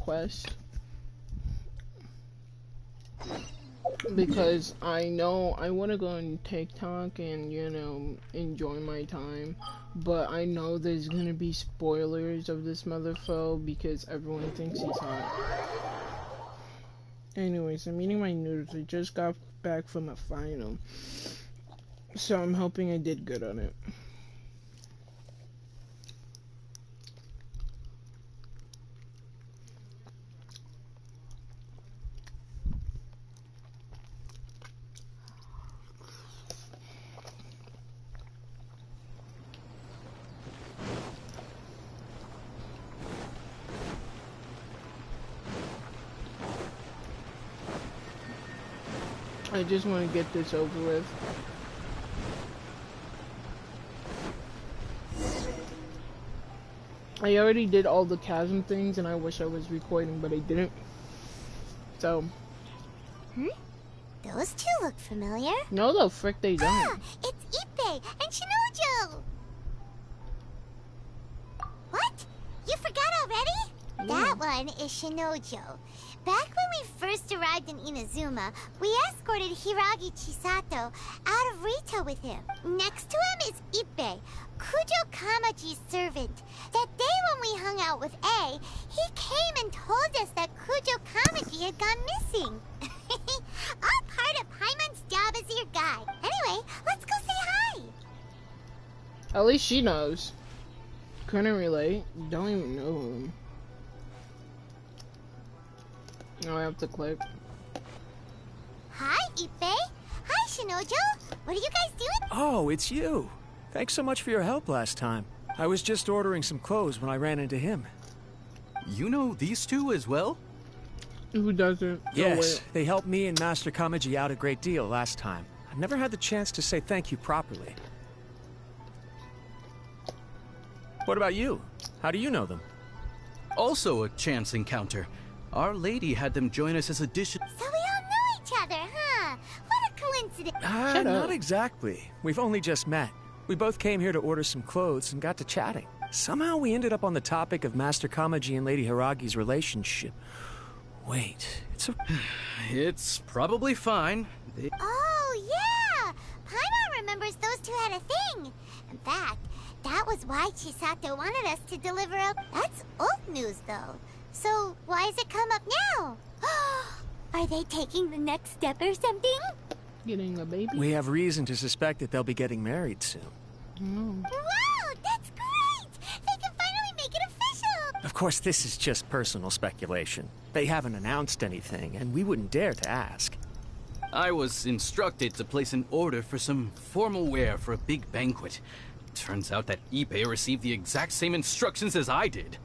quest. Because I know I want to go on TikTok and, you know, enjoy my time. But I know there's gonna be spoilers of this motherfucker because everyone thinks he's hot. Anyways, I'm eating my noodles. I just got back from a final. So I'm hoping I did good on it. I just want to get this over with. I already did all the chasm things and I wish I was recording, but I didn't. So. Those two look familiar. No, the frick they don't. Ah, it's Ippei and Shinojo! What? You forgot already? Yeah. That one is Shinojo. Back when we first arrived in Inazuma, we escorted Hiragi Chisato out of Rito with him. Next to him is Ippei, Kujo Kamaji's servant. That day when we hung out with A, he came and told us that Kujo Kamaji had gone missing. All part of Paimon's job as your guide. Anyway, let's go say hi. At least she knows. Couldn't relate. Don't even know him. Now I have to click. Hi, Ippei. Hi, Shinojo. What are you guys doing? Oh, it's you. Thanks so much for your help last time. I was just ordering some clothes when I ran into him. You know these two as well? Who doesn't? Yes, they helped me and Master Kamaji out a great deal last time. I've never had the chance to say thank you properly. What about you? How do you know them? Also a chance encounter. Our lady had them join us as addition. So we all know each other, huh? What a coincidence. Not exactly. We've only just met. We both came here to order some clothes and got to chatting. Somehow we ended up on the topic of Master Kamaji and Lady Hiragi's relationship. Wait, It's probably fine. Oh, yeah! Paimon remembers those two had a thing. In fact, that was why Chisato wanted us to deliver a... That's old news, though. So, why has it come up now? Are they taking the next step or something? Getting a baby? we have reason to suspect that they'll be getting married soon. Wow, that's great! They can finally make it official! Of course, this is just personal speculation. They haven't announced anything, and we wouldn't dare to ask. I was instructed to place an order for some formal wear for a big banquet. Turns out that Ippei received the exact same instructions as I did.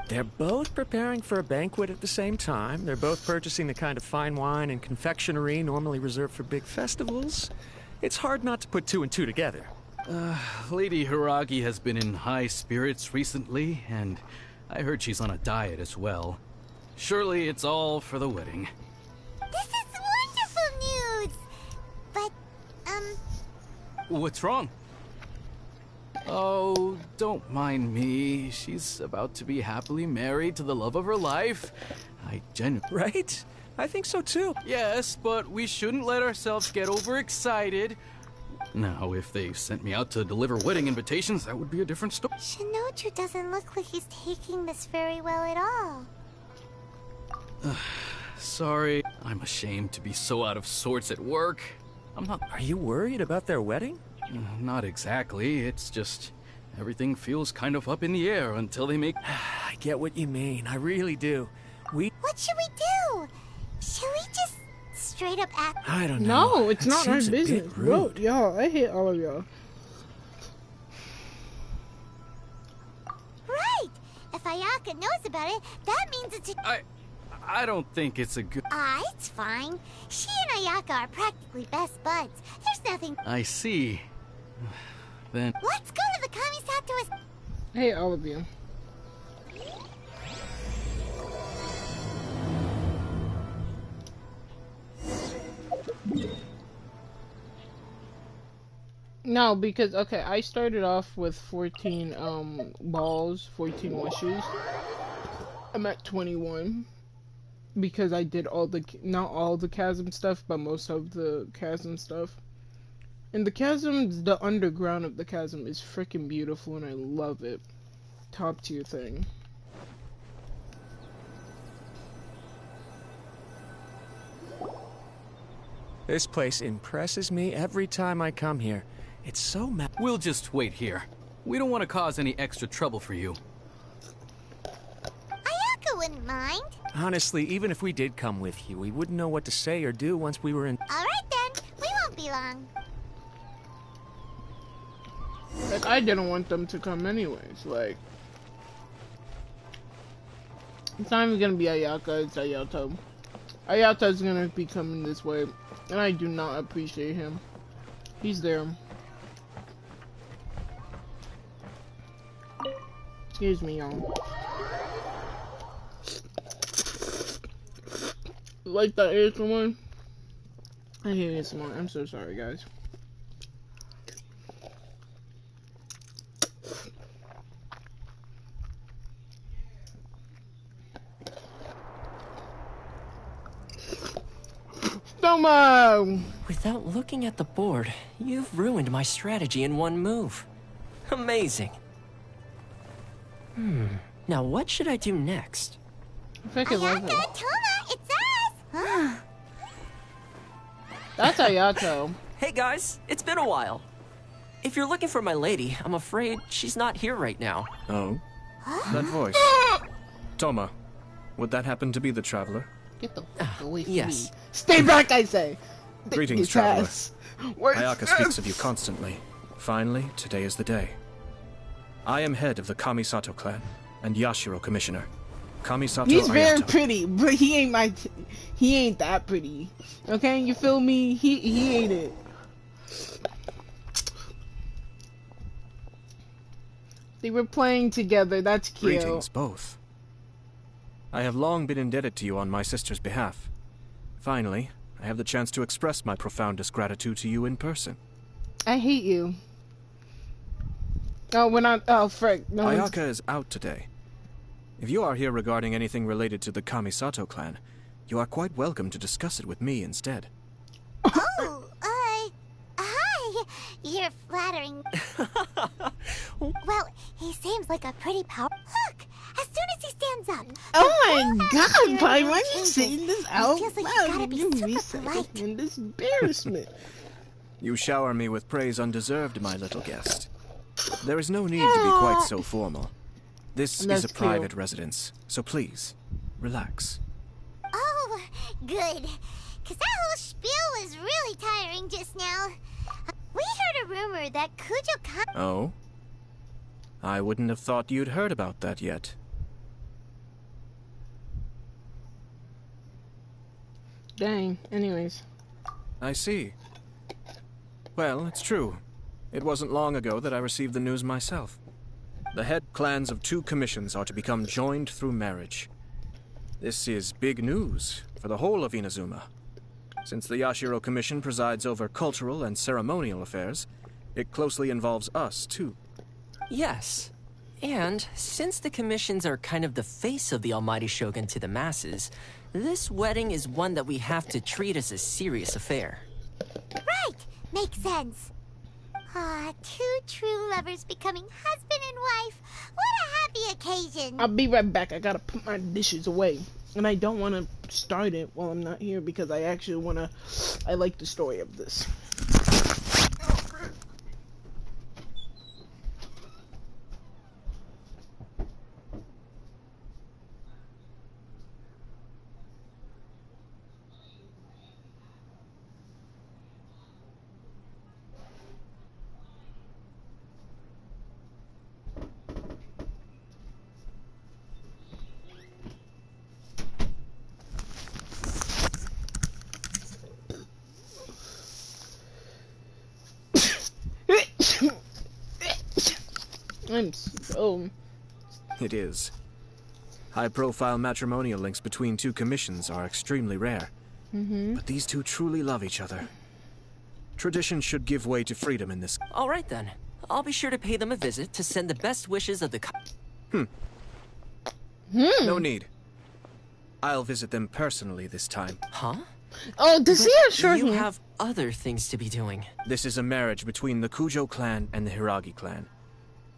They're both preparing for a banquet at the same time. They're both purchasing the kind of fine wine and confectionery normally reserved for big festivals. It's hard not to put two and two together. Lady Hiragi has been in high spirits recently, and I heard she's on a diet as well. Surely it's all for the wedding. This is wonderful news! But, What's wrong? Oh, don't mind me. She's about to be happily married to the love of her life. Right? I think so too. Yes, but we shouldn't let ourselves get overexcited. Now, if they sent me out to deliver wedding invitations, that would be a different story. Shinoju doesn't look like he's taking this very well at all. Sorry, I'm ashamed to be so out of sorts at work. I'm not... Are you worried about their wedding? Not exactly. It's just... everything feels kind of up in the air until they make... I get what you mean. I really do. What should we do? Should we just straight up act? I don't know. No, it's That not our seems a bit business. rude. Bro, y'all, I hate all of y'all. Right! If Ayaka knows about it, that means it's a... I don't think it's a good... it's fine. She and Ayaka are practically best buds. There's nothing... I see. Then... Let's go to the Kamisato... I hate all of you. No, because, okay, I started off with 14, balls, 14 wishes. I'm at 21 because I did not all the chasm stuff, but most of the chasm stuff. And the chasm, the underground of the chasm is freaking beautiful, and I love it. Top tier thing. This place impresses me every time I come here. It's so We'll just wait here. We don't want to cause any extra trouble for you. Ayaka wouldn't mind. Honestly, even if we did come with you, we wouldn't know what to say or do once we were in. All right then, we won't be long. Like, I didn't want them to come anyways. Like, it's not even gonna be Ayaka, it's Ayato. Ayato's gonna be coming this way, and I do not appreciate him. He's there. Excuse me, y'all. Like that ASMR? I hate ASMR. I'm so sorry, guys. Stoma! Without looking at the board, you've ruined my strategy in one move. Amazing. Now what should I do next? I freaking love him. Ayaka, Toma, it's us! That's Ayato. Hey guys, it's been a while. If you're looking for my lady, I'm afraid she's not here right now. Oh? That voice. Toma, would that happen to be the traveler? Get the fuck away from yes. me. Stay back, I say! Greetings, His traveler. ass. Where's Ayaka speaks of you constantly. Finally, today is the day. I am head of the Kamisato clan and Yashiro commissioner. Kamisato He's very Ayato. pretty, but he ain't he ain't that pretty. Okay, you feel me? He ain't it. They were playing together, that's cute. Greetings, both. I have long been indebted to you on my sister's behalf. Finally, I have the chance to express my profoundest gratitude to you in person. I hate you. Oh, we're not. Oh, frick. No one's- Ayaka is out today. If you are here regarding anything related to the Kamisato clan, you are quite welcome to discuss it with me instead. Oh, hi. You're flattering. Well, he seems like a pretty power. Look, as soon as he stands up. Oh my atmosphere god, in Pi, the room why are you changes. saying this It out feels like you loud? gotta be Give me super polite. second this embarrassment. You shower me with praise undeserved, my little guest. There is no need to be quite so formal. This That's is a private cute. residence, so please, relax. Oh, good. Because that whole spiel was really tiring just now. We heard a rumor that Kujo Oh? I wouldn't have thought you'd heard about that yet. Dang, anyways. I see. Well, it's true. It wasn't long ago that I received the news myself. The head clans of 2 commissions are to become joined through marriage. This is big news for the whole of Inazuma. Since the Yashiro Commission presides over cultural and ceremonial affairs, it closely involves us, too. Yes. And since the commissions are kind of the face of the Almighty Shogun to the masses, this wedding is one that we have to treat as a serious affair. Right, makes sense. Ah, 2 true lovers becoming husband and wife. What a happy occasion. I'll be right back. I gotta put my dishes away. And I don't want to start it while I'm not here because I actually want to. I like the story of this. I'm so. It is. High-profile matrimonial links between 2 commissions are extremely rare. But these 2 truly love each other. Tradition should give way to freedom in this. All right then. I'll be sure to pay them a visit to send the best wishes of the No need. I'll visit them personally this time. Huh? Oh, does he have short You hair? have other things to be doing. This is a marriage between the Kujo clan and the Hiragi clan.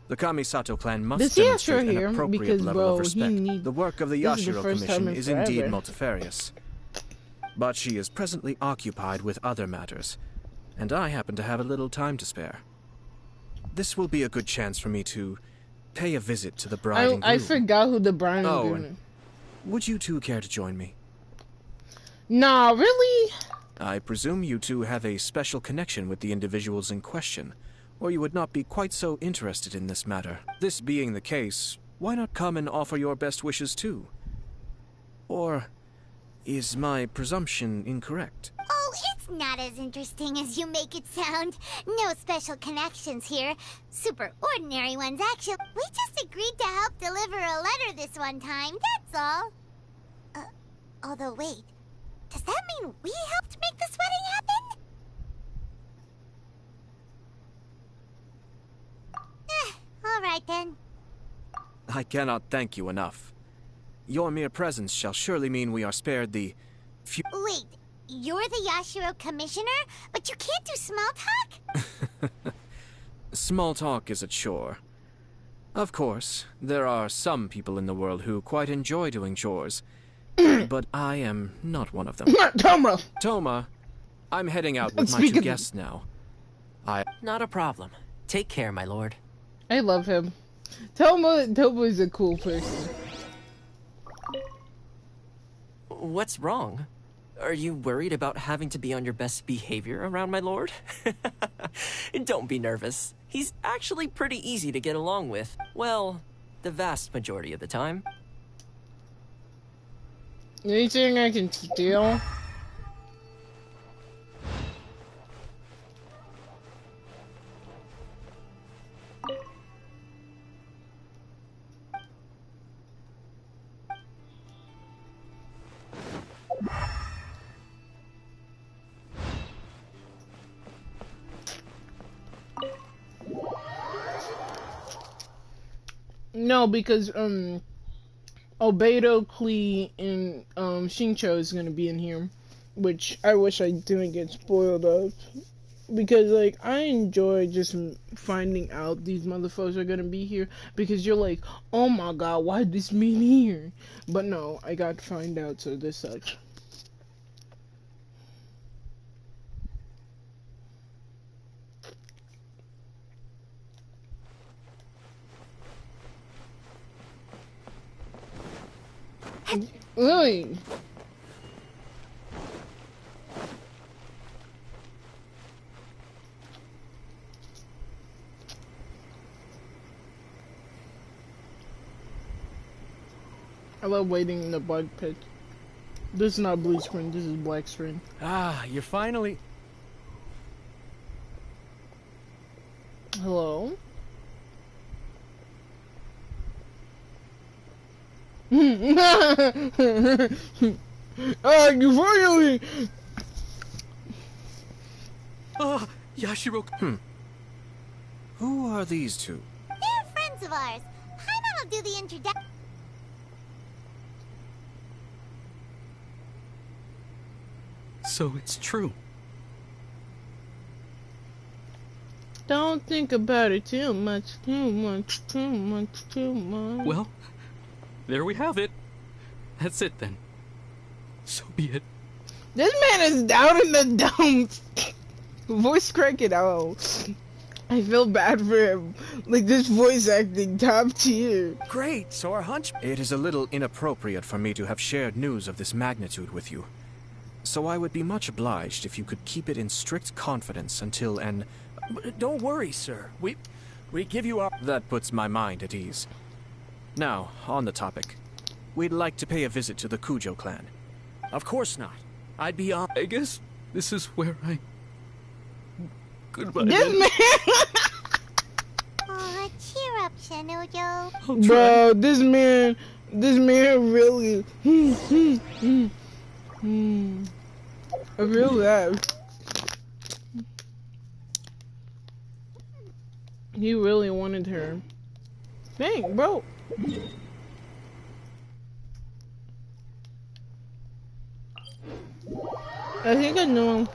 The Kamisato clan must Does he have short demonstrate hair? an appropriate Because, level bro, of he respect. need- The work of the this is the Yashiro first time Commission in is indeed forever. multifarious. But she is presently occupied with other matters, and I happen to have a little time to spare. This will be a good chance for me to pay a visit to the bride and groom. I forgot who the bride and Oh, groom and is. would you two care to join me? Nah, really? I presume you two have a special connection with the individuals in question, or you would not be quite so interested in this matter. This being the case, why not come and offer your best wishes too? Or is my presumption incorrect? Oh, it's not as interesting as you make it sound. No special connections here. Super ordinary ones, actually. We just agreed to help deliver a letter this one time, that's all. Although, wait. Does that mean we helped make this wedding happen? All right then. I cannot thank you enough. Your mere presence shall surely mean we are spared the Wait, you're the Yashiro commissioner? But you can't do small talk? Small talk is a chore. Of course, there are some people in the world who quite enjoy doing chores, but I am not one of them. Toma! Toma, I'm heading out with my Speak two of- guests now. Not a problem. Take care, my lord. I love him. Toma is a cool person. What's wrong? Are you worried about having to be on your best behavior around my lord? Don't be nervous. He's actually pretty easy to get along with. Well, the vast majority of the time. Anything I can steal? No, because Obedo, Klee, and Shincho is gonna be in here, which I wish I didn't get spoiled of, because like I enjoy just finding out these motherfuckers are gonna be here, because you're like, oh my god, why this mean here? But no, I got to find out, so this sucks. Really? I love waiting in the bug pit. This is not blue screen, this is black screen. Ah, you're finally... Hello? Ah, you finally! Ah, Yashiro. Who are these two? They're friends of ours. Paimon will do the introduction. So it's true. Don't think about it too much, too much, too much, too much. Well, there we have it. That's it then. So be it. This man is down in the dumps. Voice cracking out. I feel bad for him. Like, this voice acting top tier. Great, so our hunch... It is a little inappropriate for me to have shared news of this magnitude with you. So I would be much obliged if you could keep it in strict confidence until an... Don't worry, sir. We give you our... That puts my mind at ease. Now, on the topic. We'd like to pay a visit to the Kujo clan. Of course not. I'd be on... I guess this is where I... Goodbye. This then. man... Aw, cheer up, Shanujo. I'll try. Bro, this man really... I feel that. He really wanted her. Dang, bro. I think I know.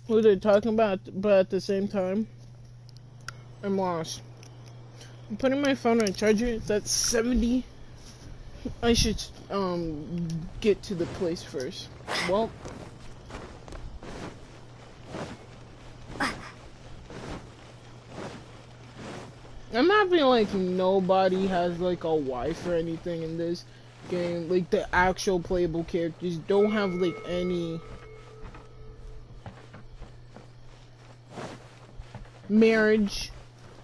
Who they're talking about, but at the same time, I'm lost. I'm putting my phone on charger. It's at 70. I should get to the place first. Well, I'm happy like nobody has like a wife or anything in this game. Like the actual playable characters don't have like any marriage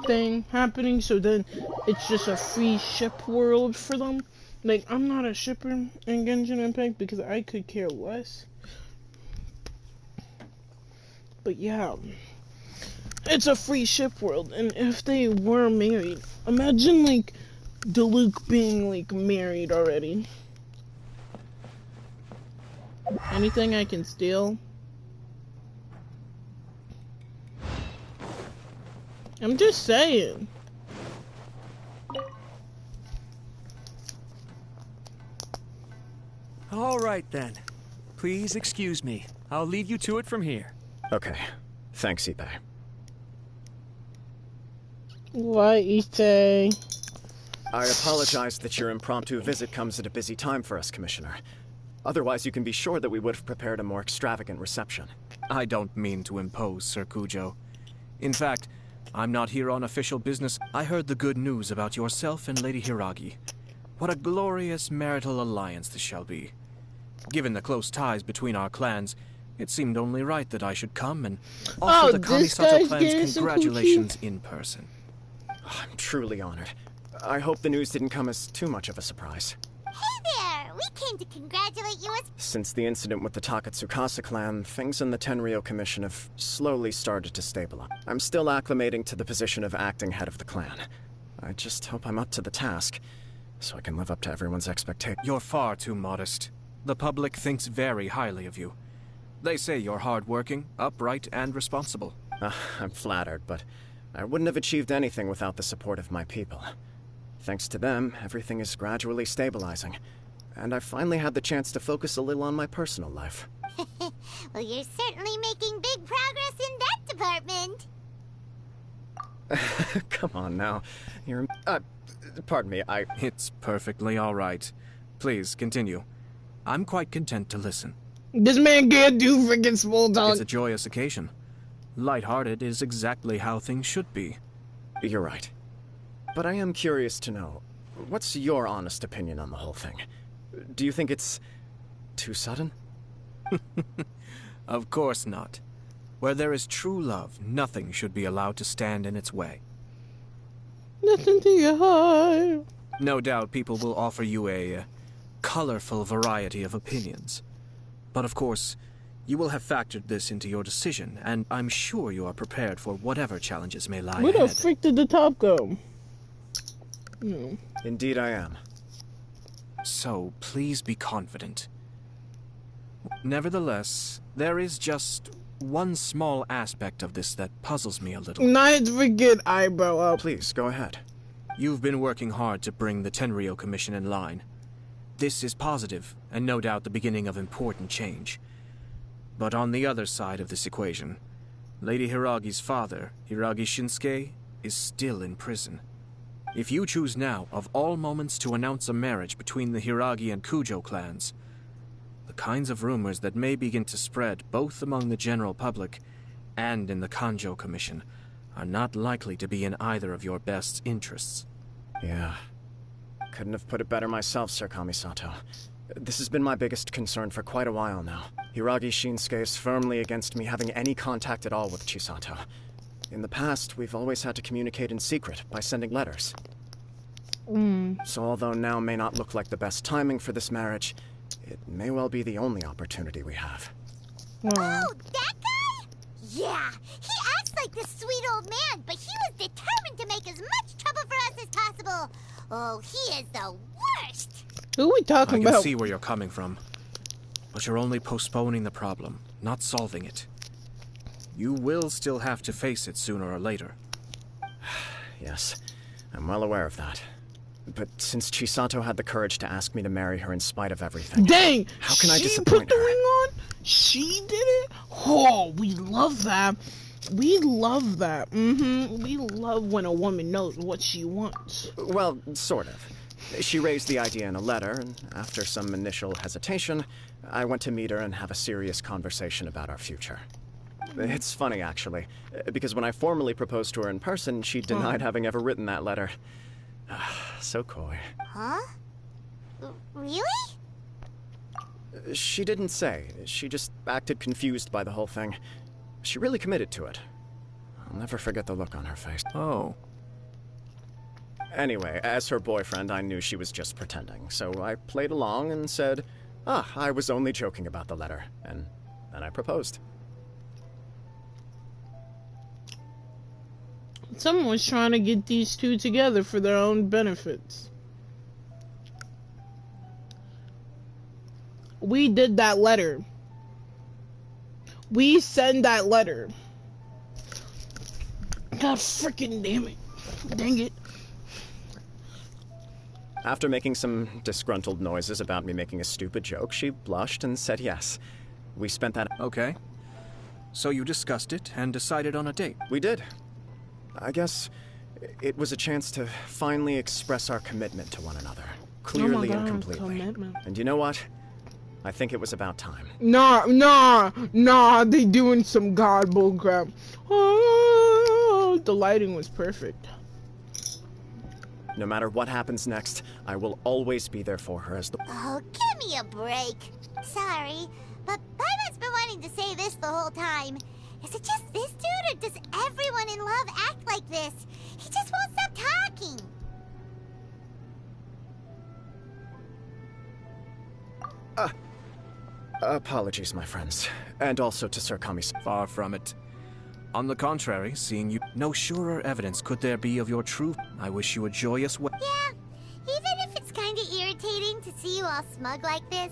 thing happening, so then it's just a free ship world for them. Like, I'm not a shipper in Genshin Impact because I could care less. But yeah, it's a free ship world, and if they were married, imagine like Diluc being like married already. Anything I can steal? I'm just saying. All right, then. Please excuse me. I'll leave you to it from here. Okay. Thanks, Ipe. What, Ite? I apologize that your impromptu visit comes at a busy time for us, Commissioner. Otherwise, you can be sure that we would have prepared a more extravagant reception. I don't mean to impose, Sir Kujo. In fact, I'm not here on official business. I heard the good news about yourself and Lady Hiragi. What a glorious marital alliance this shall be. Given the close ties between our clans, it seemed only right that I should come and offer the Kamisato clan's congratulations in person. I'm truly honored. I hope the news didn't come as too much of a surprise. Hey there! We came to congratulate you as... Since the incident with the Takatsukasa clan, things in the Tenryou Commission have slowly started to stabilize. I'm still acclimating to the position of acting head of the clan. I just hope I'm up to the task, so I can live up to everyone's expectations. You're far too modest. The public thinks very highly of you. They say you're hardworking, upright, and responsible. I'm flattered, but I wouldn't have achieved anything without the support of my people. Thanks to them, everything is gradually stabilizing, and I finally had the chance to focus a little on my personal life. Well, you're certainly making big progress in that department. Come on now. You're... pardon me, It's perfectly all right. Please, continue. I'm quite content to listen. This man can't do freaking small talk. It's a joyous occasion. Lighthearted is exactly how things should be. You're right. But I am curious to know, what's your honest opinion on the whole thing? Do you think it's too sudden? Of course not. Where there is true love, nothing should be allowed to stand in its way. Listen to your heart. No doubt people will offer you a colorful variety of opinions. But of course, you will have factored this into your decision, and I'm sure you are prepared for whatever challenges may lie Where ahead. the frick did the top go? No. Indeed I am. So, please be confident. Nevertheless, there is just one small aspect of this that puzzles me a little. Not forget eyebrow up. Please, go ahead. You've been working hard to bring the Tenryou Commission in line. This is positive, and no doubt the beginning of important change. But on the other side of this equation, Lady Hiragi's father, Hiragi Shinsuke, is still in prison. If you choose now, of all moments, to announce a marriage between the Hiragi and Kujo clans, the kinds of rumors that may begin to spread both among the general public and in the Kanjo Commission are not likely to be in either of your best interests. Yeah. Couldn't have put it better myself, Sir Kamisato. This has been my biggest concern for quite a while now. Hiragi Shinsuke is firmly against me having any contact at all with Chisato. In the past, we've always had to communicate in secret by sending letters. So although now may not look like the best timing for this marriage, it may well be the only opportunity we have. Oh, that guy? Yeah, he acts like this sweet old man, but he was determined to make as much trouble for us as possible. Oh, he is the worst. Who are we talking I can about? see where you're coming from. But you're only postponing the problem, not solving it. You will still have to face it sooner or later. Yes, I'm well aware of that. But since Chisato had the courage to ask me to marry her in spite of everything... Dang! How can I She disappoint put the her? ring on? She did it? Oh, we love that. We love that. We love when a woman knows what she wants. Well, sort of. She raised the idea in a letter, and after some initial hesitation, I went to meet her and have a serious conversation about our future. It's funny, actually, because when I formally proposed to her in person, she denied having ever written that letter. So coy. Huh? Really? She didn't say. She just acted confused by the whole thing. She really committed to it. I'll never forget the look on her face. Oh. Anyway, as her boyfriend, I knew she was just pretending, so I played along and said, I was only joking about the letter, and then I proposed. Someone was trying to get these two together for their own benefits. We did that letter. We sent that letter. God freaking damn it. Dang it. After making some disgruntled noises about me making a stupid joke, she blushed and said yes. We spent that... Okay. So you discussed it and decided on a date. We did. I guess it was a chance to finally express our commitment to one another. Clearly and completely. Commitment. And you know what? I think it was about time. Nah, they doing some god bullcrap. Oh, the lighting was perfect. No matter what happens next, I will always be there for her as the... Oh, give me a break. Sorry, but Paimon's been wanting to say this the whole time. Is it just this dude, or does everyone in love act like this? He just won't stop talking. Apologies, my friends. And also to Sir Kami. Far from it. On the contrary, seeing you, no surer evidence could there be of your truth. I wish you a joyous Yeah, even if it's kind of irritating to see you all smug like this,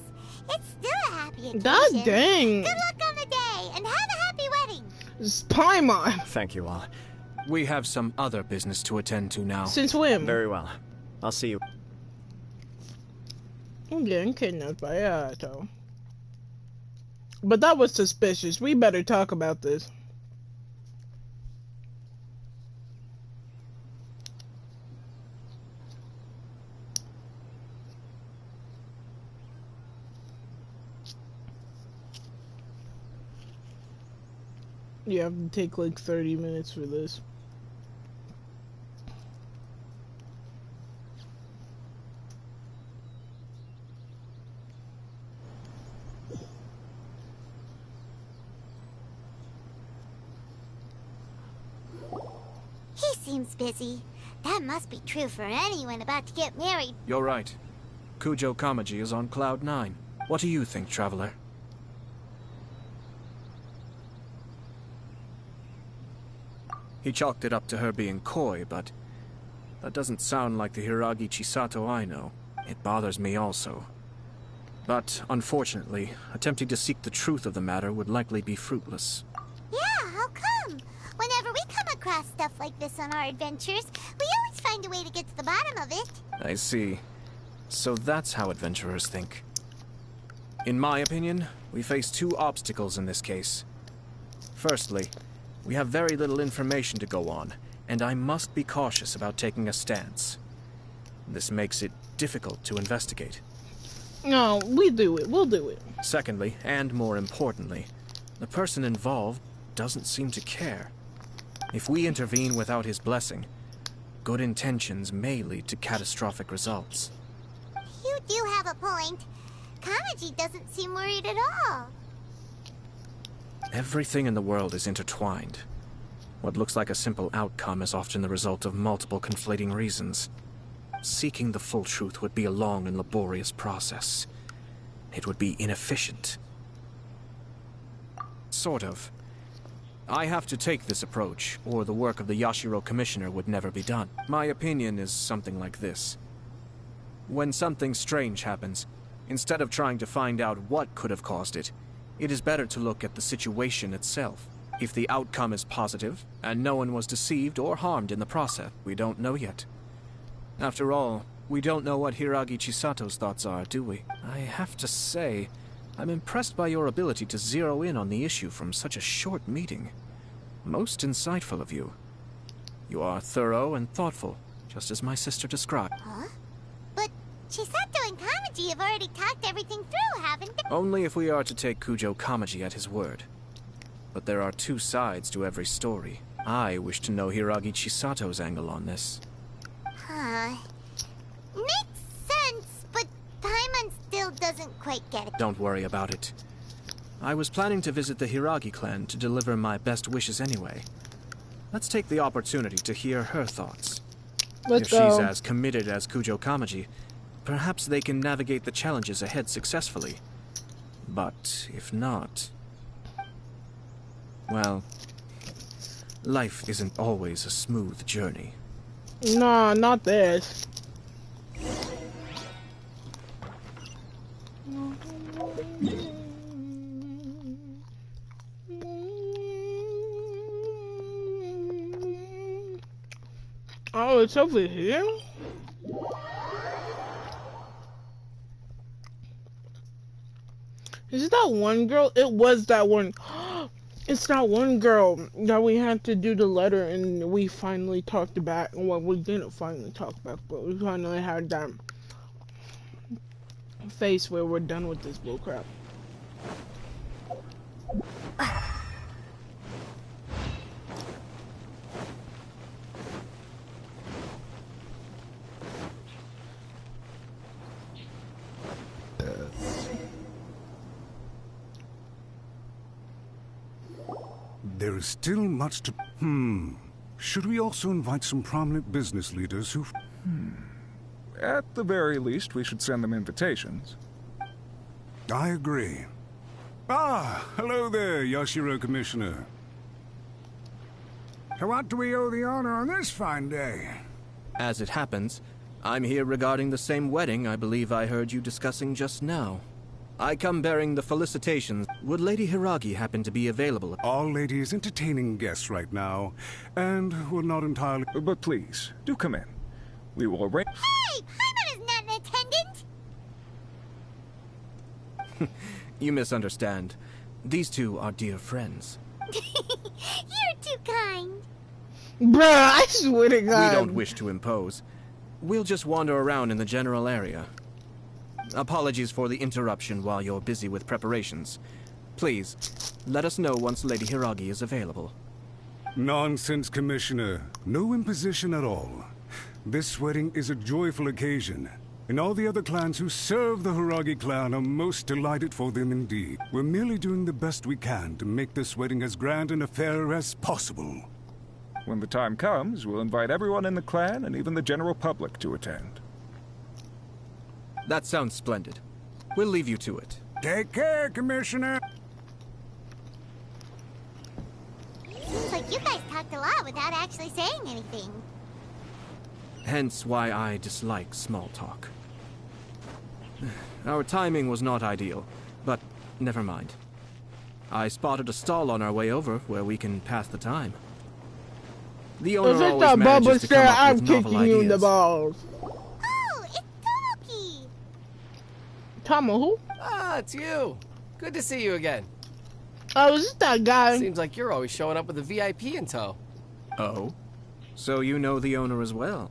it's still a happy occasion. God dang. Good luck on the day, and have a happy wedding. It's Paimon. Thank you all. We have some other business to attend to now. Since when? Very well. I'll see you. I'm getting kidnapped by Yato. But that was suspicious. We better talk about this. You have to take like 30 minutes for this. He seems busy. That must be true for anyone about to get married. You're right. Kujo Kamaji is on Cloud 9. What do you think, Traveler? He chalked it up to her being coy, but that doesn't sound like the Hiragi Chisato I know. It bothers me also. But, unfortunately, attempting to seek the truth of the matter would likely be fruitless. Yeah, how come? Whenever we come across stuff like this on our adventures, we always find a way to get to the bottom of it. I see. So that's how adventurers think. In my opinion, we face two obstacles in this case. Firstly, we have very little information to go on, and I must be cautious about taking a stance. This makes it difficult to investigate. No, we do it. We'll do it. Secondly, and more importantly, the person involved doesn't seem to care. If we intervene without his blessing, good intentions may lead to catastrophic results. You do have a point. Kamaji doesn't seem worried at all. Everything in the world is intertwined. What looks like a simple outcome is often the result of multiple conflating reasons. Seeking the full truth would be a long and laborious process. It would be inefficient. Sort of. I have to take this approach, or the work of the Yashiro Commissioner would never be done. My opinion is something like this. When something strange happens, instead of trying to find out what could have caused it, it is better to look at the situation itself. If the outcome is positive, and no one was deceived or harmed in the process, we don't know yet. After all, we don't know what Hiragi Chisato's thoughts are, do we? I have to say, I'm impressed by your ability to zero in on the issue from such a short meeting. Most insightful of you. You are thorough and thoughtful, just as my sister described. Huh? But Chisato and Kamaji have already talked everything through, haven't they? Only if we are to take Kujo Kamaji at his word. But there are two sides to every story. I wish to know Hiragi Chisato's angle on this. Huh. Makes sense, but Paimon still doesn't quite get it. Don't worry about it. I was planning to visit the Hiragi clan to deliver my best wishes anyway. Let's take the opportunity to hear her thoughts. Let's If go. she's as committed as Kujo Kamaji, perhaps they can navigate the challenges ahead successfully. But if not... well, life isn't always a smooth journey. Nah, not this. Oh, it's over here? Is it that one girl? It was that one. It's that one girl that we had to do the letter and we finally talked about. Well, we didn't finally talk about, but we finally had that face where we're done with this bullcrap. There is still much to... Should we also invite some prominent business leaders who... At the very least, we should send them invitations. I agree. Ah, hello there, Yashiro Commissioner. To what do we owe the honor on this fine day? As it happens, I'm here regarding the same wedding I believe I heard you discussing just now. I come bearing the felicitations. Would Lady Hiragi happen to be available? Our lady is entertaining guests right now, and will not entirely... But please, do come in. We will arrange... Hey! Paimon is not in attendance! You misunderstand. These two are dear friends. You're too kind. Bruh, I swear to God. We don't wish to impose. We'll just wander around in the general area. Apologies for the interruption while you're busy with preparations. Please, let us know once Lady Hiragi is available. Nonsense, Commissioner. No imposition at all. This wedding is a joyful occasion, and all the other clans who serve the Hiragi clan are most delighted for them indeed. We're merely doing the best we can to make this wedding as grand an affair as possible. When the time comes, we'll invite everyone in the clan and even the general public to attend. That sounds splendid. We'll leave you to it. Take care, Commissioner. Seems like you guys talked a lot without actually saying anything. Hence why I dislike small talk. Our timing was not ideal, but never mind. I spotted a stall on our way over where we can pass the time. The owner If it's always a manages bubble to stare, come up I'm with novel kicking you in the ideas. balls. Oh, it's Tomoki! Tama who? Ah, it's you. Good to see you again. Oh, is this that guy? Seems like you're always showing up with a VIP in tow. Oh? So you know the owner as well?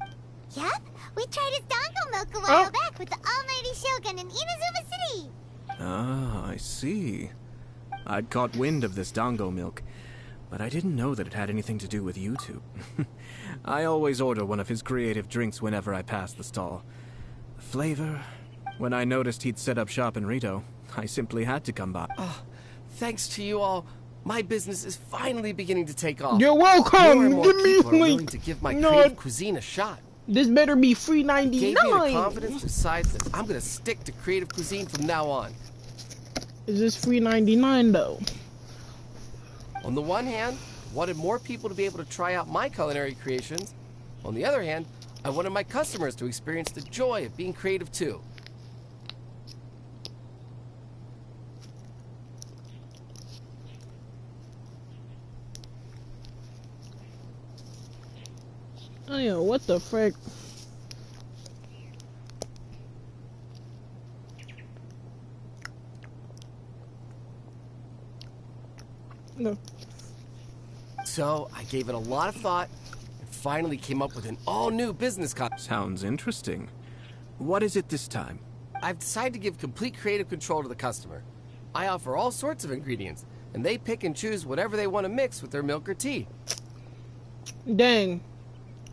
Yep, we tried his dango milk a while Oh. back with the almighty Shogun in Inazuma City. Ah, I see. I'd caught wind of this dango milk, but I didn't know that it had anything to do with you two. I always order one of his creative drinks whenever I pass the stall. The flavor... When I noticed he'd set up shop in Rito, I simply had to come by. Thanks to you all, my business is finally beginning to take off. You're More and welcome. more Give me people are willing like to give my no, creative cuisine a shot. this better be free Gave me the 99. confidence to decide that I'm gonna stick to creative cuisine from now on. Is this free 99 though? On the one hand, I wanted more people to be able to try out my culinary creations. On the other hand, I wanted my customers to experience the joy of being creative too. Oh yeah, what the frick? No. So I gave it a lot of thought and finally came up with an all-new business concept. Sounds interesting. What is it this time? I've decided to give complete creative control to the customer. I offer all sorts of ingredients, and they pick and choose whatever they want to mix with their milk or tea. Dang.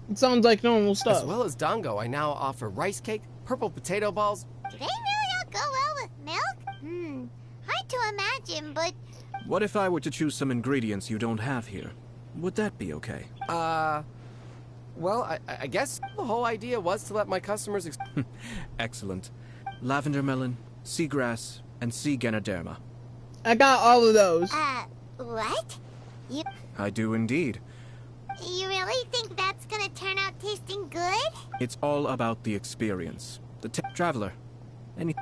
It sounds like normal stuff. As well as dango, I now offer rice cake, purple potato balls. Do they really all go well with milk? Hard to imagine, but... What if I were to choose some ingredients you don't have here? Would that be okay? Well, I guess the whole idea was to let my customers... Excellent. Lavender melon, seagrass, and sea ganoderma. I got all of those. What? I do indeed. You really think that's gonna turn out tasting good? It's all about the experience. The traveler. Any...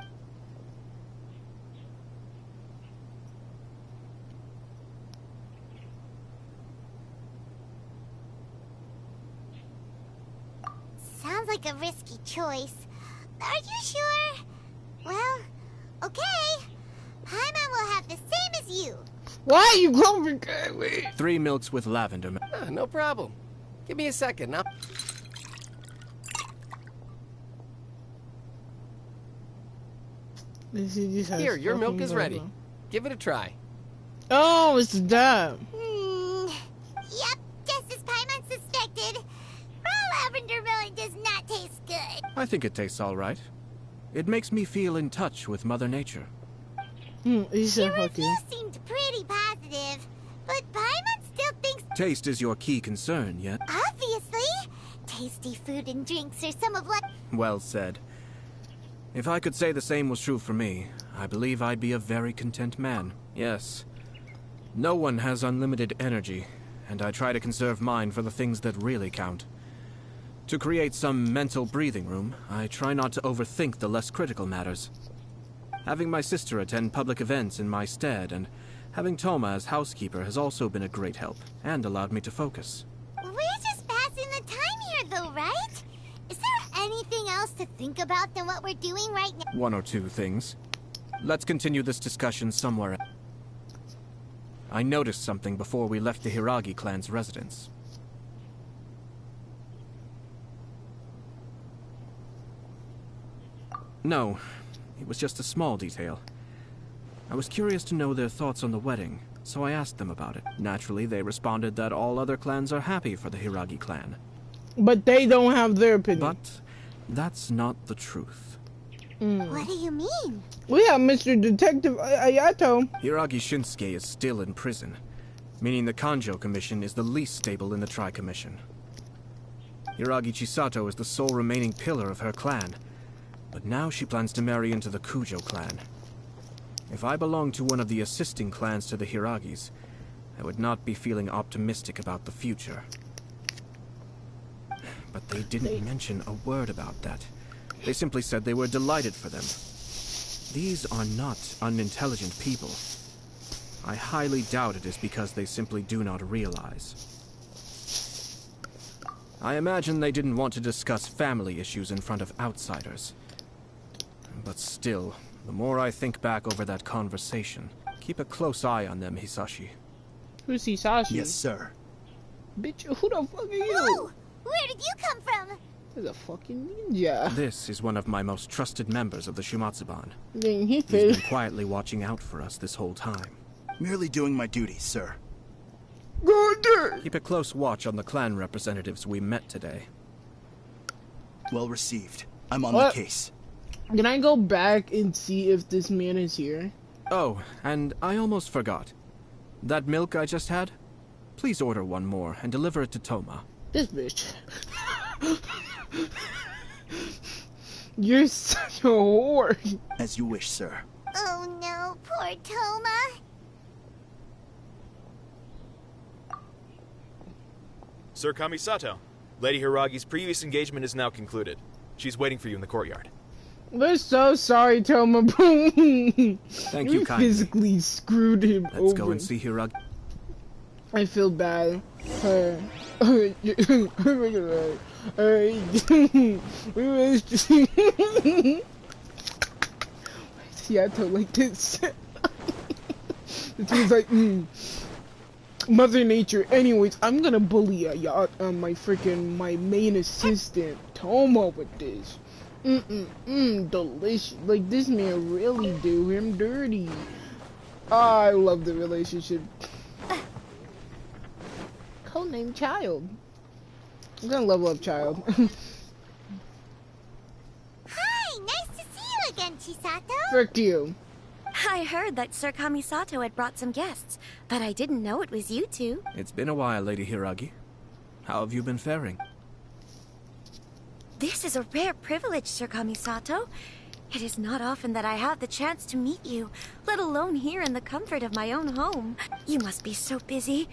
Sounds like a risky choice. Are you sure? Well, okay. Paimon will have the same as you. Why are you complicated? 3 milks with lavender. No problem. Give me a second now. Here, your milk is ready. Give it a try. Oh, it's that. Yep, just as Paimon suspected. Raw lavender melon does not taste good. I think it tastes all right. It makes me feel in touch with Mother Nature. Your review seemed pretty positive, but Paimon still thinks... Taste is your key concern, yet? Obviously. Tasty food and drinks are some of what... Well said. If I could say the same was true for me, I believe I'd be a very content man. Yes. No one has unlimited energy, and I try to conserve mine for the things that really count. To create some mental breathing room, I try not to overthink the less critical matters. Having my sister attend public events in my stead, and having Toma as housekeeper has also been a great help, and allowed me to focus. We're just passing the time here, though, right? Is there anything else to think about than what we're doing right now? 1 or 2 things. Let's continue this discussion somewhere else. I noticed something before we left the Hiragi clan's residence. No, it was just a small detail. I was curious to know their thoughts on the wedding, so I asked them about it. Naturally, they responded that all other clans are happy for the Hiragi clan. But they don't have their opinion. But that's not the truth. What do you mean? We have Mr. Detective Ayato. Hiragi Shinsuke is still in prison, meaning the Kanjo Commission is the least stable in the Tri-Commission. Hiragi Chisato is the sole remaining pillar of her clan, but now she plans to marry into the Kujo clan. If I belonged to one of the assisting clans to the Hiragis, I would not be feeling optimistic about the future. But they didn't mention a word about that. They simply said they were delighted for them. These are not unintelligent people. I highly doubt it is because they simply do not realize. I imagine they didn't want to discuss family issues in front of outsiders. But still, the more I think back over that conversation, keep a close eye on them, Hisashi. Who's Hisashi? Yes, sir. Bitch, who the fuck are you? Whoa! Where did you come from? There's a fucking ninja. This is one of my most trusted members of the Shumatsuban. Dang, He's been quietly watching out for us this whole time. Merely doing my duty, sir. Good. Keep a close watch on the clan representatives we met today. Well received. I'm on What? the case. Can I go back and see if this man is here? Oh, and I almost forgot. That milk I just had? Please order one more and deliver it to Toma. This bitch. You're such a whore. As you wish, sir. Oh no, poor Toma. Sir Kamisato, Lady Hiragi's previous engagement is now concluded. She's waiting for you in the courtyard. We're so sorry, Toma. Thank you kindly. Physically screwed him over. Let's go and see Hiragi. I feel bad. Her. Yeah, I told like this. It was like, Mother Nature. Anyways, I'm gonna bully my main assistant Tomo with this. Delicious. Like, this man really do him dirty. I love the relationship. Codename Child. I'm gonna level up Child. Hi, nice to see you again, Chisato. Frick you. I heard that Sir Kamisato had brought some guests, but I didn't know it was you two. It's been a while, Lady Hiragi. How have you been faring? This is a rare privilege, Sir Kamisato. It is not often that I have the chance to meet you, let alone here in the comfort of my own home. You must be so busy.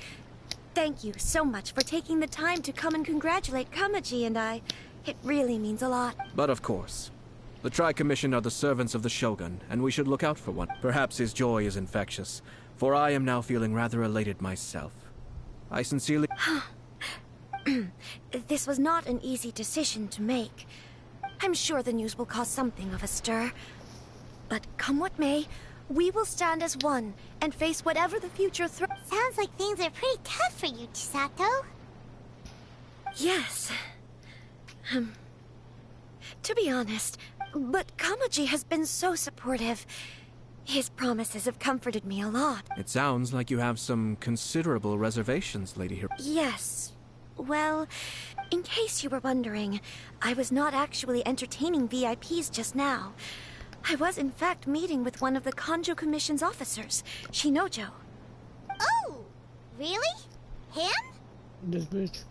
Thank you so much for taking the time to come and congratulate Kamaji and I. It really means a lot. But of course. The Tri-Commission are the servants of the Shogun, and we should look out for one. Perhaps his joy is infectious, for I am now feeling rather elated myself. I sincerely... This was not an easy decision to make. I'm sure the news will cause something of a stir. But come what may, we will stand as one and face whatever the future throws. Sounds like things are pretty tough for you, Chisato. Yes. To be honest, but Kamaji has been so supportive. His promises have comforted me a lot. It sounds like you have some considerable reservations, Lady Hiragi. Yes. Well, in case you were wondering, I was not actually entertaining VIPs just now. I was in fact meeting with one of the Kanjo Commission's officers, Shinojo. Oh, really? Him? This bitch.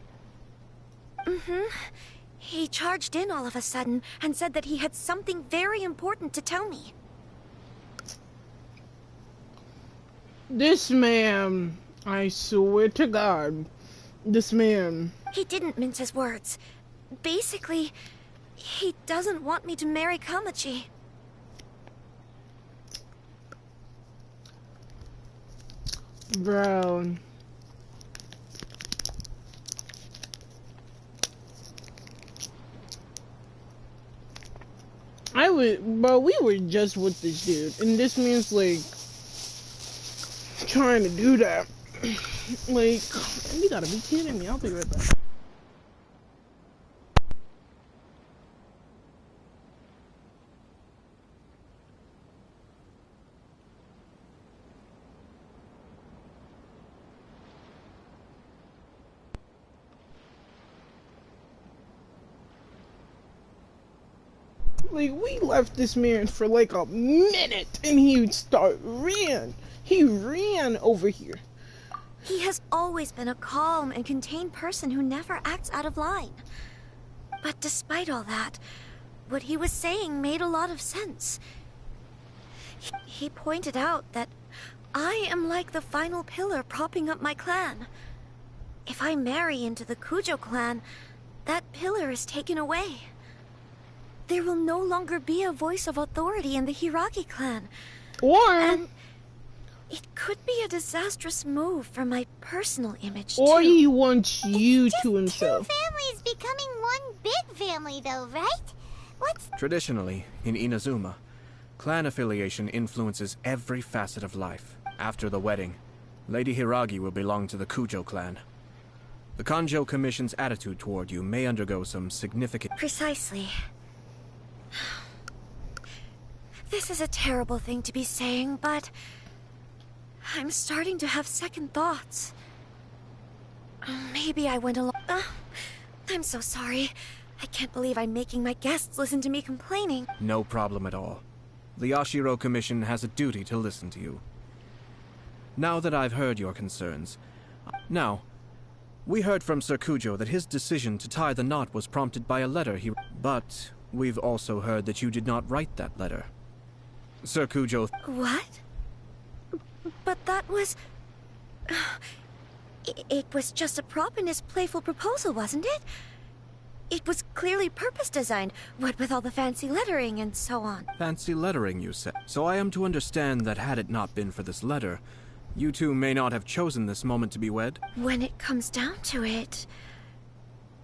He charged in all of a sudden and said that he had something very important to tell me. This man, I swear to God, this man. He didn't mince his words. Basically, he doesn't want me to marry Kamaji. Bro. But we were just with this dude, and this man's like trying to do that. Like, you gotta be kidding me. I'll be right back. Like, we left this man for like a minute and he ran. He ran over here. He has always been a calm and contained person who never acts out of line. But despite all that, what he was saying made a lot of sense. He pointed out that I am like the final pillar propping up my clan. If I marry into the Kujo clan, that pillar is taken away. There will no longer be a voice of authority in the Hiragi clan. And it could be a disastrous move for my personal image, or too. he wants you to himself. Two families becoming one big family, though, right? What's... Traditionally, in Inazuma, clan affiliation influences every facet of life. After the wedding, Lady Hiragi will belong to the Kujo clan. The Kanjo Commission's attitude toward you may undergo some significant... Precisely. This is a terrible thing to be saying, but I'm starting to have second thoughts. Maybe I went along... I'm so sorry. I can't believe I'm making my guests listen to me complaining. No problem at all. The Yashiro Commission has a duty to listen to you. Now that I've heard your concerns... Now, we heard from Sir Kujo that his decision to tie the knot was prompted by a letter he... But we've also heard that you did not write that letter. Sir Kujo... What? But that was... It was just a prop in his playful proposal, wasn't it? It was clearly purpose-designed, what with all the fancy lettering and so on. Fancy lettering, you said. So I am to understand that had it not been for this letter, you two may not have chosen this moment to be wed? When it comes down to it...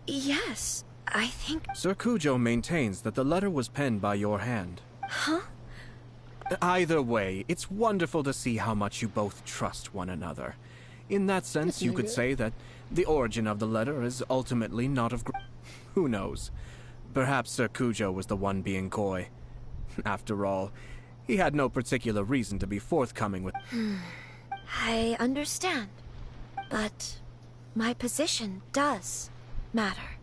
Yes, I think... Sir Kujo maintains that the letter was penned by your hand. Huh? Either way, it's wonderful to see how much you both trust one another. In that sense, you could say that the origin of the letter is ultimately not of... Who knows? Perhaps Sir Kujo was the one being coy. After all, he had no particular reason to be forthcoming with... I understand. But my position does matter.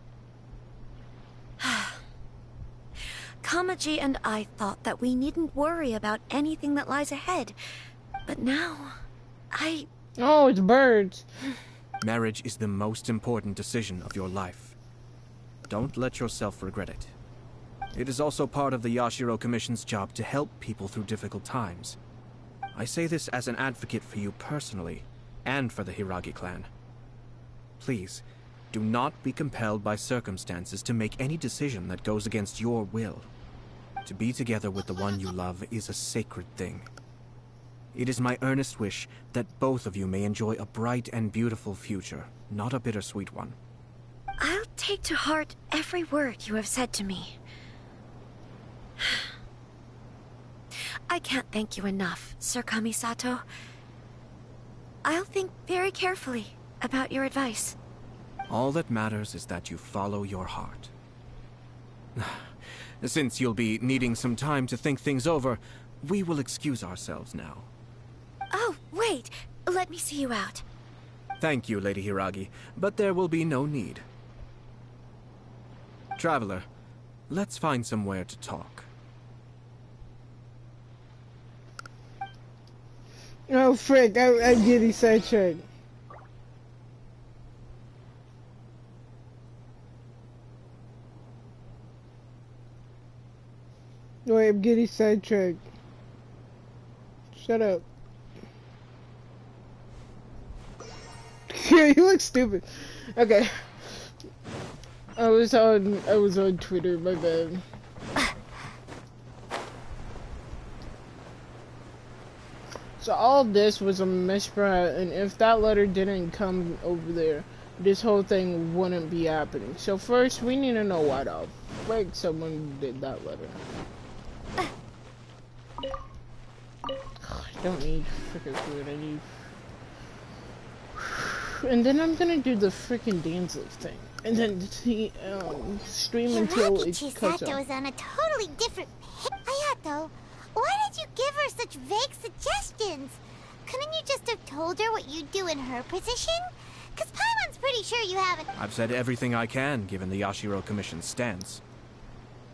Kamaji and I thought that we needn't worry about anything that lies ahead. But now, Oh, it's birds. Marriage is the most important decision of your life. Don't let yourself regret it. It is also part of the Yashiro Commission's job to help people through difficult times. I say this as an advocate for you personally, and for the Hiragi clan. Please, do not be compelled by circumstances to make any decision that goes against your will. To be together with the one you love is a sacred thing. It is my earnest wish that both of you may enjoy a bright and beautiful future, not a bittersweet one. I'll take to heart every word you have said to me. I can't thank you enough, Sir Kamisato. I'll think very carefully about your advice. All that matters is that you follow your heart. Since you'll be needing some time to think things over, we will excuse ourselves now. Oh, wait. Let me see you out. Thank you, Lady Hiragi, but there will be no need. Traveler, let's find somewhere to talk. Oh, frick. I get these sidetracked. Wait, I'm getting sidetracked. Shut up. You look stupid. Okay. I was on Twitter, my bad. So all this was a misprint, and if that letter didn't come over there, this whole thing wouldn't be happening. So first, we need to know why the frick someone did that letter. I don't need frickin' food, I need... And then I'm gonna do the frickin' dance thing. And then stream until it cuts Chisato off. is on a totally different Hayato, why did you give her such vague suggestions? Couldn't you just have told her what you'd do in her position? Cause Paimon's pretty sure you haven't. I've said everything I can, given the Yashiro Commission's stance.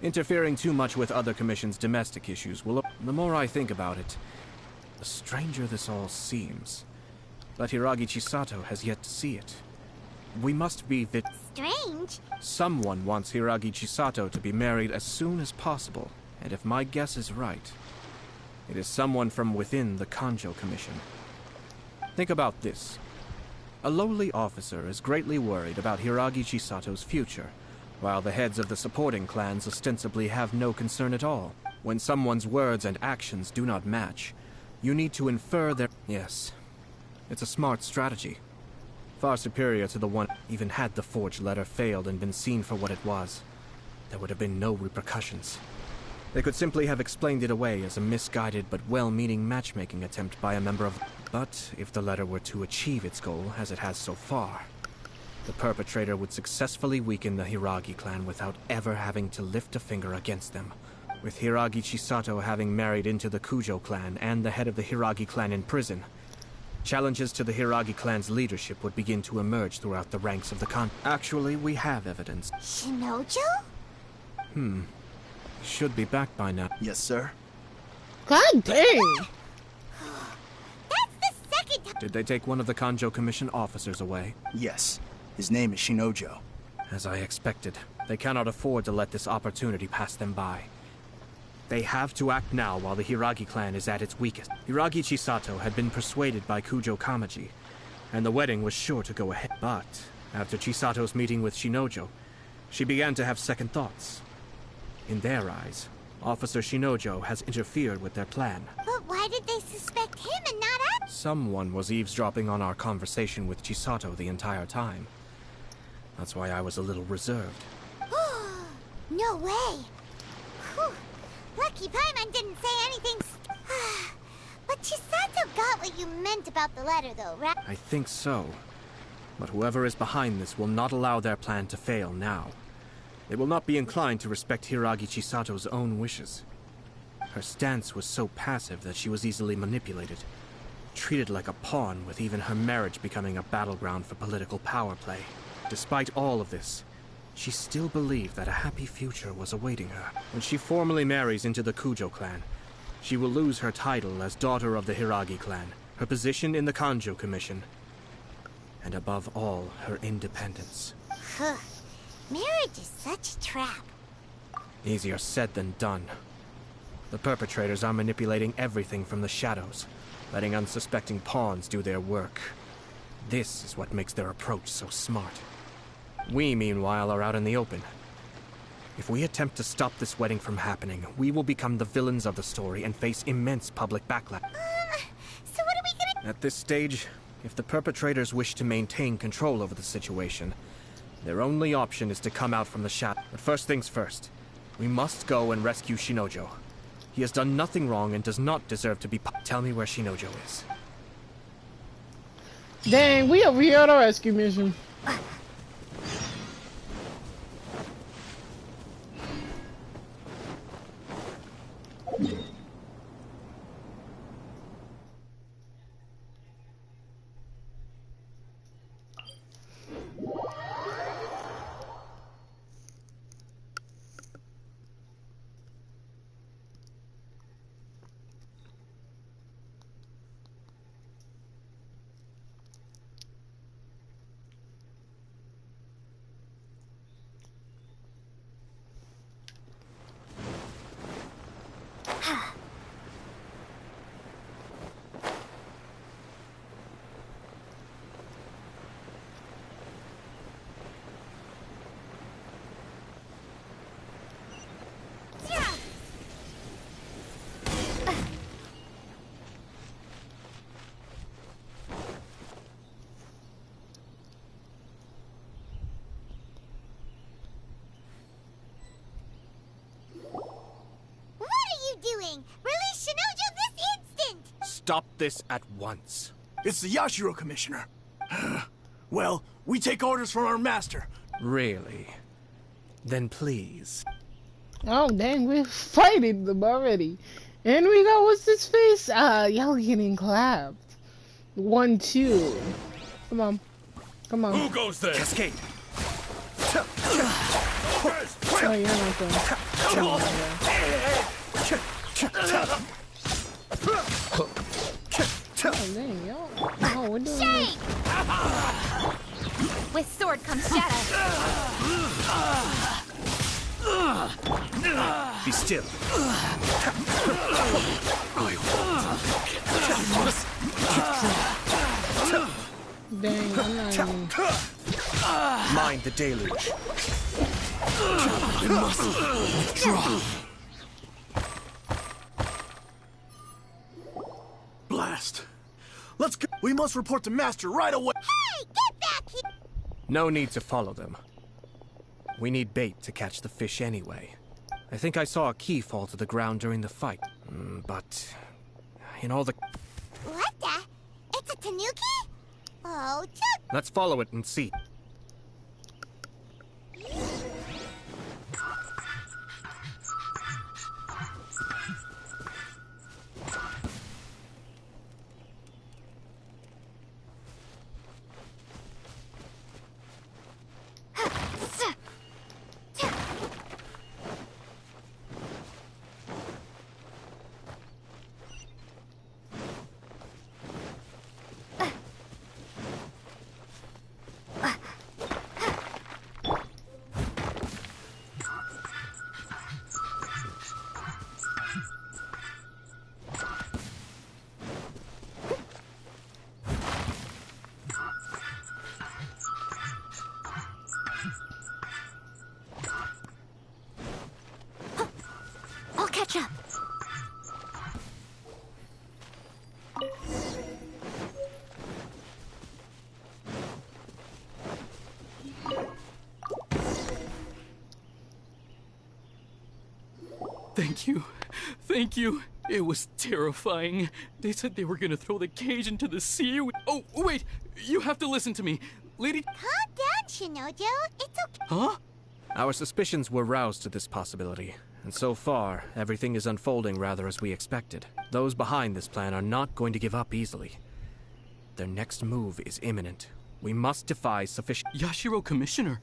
Interfering too much with other commission's domestic issues will... The more I think about it, the stranger this all seems. But Hiragi Chisato has yet to see it. We must be Strange? Someone wants Hiragi Chisato to be married as soon as possible, and if my guess is right, it is someone from within the Kanjo Commission. Think about this. A lowly officer is greatly worried about Hiragi Chisato's future, while the heads of the supporting clans ostensibly have no concern at all. When someone's words and actions do not match, you need to infer their... Yes, it's a smart strategy. Far superior to the one... Even had the forged letter failed and been seen for what it was, there would have been no repercussions. They could simply have explained it away as a misguided but well-meaning matchmaking attempt by a member of... But if the letter were to achieve its goal, as it has so far, the perpetrator would successfully weaken the Hiragi clan without ever having to lift a finger against them. With Hiragi Chisato having married into the Kujo clan and the head of the Hiragi clan in prison, challenges to the Hiragi clan's leadership would begin to emerge throughout the ranks of the Actually, we have evidence. Shinojo? Should be back by now. Yes, sir. God dang! That's the second time. Did they take one of the Kanjo Commission officers away? Yes. His name is Shinojo. As I expected, they cannot afford to let this opportunity pass them by. They have to act now while the Hiragi clan is at its weakest. Hiragi Chisato had been persuaded by Kujo Kamaji, and the wedding was sure to go ahead. But after Chisato's meeting with Shinojo, she began to have second thoughts. In their eyes, Officer Shinojo has interfered with their plan. But why did they suspect him and not us? Someone was eavesdropping on our conversation with Chisato the entire time. That's why I was a little reserved. No way. Whew. Lucky Paimon didn't say anything. But Chisato got what you meant about the letter, though, right? I think so. But whoever is behind this will not allow their plan to fail now. They will not be inclined to respect Hiragi Chisato's own wishes. Her stance was so passive that she was easily manipulated, treated like a pawn, with even her marriage becoming a battleground for political power play. Despite all of this, she still believed that a happy future was awaiting her. When she formally marries into the Kujo clan, she will lose her title as daughter of the Hiragi clan, her position in the Kanjo Commission, and above all, her independence. Huh. Marriage is such a trap. Easier said than done. The perpetrators are manipulating everything from the shadows, letting unsuspecting pawns do their work. This is what makes their approach so smart. We, meanwhile, are out in the open. If we attempt to stop this wedding from happening, we will become the villains of the story and face immense public backlash. So what are we gonna... At this stage, if the perpetrators wish to maintain control over the situation, their only option is to come out from the shadow. But first things first, we must go and rescue Shinojo. He has done nothing wrong and does not deserve to be... Tell me where Shinojo is. Dang, we over here on a rescue mission. Doing? Release Shinojo this instant! Stop this at once. It's the Yashiro Commissioner. Well, we take orders from our master. Really? Then please. Oh dang, we're fighting them already. And we got what's his face? Y'all getting clapped. 1, 2. Come on. Come on. Who goes there? Cascade. Oh, you're not going. Come on, oh, dang, y'all. Oh, we're doing this. With sword comes shadow. Be still. Dang, I'm not even... Mind the deluge. I must withdraw. Blast. Let's go. We must report to Master right away. Hey, get back here! No need to follow them. We need bait to catch the fish anyway. I think I saw a key fall to the ground during the fight. But... in all the... What the? It's a tanuki? Oh, Let's follow it and see. I'll catch up. Thank you. Thank you. It was terrifying. They said they were gonna throw the cage into the sea. Oh, wait! You have to listen to me. Lady... Calm down, Shinojo. It's okay. Huh? Our suspicions were roused to this possibility, and so far, everything is unfolding rather as we expected. Those behind this plan are not going to give up easily. Their next move is imminent. We must defy sufficient... Yashiro Commissioner,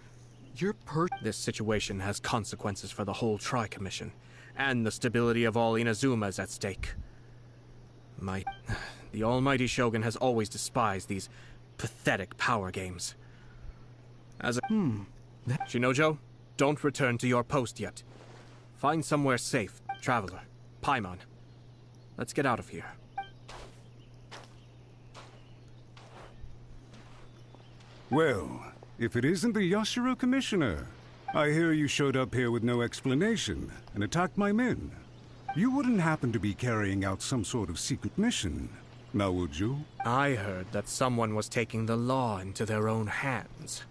you're This situation has consequences for the whole Tri-Commission, and the stability of all Inazuma is at stake. The almighty Shogun has always despised these pathetic power games. Shinojo, don't return to your post yet. Find somewhere safe. Traveler, Paimon, let's get out of here. Well, if it isn't the Yashiro Commissioner, I hear you showed up here with no explanation and attacked my men. You wouldn't happen to be carrying out some sort of secret mission, now would you? I heard that someone was taking the law into their own hands.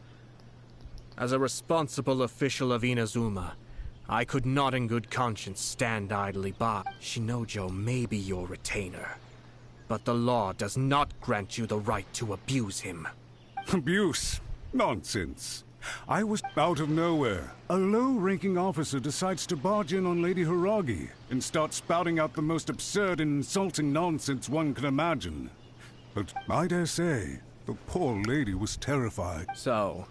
As a responsible official of Inazuma, I could not in good conscience stand idly by. Shinojo may be your retainer, but the law does not grant you the right to abuse him. Abuse? Nonsense. I was out of nowhere. A low-ranking officer decides to barge in on Lady Hiragi and start spouting out the most absurd and insulting nonsense one can imagine. But I dare say, the poor lady was terrified. So,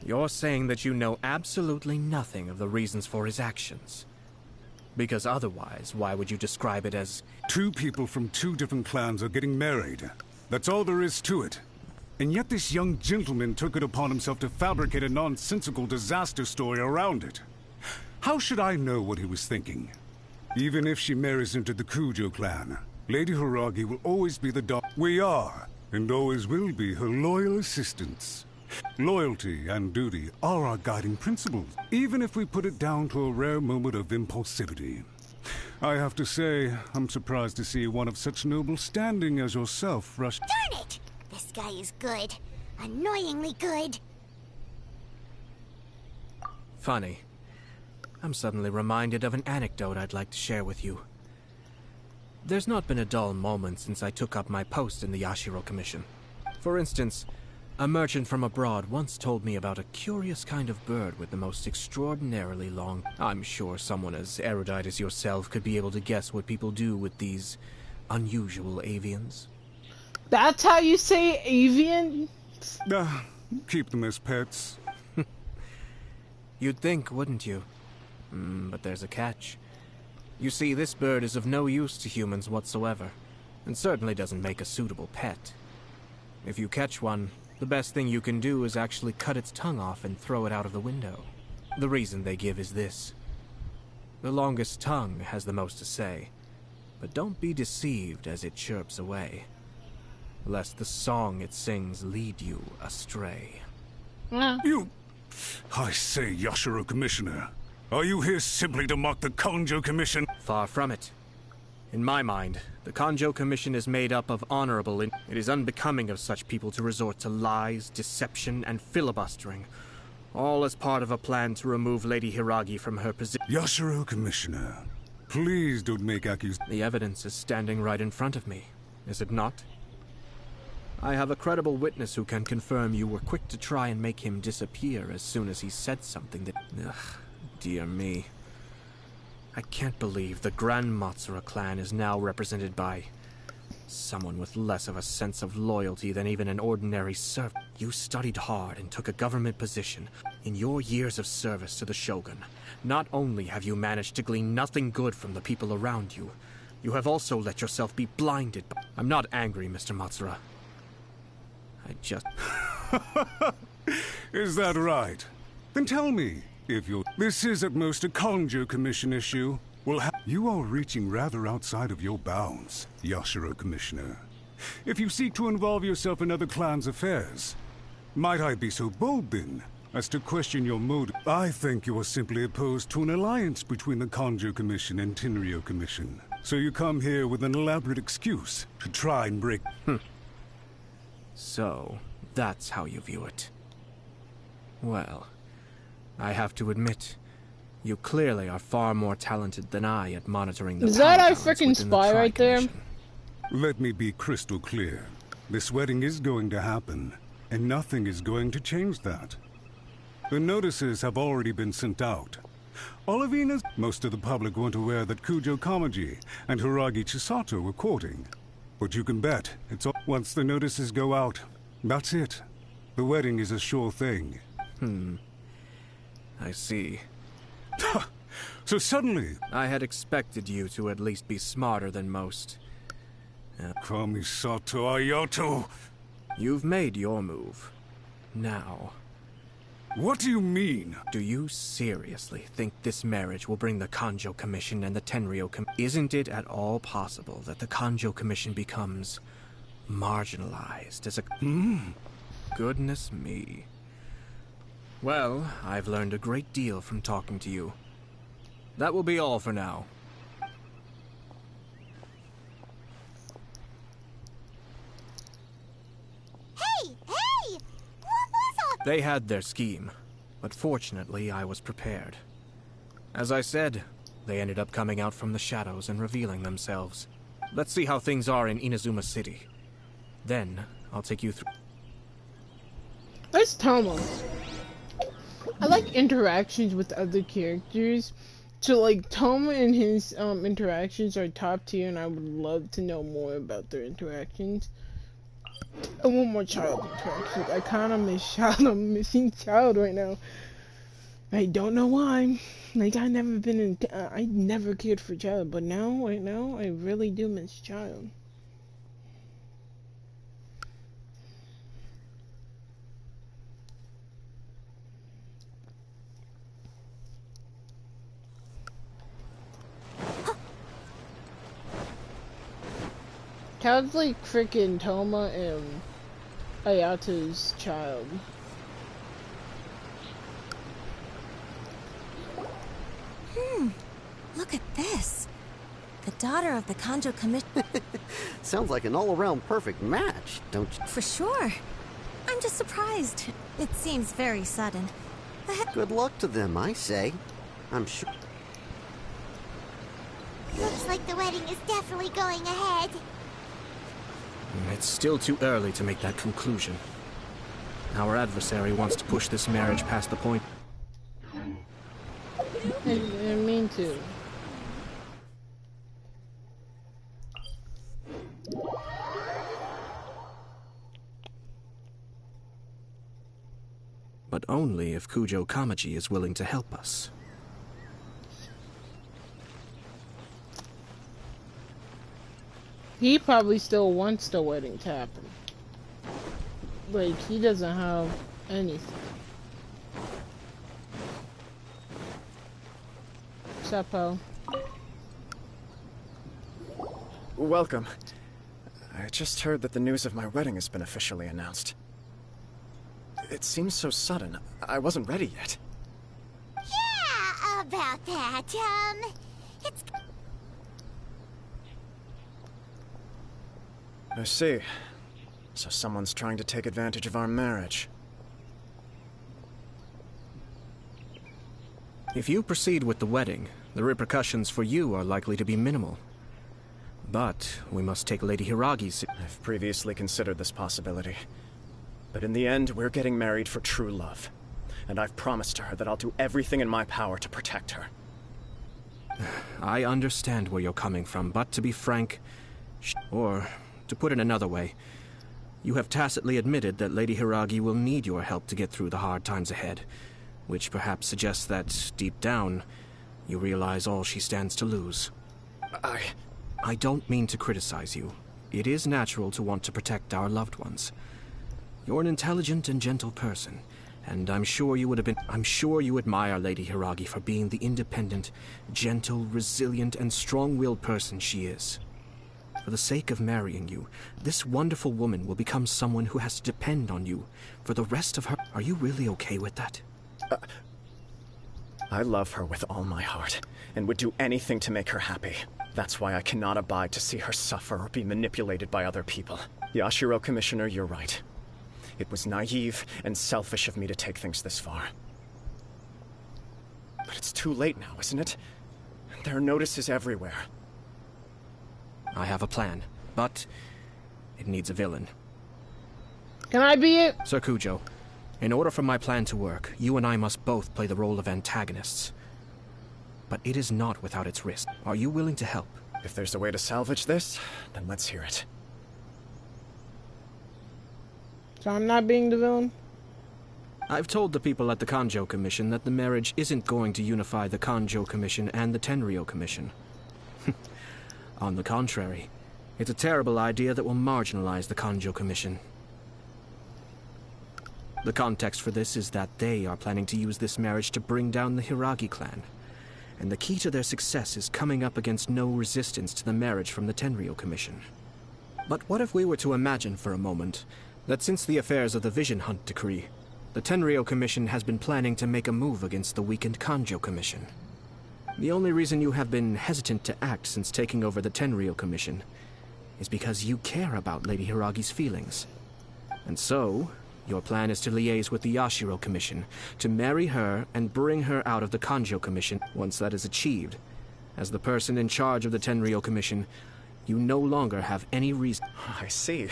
you're saying that you know absolutely nothing of the reasons for his actions? Because otherwise, why would you describe it as... Two people from two different clans are getting married. That's all there is to it. And yet this young gentleman took it upon himself to fabricate a nonsensical disaster story around it. How should I know what he was thinking? Even if she marries into the Kujo clan, Lady Hiragi will always be the dog. We are, and always will be, her loyal assistants. Loyalty and duty are our guiding principles, even if we put it down to a rare moment of impulsivity. I have to say, I'm surprised to see one of such noble standing as yourself rush... Darn it! This guy is good. Annoyingly good. Funny. I'm suddenly reminded of an anecdote I'd like to share with you. There's not been a dull moment since I took up my post in the Yashiro Commission. For instance, a merchant from abroad once told me about a curious kind of bird with the most extraordinarily long... I'm sure someone as erudite as yourself could be able to guess what people do with these unusual avians. That's how you say avian? Keep them as pets. You'd think, wouldn't you? But there's a catch. You see, this bird is of no use to humans whatsoever, and certainly doesn't make a suitable pet. If you catch one, the best thing you can do is actually cut its tongue off and throw it out of the window. The reason they give is this. The longest tongue has the most to say, but don't be deceived as it chirps away, lest the song it sings lead you astray. You... I say, Yashiro Commissioner, are you here simply to mock the Kanjo Commission? Far from it. In my mind, the Kanjo Commission is made up of honorable... It is unbecoming of such people to resort to lies, deception, and filibustering, all as part of a plan to remove Lady Hiragi from her position. Yashiro Commissioner, please don't make accusations. The evidence is standing right in front of me, is it not? I have a credible witness who can confirm you were quick to try and make him disappear as soon as he said something that... Ugh, dear me. I can't believe the Grand Matsura clan is now represented by someone with less of a sense of loyalty than even an ordinary servant. You studied hard and took a government position. In your years of service to the Shogun, not only have you managed to glean nothing good from the people around you, you have also let yourself be blinded. I'm not angry, Mr. Matsura. I just... Is that right? Then tell me, if you're... This is at most a Kanjo Commission issue. You are reaching rather outside of your bounds, Yashiro Commissioner. If you seek to involve yourself in other clans' affairs, might I be so bold then, as to question your motive? I think you are simply opposed to an alliance between the Kanjo Commission and Tenryo Commission. So you come here with an elaborate excuse to try and break... So, that's how you view it. Well, I have to admit, You clearly are far more talented than I at monitoring the Is that power our balance freaking within the spy right there? Tri-Commission. Let me be crystal clear. This wedding is going to happen, and nothing is going to change that. The notices have already been sent out. Olivina's... Most of the public weren't aware that Kujo Kamaji and Hiragi Chisato were courting. But you can bet, it's all... Once the notices go out, that's it. The wedding is a sure thing. I see. So suddenly... I had expected you to at least be smarter than most. Kamisato Ayato... You've made your move. Now... What do you mean? Do you seriously think this marriage will bring the Kanjo Commission and the Tenryo Isn't it at all possible that the Kanjo Commission becomes marginalized as a... Goodness me. Well, I've learned a great deal from talking to you. That will be all for now. Hey! Hey! What was all... They had their scheme, but fortunately I was prepared. As I said, they ended up coming out from the shadows and revealing themselves. Let's see how things are in Inazuma City. Then, I'll take you through... That's Toma. I like interactions with other characters. So like Toma and his interactions are top tier, and I would love to know more about their interactions. I want more child interactions. I kind of miss child. I'm missing child right now. I don't know why. Like I never cared for child, but now, right now, I really do miss child. Child's like freaking Toma and Ayato's child. Look at this. The daughter of the Kanjo Commission. Sounds like an all-around perfect match, don't you? For sure. I'm just surprised. It seems very sudden. Good luck to them, I say. I'm sure... Looks like the wedding is definitely going ahead. It's still too early to make that conclusion. Our adversary wants to push this marriage past the point. I mean to. But only if Kujo Kamaji is willing to help us. He probably still wants the wedding to happen. Like, he doesn't have anything. Seppo. Welcome. I just heard that the news of my wedding has been officially announced. It seems so sudden. I wasn't ready yet. Yeah, about that. It's... I see. So someone's trying to take advantage of our marriage. If you proceed with the wedding, the repercussions for you are likely to be minimal. But we must take Lady Hiragi's... I've previously considered this possibility. But in the end, we're getting married for true love. And I've promised her that I'll do everything in my power to protect her. I understand where you're coming from, but to be frank... Or, to put it another way, you have tacitly admitted that Lady Hiragi will need your help to get through the hard times ahead, which perhaps suggests that, deep down, you realize all she stands to lose. I don't mean to criticize you. It is natural to want to protect our loved ones. You're an intelligent and gentle person, and I'm sure you admire Lady Hiragi for being the independent, gentle, resilient, and strong-willed person she is. For the sake of marrying you, this wonderful woman will become someone who has to depend on you for the rest of her... Are you really okay with that? I love her with all my heart, and would do anything to make her happy. That's why I cannot abide to see her suffer or be manipulated by other people. Yashiro, Commissioner, you're right. It was naive and selfish of me to take things this far. But it's too late now, isn't it? There are notices everywhere. I have a plan, but it needs a villain. Can I be it? Sir Cujo, in order for my plan to work, you and I must both play the role of antagonists. But it is not without its risk. Are you willing to help? If there's a way to salvage this, then let's hear it. So I'm not being the villain? I've told the people at the Kanjo Commission that the marriage isn't going to unify the Kanjo Commission and the Tenryou Commission. On the contrary, it's a terrible idea that will marginalize the Kanjo Commission. The context for this is that they are planning to use this marriage to bring down the Hiragi clan. And the key to their success is coming up against no resistance to the marriage from the Tenryou Commission. But what if we were to imagine for a moment that since the affairs of the Vision Hunt Decree, the Tenryou Commission has been planning to make a move against the weakened Kanjo Commission? The only reason you have been hesitant to act since taking over the Tenryou Commission is because you care about Lady Hiragi's feelings. And so, your plan is to liaise with the Yashiro Commission, to marry her and bring her out of the Kanjo Commission. Once that is achieved, as the person in charge of the Tenryou Commission, you no longer have any reason. I see.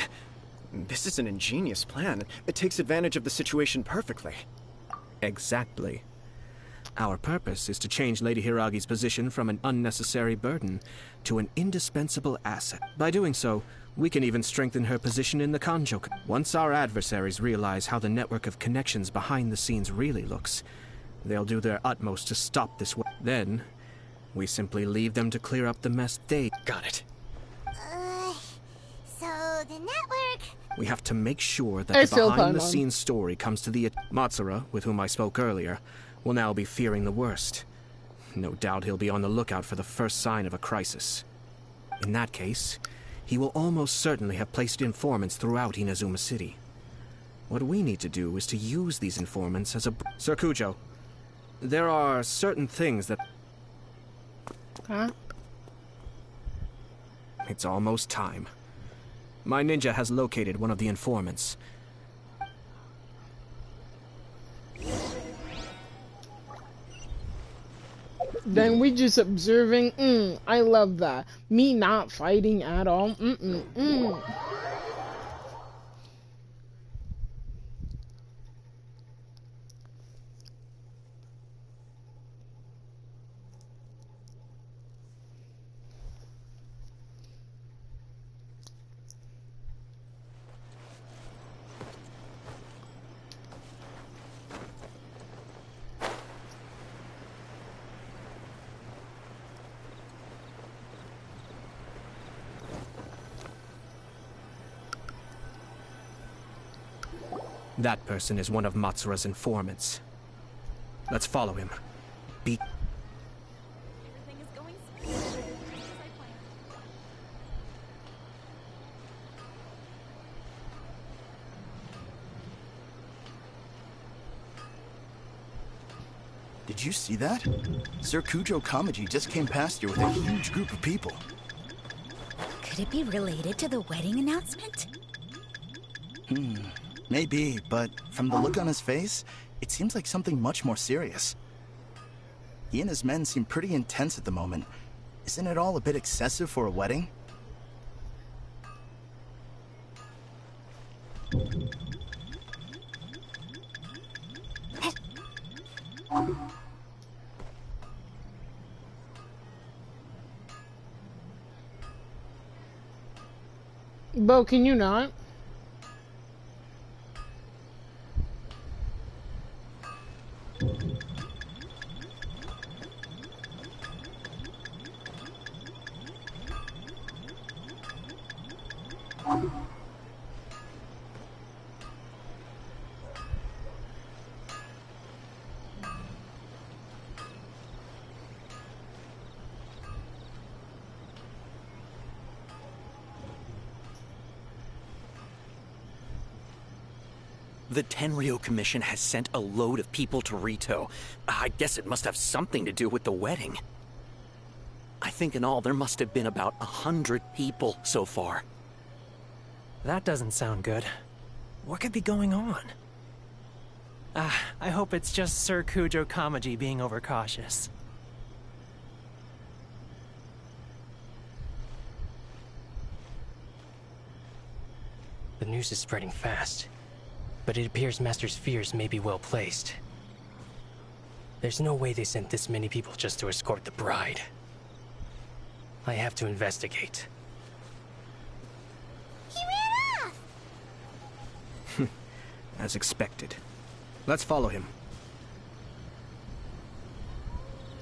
This is an ingenious plan. It takes advantage of the situation perfectly. Exactly. Our purpose is to change Lady Hiragi's position from an unnecessary burden to an indispensable asset. By doing so, we can even strengthen her position in the Kanjo. Once our adversaries realize how the network of connections behind the scenes really looks, they'll do their utmost to stop this. Then, we simply leave them to clear up the mess they... Got it. So the network... We have to make sure that the behind-the-scenes story comes to the... Matsura, with whom I spoke earlier, will now be fearing the worst. No doubt he'll be on the lookout for the first sign of a crisis. In that case, he will almost certainly have placed informants throughout Inazuma City. What we need to do is to use these informants as a... Sir Cujo, there are certain things that... Huh? It's almost time. My ninja has located one of the informants. Then we just observing. I love that. Me not fighting at all. That person is one of Matsura's informants. Let's follow him. Everything is going smoothly, just as I planned. Did you see that? Sir Kujo Kamaji just came past here with a huge group of people. Could it be related to the wedding announcement? Maybe, but from the look on his face, it seems like something much more serious. He and his men seem pretty intense at the moment. Isn't it all a bit excessive for a wedding? Bo, can you not? The Tenryou Commission has sent a load of people to Rito. I guess it must have something to do with the wedding. I think in all there must have been about 100 people so far. That doesn't sound good. What could be going on? I hope it's just Sir Kujo Kamaji being overcautious. news is spreading fast, but it appears Master's fears may be well placed. There's no way they sent this many people just to escort the bride. I have to investigate. He ran off! As expected. Let's follow him.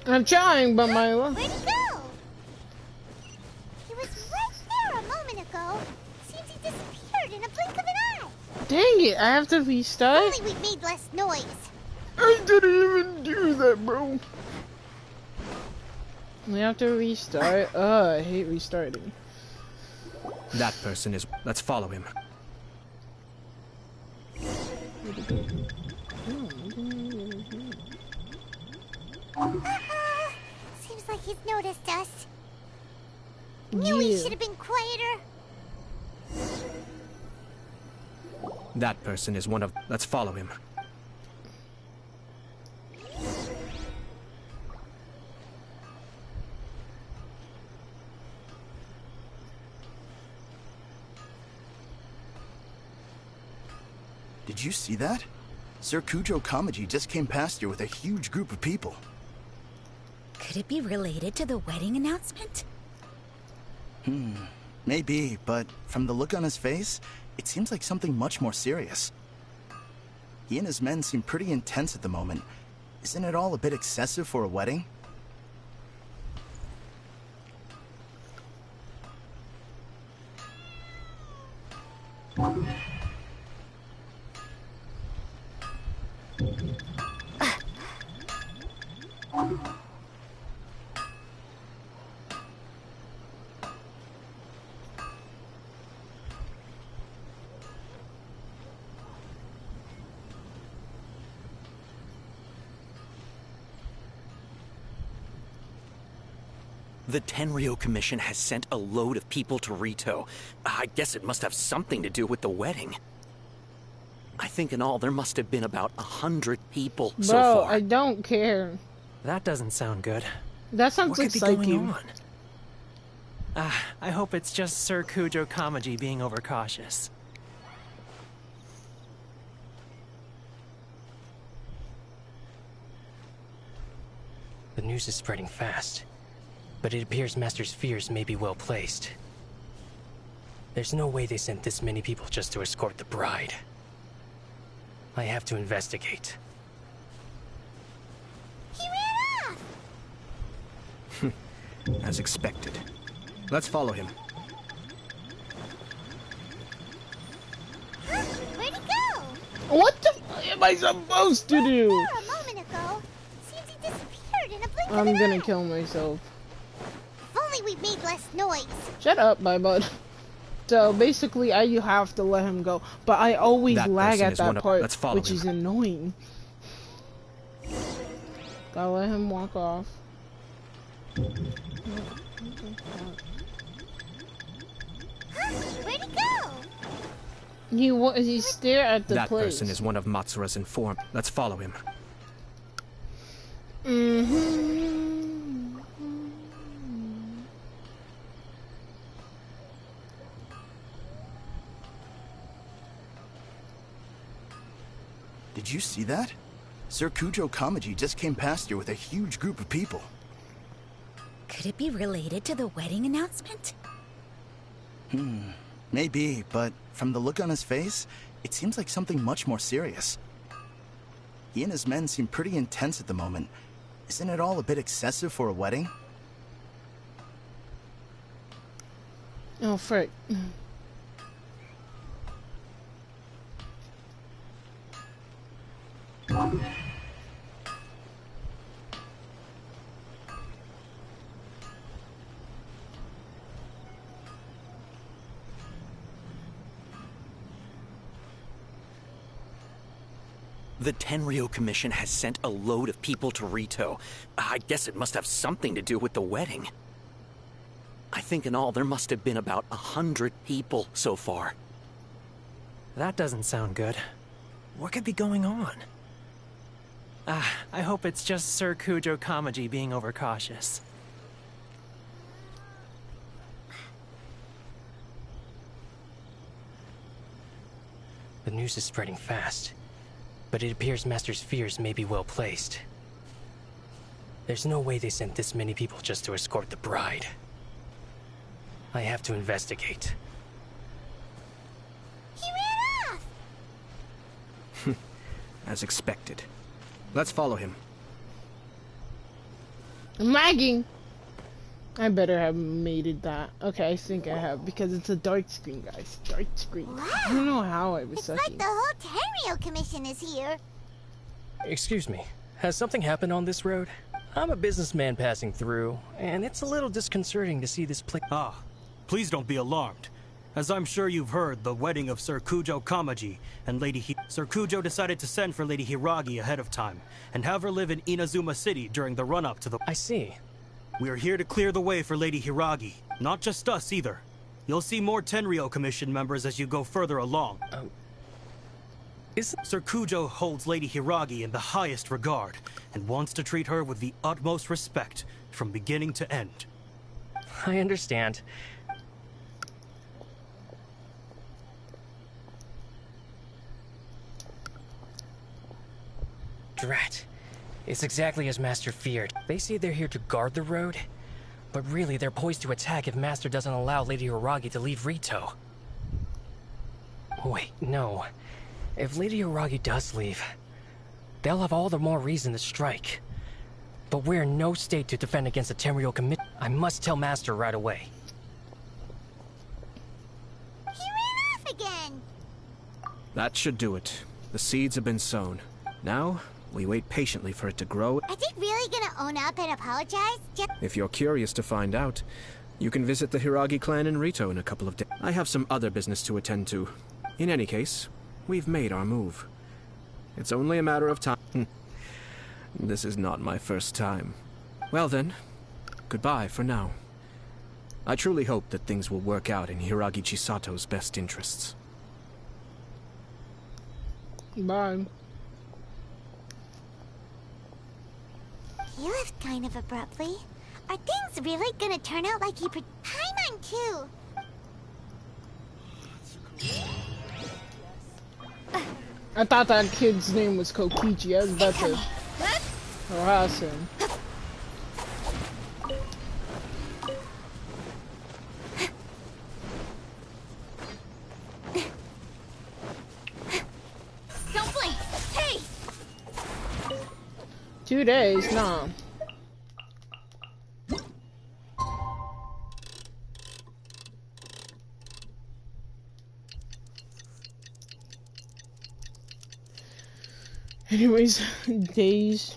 I'm trying, but my... Where'd he go? He was right there a moment ago. Seems he disappeared in a blink of an eye. Dang it, I have to restart? Only we made less noise. I didn't even do that, bro. We have to restart. I hate restarting. That person is... Let's follow him. Seems like he's noticed us. Knew he should have been quieter. That person is one of... Let's follow him. Did you see that? Sir Kujo Kamaji just came past here with a huge group of people. Could it be related to the wedding announcement? Maybe, but from the look on his face, it seems like something much more serious. He and his men seem pretty intense at the moment. Isn't it all a bit excessive for a wedding? The Tenryo Commission has sent a load of people to Rito. I guess it must have something to do with the wedding. I think in all there must have been about 100 people so Bro, far. I don't care. That doesn't sound good. That sounds What could be exciting. going on? I hope it's just Sir Kujo Kamaji being overcautious. The news is spreading fast, but it appears Master's fears may be well placed. There's no way they sent this many people just to escort the bride. I have to investigate. He ran off! As expected. Let's follow him. Where'd he go? What the f am I supposed to do? There a moment ago. Seems he disappeared in a blink of I'm an gonna eye. kill myself. If only we made less noise. Shut up, my bud. So basically, you have to let him go, but I always That lag person at is that one of- part, let's follow which him. is annoying. Gotta let him walk off. Where'd he go? He stare at the That place. person is one of Matsura's informed. Let's follow him. Did you see that? Sir Kujo Kamaji just came past here with a huge group of people. Could it be related to the wedding announcement? Maybe, but from the look on his face, it seems like something much more serious. He and his men seem pretty intense at the moment. Isn't it all a bit excessive for a wedding? Oh, frick. The Tenryo Commission has sent a load of people to Rito. I guess it must have something to do with the wedding. I think in all there must have been about 100 people so far. That doesn't sound good. What could be going on? I hope it's just Sir Kujo Kamaji being overcautious. The news is spreading fast, but it appears Master's fears may be well placed. There's no way they sent this many people just to escort the bride. I have to investigate. He ran off! As expected. Let's follow him. I'm lagging! I better have made it that. Okay, I think I have, because it's a dark screen, guys. Dark screen. Wow. I don't know how I was It's sucking. like the whole Tenryo Commission is here. Excuse me, has something happened on this road? I'm a businessman passing through, and it's a little disconcerting to see this place. Ah, please don't be alarmed. As I'm sure you've heard, the wedding of Sir Kujo Kamaji and Sir Kujo decided to send for Lady Hiragi ahead of time, and have her live in Inazuma City during the run-up to the... I see. We are here to clear the way for Lady Hiragi. Not just us, either. You'll see more Tenryo Commission members as you go further along. Sir Kujo holds Lady Hiragi in the highest regard, and wants to treat her with the utmost respect, from beginning to end. I understand. Drat. It's exactly as Master feared. They say they're here to guard the road, but really they're poised to attack if Master doesn't allow Lady Hiragi to leave Rito. Wait, no. If Lady Hiragi does leave, they'll have all the more reason to strike. But we're in no state to defend against the Tenryo Commission. I must tell Master right away. He ran off again! That should do it. The seeds have been sown. Now, we wait patiently for it to grow. Are they really gonna own up and apologize? If you're curious to find out, you can visit the Hiragi clan in Rito in a couple of days. I have some other business to attend to. In any case, we've made our move. It's only a matter of time. This is not my first time. Well then, goodbye for now. I truly hope that things will work out in Hiragi Chisato's best interests. Bye. He left kind of abruptly. Are things really gonna turn out like he Paimon too! I thought that kid's name was Kokichi. I was about to harass him. Don't blink! Hey! 2 days? No. Anyways, days.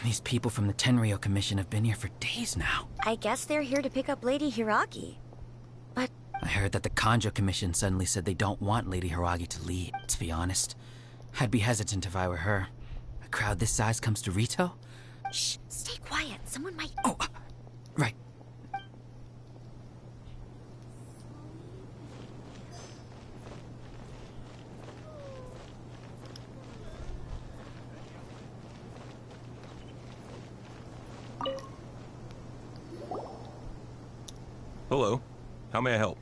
These people from the Tenryo Commission have been here for days now. I guess they're here to pick up Lady Hiragi. But I heard that the Kanjo Commission suddenly said they don't want Lady Hiragi to leave. To be honest, I'd be hesitant if I were her. A crowd this size comes to Rito? shh, stay quiet. Someone might... Oh, right. Hello. How may I help?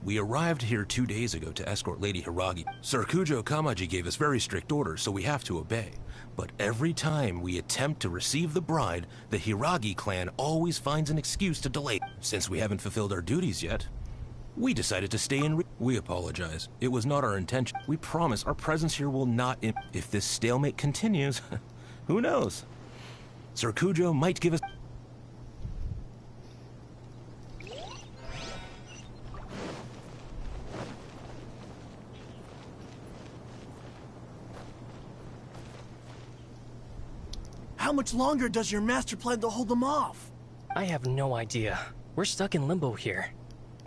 We arrived here 2 days ago to escort Lady Hiragi. Serkujo Kamaji gave us very strict orders, so we have to obey. But every time we attempt to receive the bride, the Hiragi clan always finds an excuse to delay. Since we haven't fulfilled our duties yet, we decided to stay in. We apologize. It was not our intention. We promise our presence here will not. If this stalemate continues, who knows? Serkujo might give us. How much longer does your master plan to hold them off? I have no idea. We're stuck in limbo here.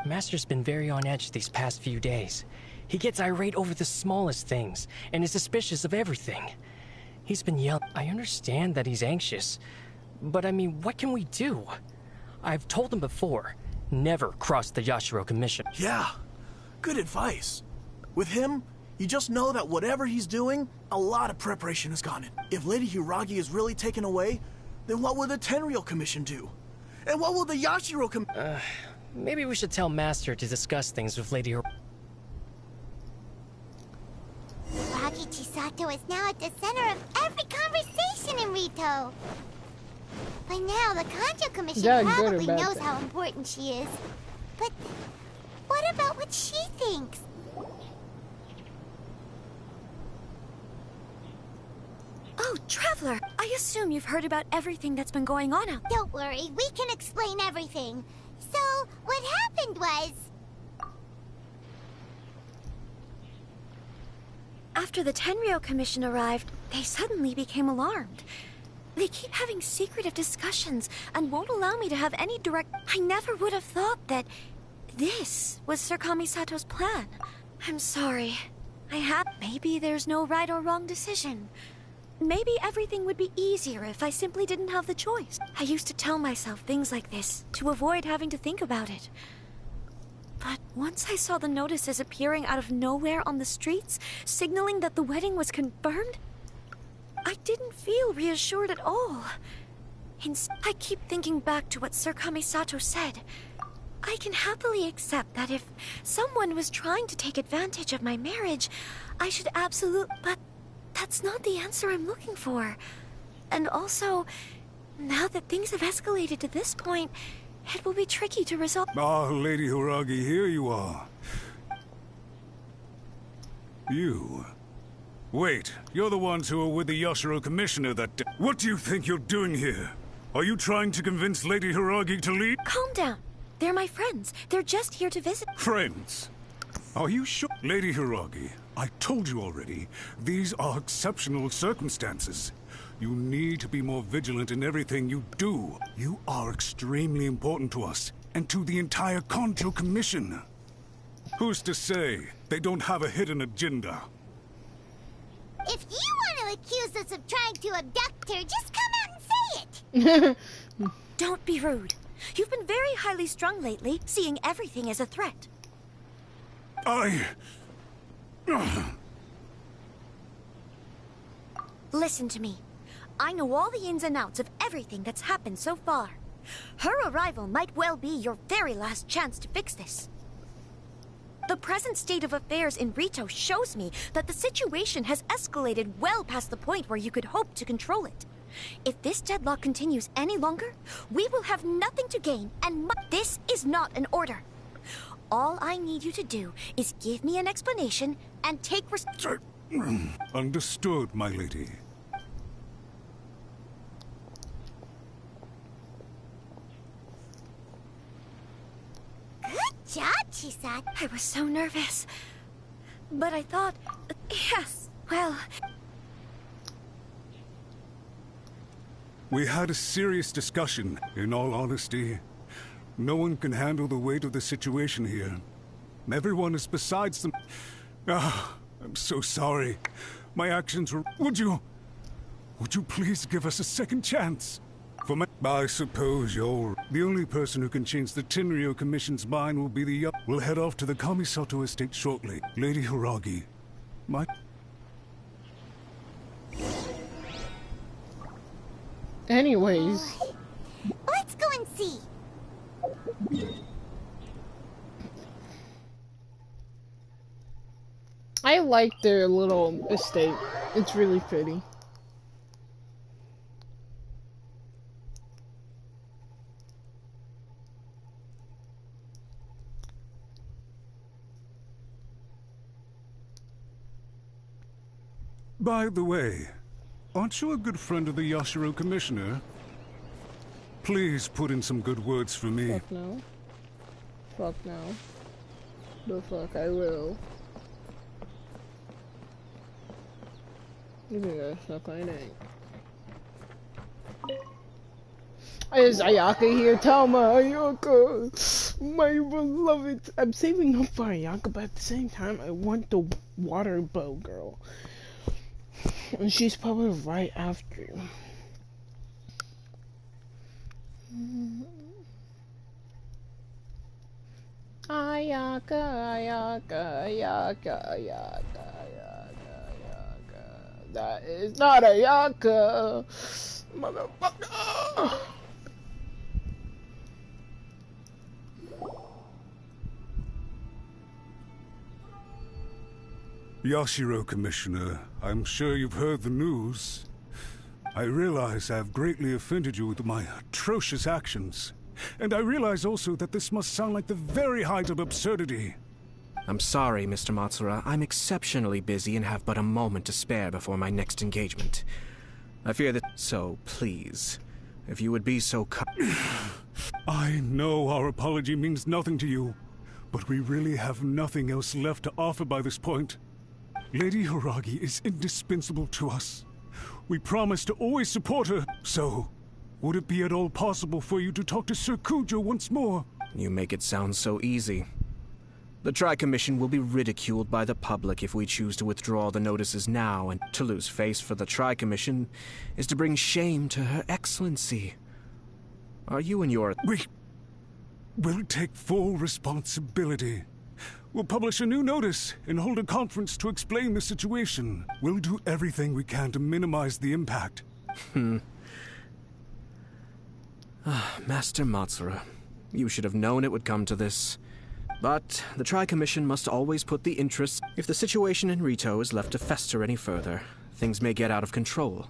Master's been very on edge these past few days. He gets irate over the smallest things, and is suspicious of everything. He's been yelling. I understand that he's anxious, but I mean, what can we do? I've told him before, never cross the Yashiro Commission. Yeah, good advice. With him, you just know that whatever he's doing, a lot of preparation has gone in. If Lady Hiragi is really taken away, then what will the Tenryou Commission do? And what will the Yashiro Maybe we should tell Master to discuss things with Lady Hiragi. Hiragi Chisato is now at the center of every conversation in Rito. By now, the Kanjo Commission probably knows how important she is. But what about what she thinks? Oh, Traveler! I assume you've heard about everything that's been going on out there. Don't worry, we can explain everything. So, what happened was... After the Tenryou Commission arrived, they suddenly became alarmed. They keep having secretive discussions and won't allow me to have any direct... I never would have thought that this was Sir Kamisato's plan. I'm sorry. Maybe there's no right or wrong decision. Maybe everything would be easier if I simply didn't have the choice. I used to tell myself things like this to avoid having to think about it. But once I saw the notices appearing out of nowhere on the streets, signaling that the wedding was confirmed, I didn't feel reassured at all. I keep thinking back to what Sir Kamisato said. I can happily accept that if someone was trying to take advantage of my marriage, I should absolutely... But that's not the answer I'm looking for. And also, now that things have escalated to this point, it will be tricky to resolve. Ah, Lady Hiragi, here you are. You. Wait, you're the ones who were with the Yashiro Commissioner that day. What do you think you're doing here? Are you trying to convince Lady Hiragi to leave? Calm down. They're my friends. They're just here to visit. Friends? Are you sure? Lady Hiragi, I told you already, these are exceptional circumstances. You need to be more vigilant in everything you do. You are extremely important to us, and to the entire Kanjo Commission. Who's to say they don't have a hidden agenda? If you want to accuse us of trying to abduct her, just come out and say it! Don't be rude. You've been very highly strung lately, seeing everything as a threat. Listen to me. I know all the ins and outs of everything that's happened so far. Her arrival might well be your very last chance to fix this. The present state of affairs in Rito shows me that the situation has escalated well past the point where you could hope to control it. If this deadlock continues any longer, we will have nothing to gain, and this is not an order. All I need you to do is give me an explanation and take Understood, my lady. Good job, Chisato. I was so nervous. But I thought... Yes, well... We had a serious discussion. In all honesty, no one can handle the weight of the situation here. Everyone is besides them. Ah, I'm so sorry. My actions were... Would you please give us a second chance? I suppose you're... The only person who can change the Tenryou Commission's mind will be the... We'll head off to the Kamisato estate shortly. Lady Hiragi, my... Anyways. Let's go and see. like their little estate. It's really pretty. By the way, aren't you a good friend of the Yashiro Commissioner? Please put in some good words for me. Fuck no. Fuck no. The fuck I will. You can go suck my dick. Is Ayaka here? Tell my Ayaka! My beloved! I'm saving up for Ayaka, but at the same time, I want the water bow girl. And she's probably right after you. Ayaka, Ayaka, Ayaka, Ayaka, Ayaka, Ayaka. That is not Ayaka! Motherfucker! Yashiro, Commissioner, I'm sure you've heard the news. I realize I have greatly offended you with my atrocious actions. And I realize also that this must sound like the very height of absurdity. I'm sorry, Mr. Matsura. I'm exceptionally busy and have but a moment to spare before my next engagement. I fear that... So, please, if you would be so I know our apology means nothing to you, but we really have nothing else left to offer by this point. Lady Hiragi is indispensable to us. We promise to always support her, so would it be at all possible for you to talk to Sir Kujo once more? You make it sound so easy. The Tri-Commission will be ridiculed by the public if we choose to withdraw the notices now, and to lose face for the Tri-Commission is to bring shame to Her Excellency. Are you and your... We'll take full responsibility. We'll publish a new notice and hold a conference to explain the situation. We'll do everything we can to minimize the impact. Master Matsura, you should have known it would come to this. But the Tri-Commission must always put the interests... If the situation in Rito is left to fester any further, things may get out of control.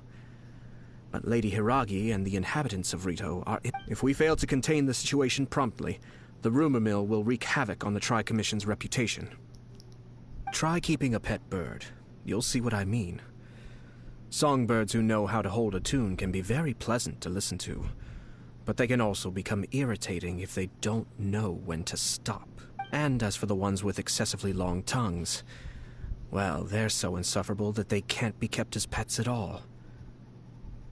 But Lady Hiragi and the inhabitants of Rito are... If we fail to contain the situation promptly, the rumor mill will wreak havoc on the Tri-Commission's reputation. Try keeping a pet bird. You'll see what I mean. Songbirds who know how to hold a tune can be very pleasant to listen to, but they can also become irritating if they don't know when to stop. And as for the ones with excessively long tongues, well, they're so insufferable that they can't be kept as pets at all.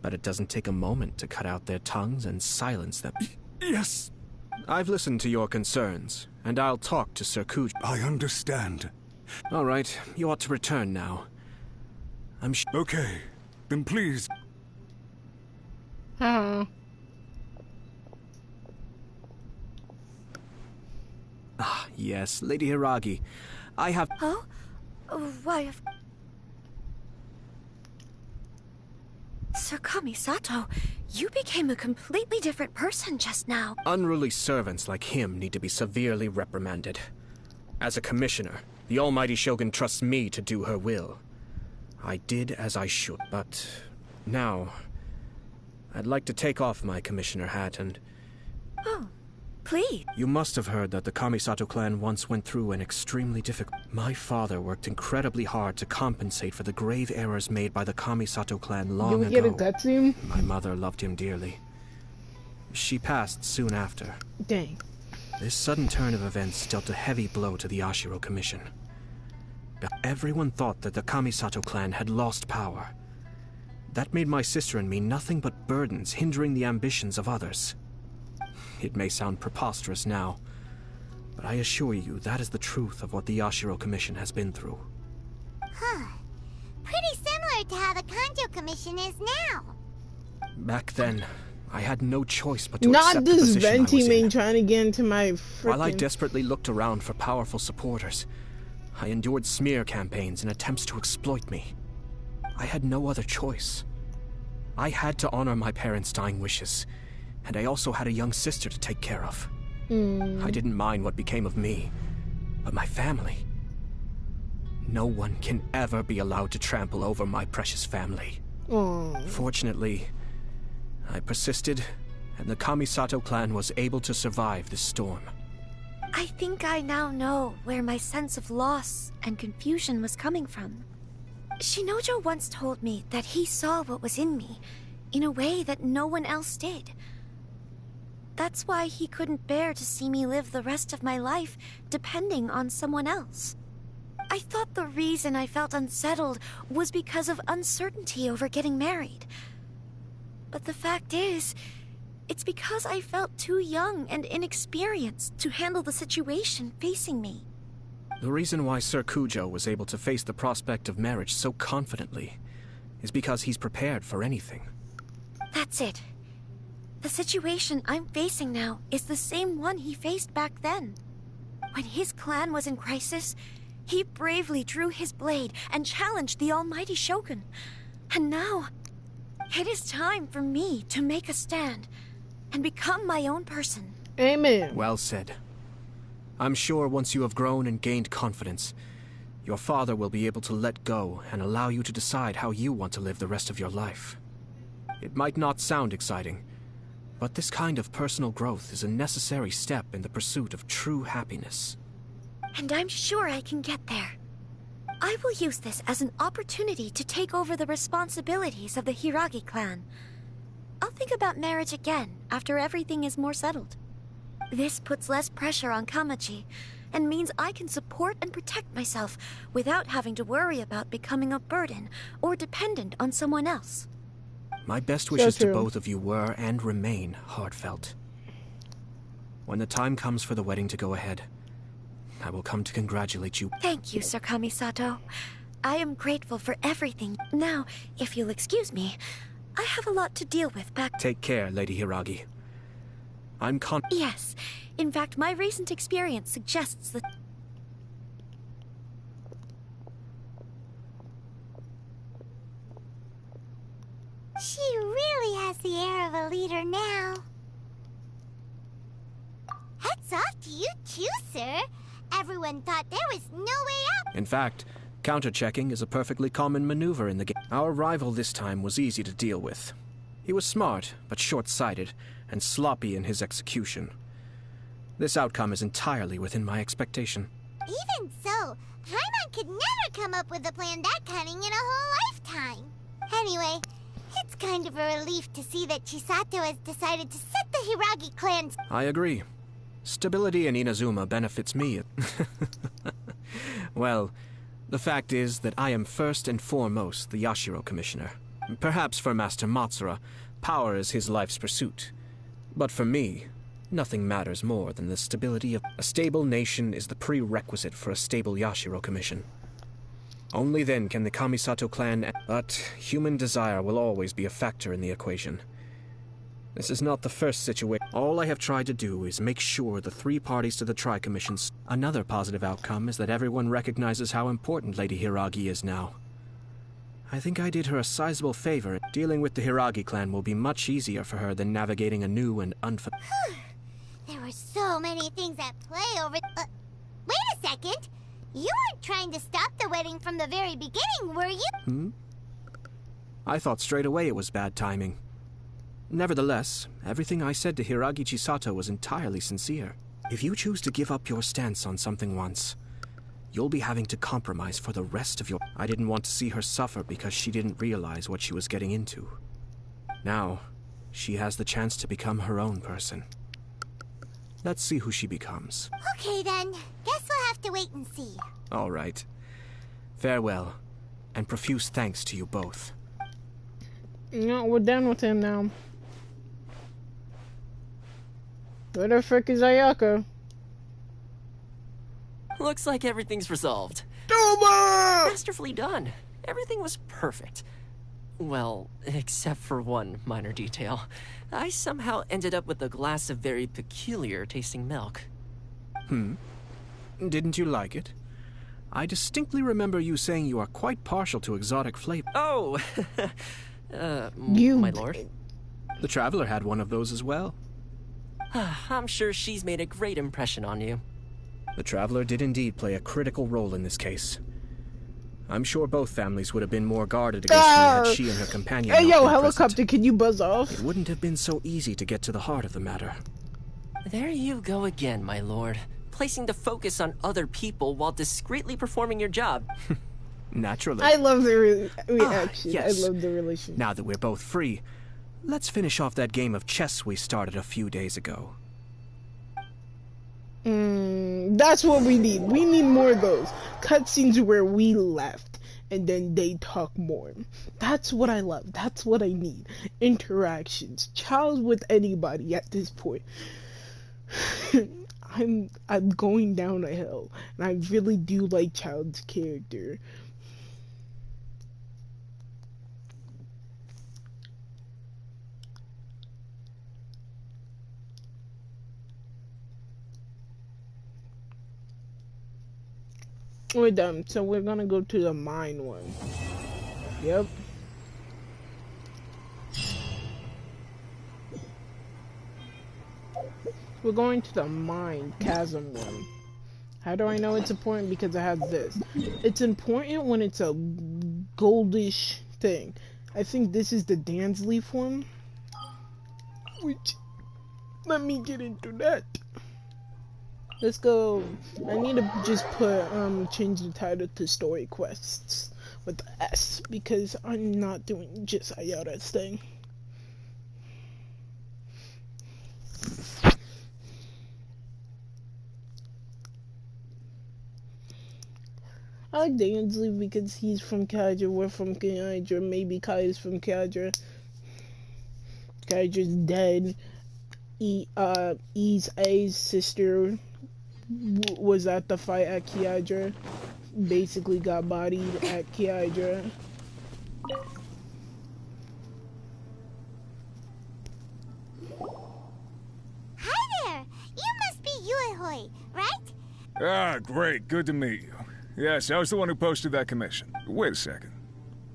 But it doesn't take a moment to cut out their tongues and silence them. Yes! I've listened to your concerns, and I'll talk to Sir Kujo. I understand. All right, you ought to return now. I'm Okay, then please. Ah, yes, Lady Hiragi. I have... Oh? Why, of... Sir Kamisato, you became a completely different person just now. Unruly servants like him need to be severely reprimanded. As a commissioner, the almighty Shogun trusts me to do her will. I did as I should, but now I'd like to take off my commissioner hat and... Oh, please. You must have heard that the Kamisato clan once went through an extremely difficult... My father worked incredibly hard to compensate for the grave errors made by the Kamisato clan long ago. Get a cutscene? My mother loved him dearly. She passed soon after. Dang. This sudden turn of events dealt a heavy blow to the Yashiro Commission. Everyone thought that the Kamisato clan had lost power. That made my sister and me nothing but burdens hindering the ambitions of others. It may sound preposterous now, but I assure you that is the truth of what the Yashiro Commission has been through. Huh. Pretty similar to how the Kanjo Commission is now. Back then, I had no choice but to Not accept the this position I was venti in. man trying to get into my frickin'... While I desperately looked around for powerful supporters, I endured smear campaigns and attempts to exploit me. I had no other choice. I had to honor my parents' dying wishes, and I also had a young sister to take care of. I didn't mind what became of me, but my family... no one can ever be allowed to trample over my precious family. Fortunately, I persisted, and the Kamisato clan was able to survive this storm. I think I now know where my sense of loss and confusion was coming from. Shinojo once told me that he saw what was in me in a way that no one else did. That's why he couldn't bear to see me live the rest of my life depending on someone else. I thought the reason I felt unsettled was because of uncertainty over getting married. But the fact is, it's because I felt too young and inexperienced to handle the situation facing me. The reason why Sir Kujo was able to face the prospect of marriage so confidently is because he's prepared for anything. That's it. The situation I'm facing now is the same one he faced back then. When his clan was in crisis, he bravely drew his blade and challenged the almighty Shogun. And now, it is time for me to make a stand and become my own person. Amen. Well said. I'm sure once you have grown and gained confidence, your father will be able to let go and allow you to decide how you want to live the rest of your life. It might not sound exciting, but this kind of personal growth is a necessary step in the pursuit of true happiness. And I'm sure I can get there. I will use this as an opportunity to take over the responsibilities of the Hiragi clan. I'll think about marriage again after everything is more settled. This puts less pressure on Kamaji, and means I can support and protect myself without having to worry about becoming a burden or dependent on someone else. My best wishes to both of you were and remain heartfelt. When the time comes for the wedding to go ahead, I will come to congratulate you. Thank you, Sir Kamisato. I am grateful for everything. Now, if you'll excuse me, I have a lot to deal with back— Take care, Lady Hiragi. Yes. In fact, my recent experience suggests that— She really has the air of a leader now. Hats off to you too, sir. Everyone thought there was no way out. In fact, counter-checking is a perfectly common maneuver in the game. Our rival this time was easy to deal with. He was smart, but short-sighted, and sloppy in his execution. This outcome is entirely within my expectation. Even so, Paimon could never come up with a plan that cunning in a whole lifetime. Anyway, it's kind of a relief to see that Chisato has decided to set the Hiragi clan— I agree. Stability in Inazuma benefits me. Well, the fact is that I am first and foremost the Yashiro Commissioner. Perhaps for Master Matsura, power is his life's pursuit. But for me, nothing matters more than the stability of— A stable nation is the prerequisite for a stable Yashiro Commission. Only then can the Kamisato clan— But human desire will always be a factor in the equation. This is not the first situation. All I have tried to do is make sure the three parties to the Tri-Commissions— Another positive outcome is that everyone recognizes how important Lady Hiragi is now. I think I did her a sizable favor. Dealing with the Hiragi clan will be much easier for her than navigating a new and There were so many things at play over— wait a second! You weren't trying to stop the wedding from the very beginning, were you? I thought straight away it was bad timing. Nevertheless, everything I said to Hiragi Chisato was entirely sincere. If you choose to give up your stance on something once, you'll be having to compromise for the rest of your— I didn't want to see her suffer because she didn't realize what she was getting into. Now, she has the chance to become her own person. Let's see who she becomes. Okay then, guess we'll have to wait and see. All right. Farewell, and profuse thanks to you both. No, we're done with him now. Where the frick is Ayaka? Looks like everything's resolved. Masterfully done. Everything was perfect. Well, except for one minor detail. I somehow ended up with a glass of very peculiar tasting milk. Didn't you like it? I distinctly remember you saying you are quite partial to exotic flavor. Oh! My lord. The Traveler had one of those as well. I'm sure she's made a great impression on you. The Traveler did indeed play a critical role in this case. I'm sure both families would have been more guarded against me had she and her companion Hey, not yo, been helicopter, present. can you buzz off? It wouldn't have been so easy to get to the heart of the matter. There you go again, my lord. Placing the focus on other people while discreetly performing your job. Naturally. I love the reaction. Yes. I love the relationship. Now that we're both free, let's finish off that game of chess we started a few days ago. That's what we need. We need more of those cutscenes where we left and then they talk more. That's what I love. That's what I need. Interactions. Child with anybody at this point. I'm going down a hill, and I really do like Child's character. We're done, so we're gonna go to the mine one. Yep. We're going to the mine chasm one. How do I know it's important? Because it has this. It's important when it's a goldish thing. I think this is the Dan's leaf one. Which, let me get into that. Let's go. I need to just put, change the title to Story Quests with the S, because I'm not doing just Aya's thing. I like Dansley because he's from Kaja, we're from Kaja, maybe Kai is from Kaja. Kaja's dead. E's A's sister was at the fight at Kiadra. Basically got bodied at Kiadra. Hi there! You must be Yuehoi, right? Ah, great. Good to meet you. Yes, I was the one who posted that commission. Wait a second.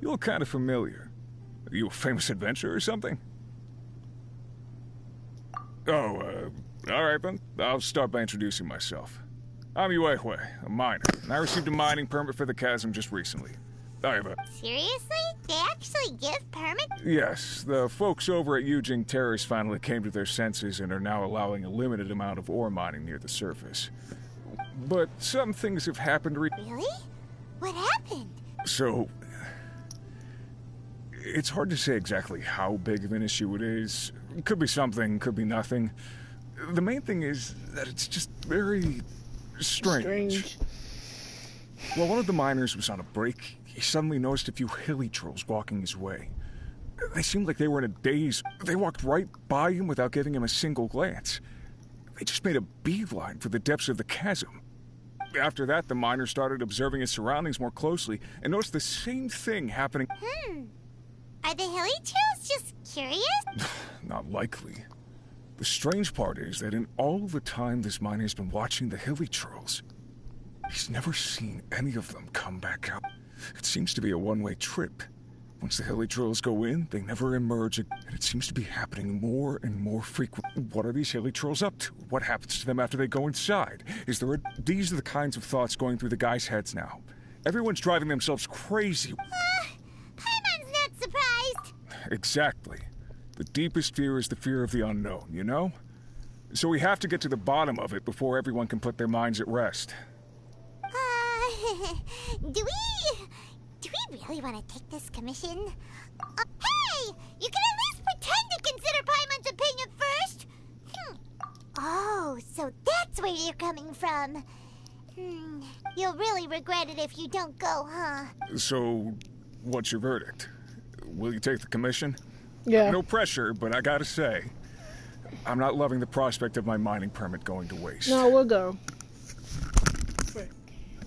You look kind of familiar. Are you a famous adventurer or something? Oh, alright then. I'll start by introducing myself. I'm Yuehoi, a miner, and I received a mining permit for the chasm just recently. I have a... Seriously? They actually give permits? Yes, the folks over at Yujing Terrace finally came to their senses and are now allowing a limited amount of ore mining near the surface. But some things have happened Really? What happened? So... It's hard to say exactly how big of an issue it is. It could be something, could be nothing. The main thing is that it's just very... strange. While one of the miners was on a break, he suddenly noticed a few hilly trolls walking his way. They seemed like they were in a daze. They walked right by him without giving him a single glance. They just made a beeline for the depths of the chasm. After that, the miner started observing his surroundings more closely and noticed the same thing happening. Are the hilly trolls just curious? Not likely. The strange part is that in all the time this miner's been watching the hilly trolls, he's never seen any of them come back out. It seems to be a one-way trip. Once the hilly trolls go in, they never emerge, and it seems to be happening more and more frequent. What are these hilly trolls up to? What happens to them after they go inside? These are the kinds of thoughts going through the guys' heads now. Everyone's driving themselves crazy. Paimon's not surprised. Exactly. The deepest fear is the fear of the unknown, you know? So we have to get to the bottom of it before everyone can put their minds at rest. Do we really want to take this commission? Hey! You can at least pretend to consider Paimon's opinion first! Oh, so that's where you're coming from. You'll really regret it if you don't go, huh? So, what's your verdict? Will you take the commission? Yeah. No pressure, but I gotta say, I'm not loving the prospect of my mining permit going to waste. No, we'll go. Wait,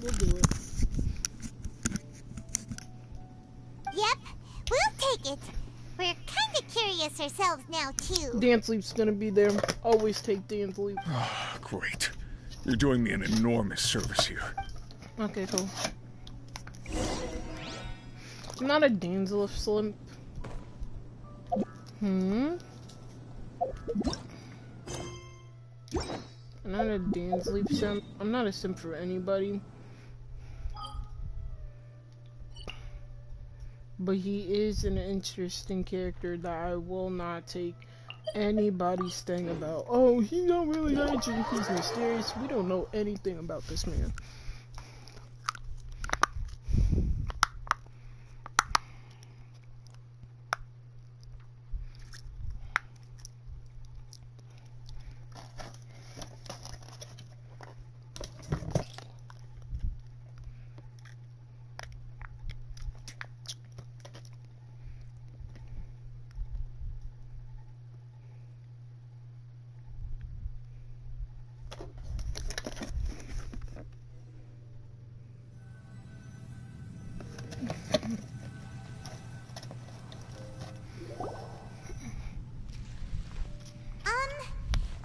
we'll do it. Yep, we'll take it. We're kind of curious ourselves now, too. Dance Leaf's gonna be there. Always take Dance Leaf. Great. You're doing me an enormous service here. Okay, cool. I'm not a Dance Leaf simp. I'm not a Dance Leaf simp. I'm not a simp for anybody. but he is an interesting character that I will not take anybody's thing about. Oh, he's not really that interesting. He's mysterious. We don't know anything about this man.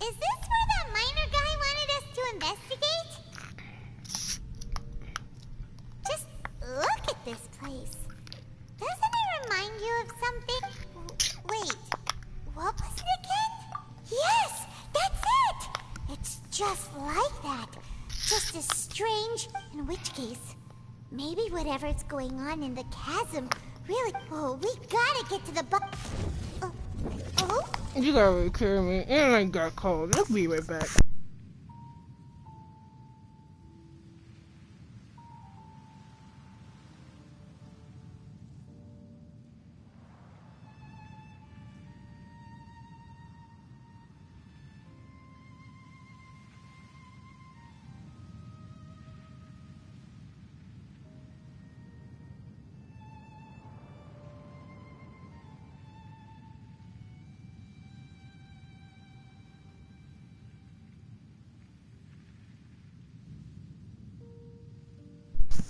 Is this where that miner guy wanted us to investigate? Just look at this place. Doesn't it remind you of something? Wait, what was it again? Yes, that's it! It's just like that. Just as strange, in which case, maybe whatever's going on in the chasm really... Oh, we gotta get to the Oh? You gotta kill me, and I got called. I'll be right back.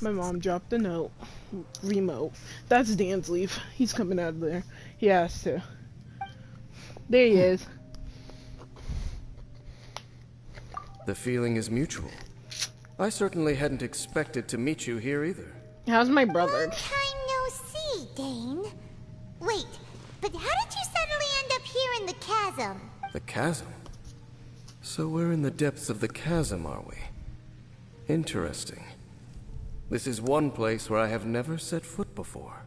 My mom dropped the note. Remote. That's Dan's leaf. He's coming out of there. He has to. There he is. The feeling is mutual. I certainly hadn't expected to meet you here either. How's my brother? Long time no see, Dane. Wait, but how did you suddenly end up here in the chasm? The chasm? So we're in the depths of the chasm, are we? Interesting. This is one place where I have never set foot before.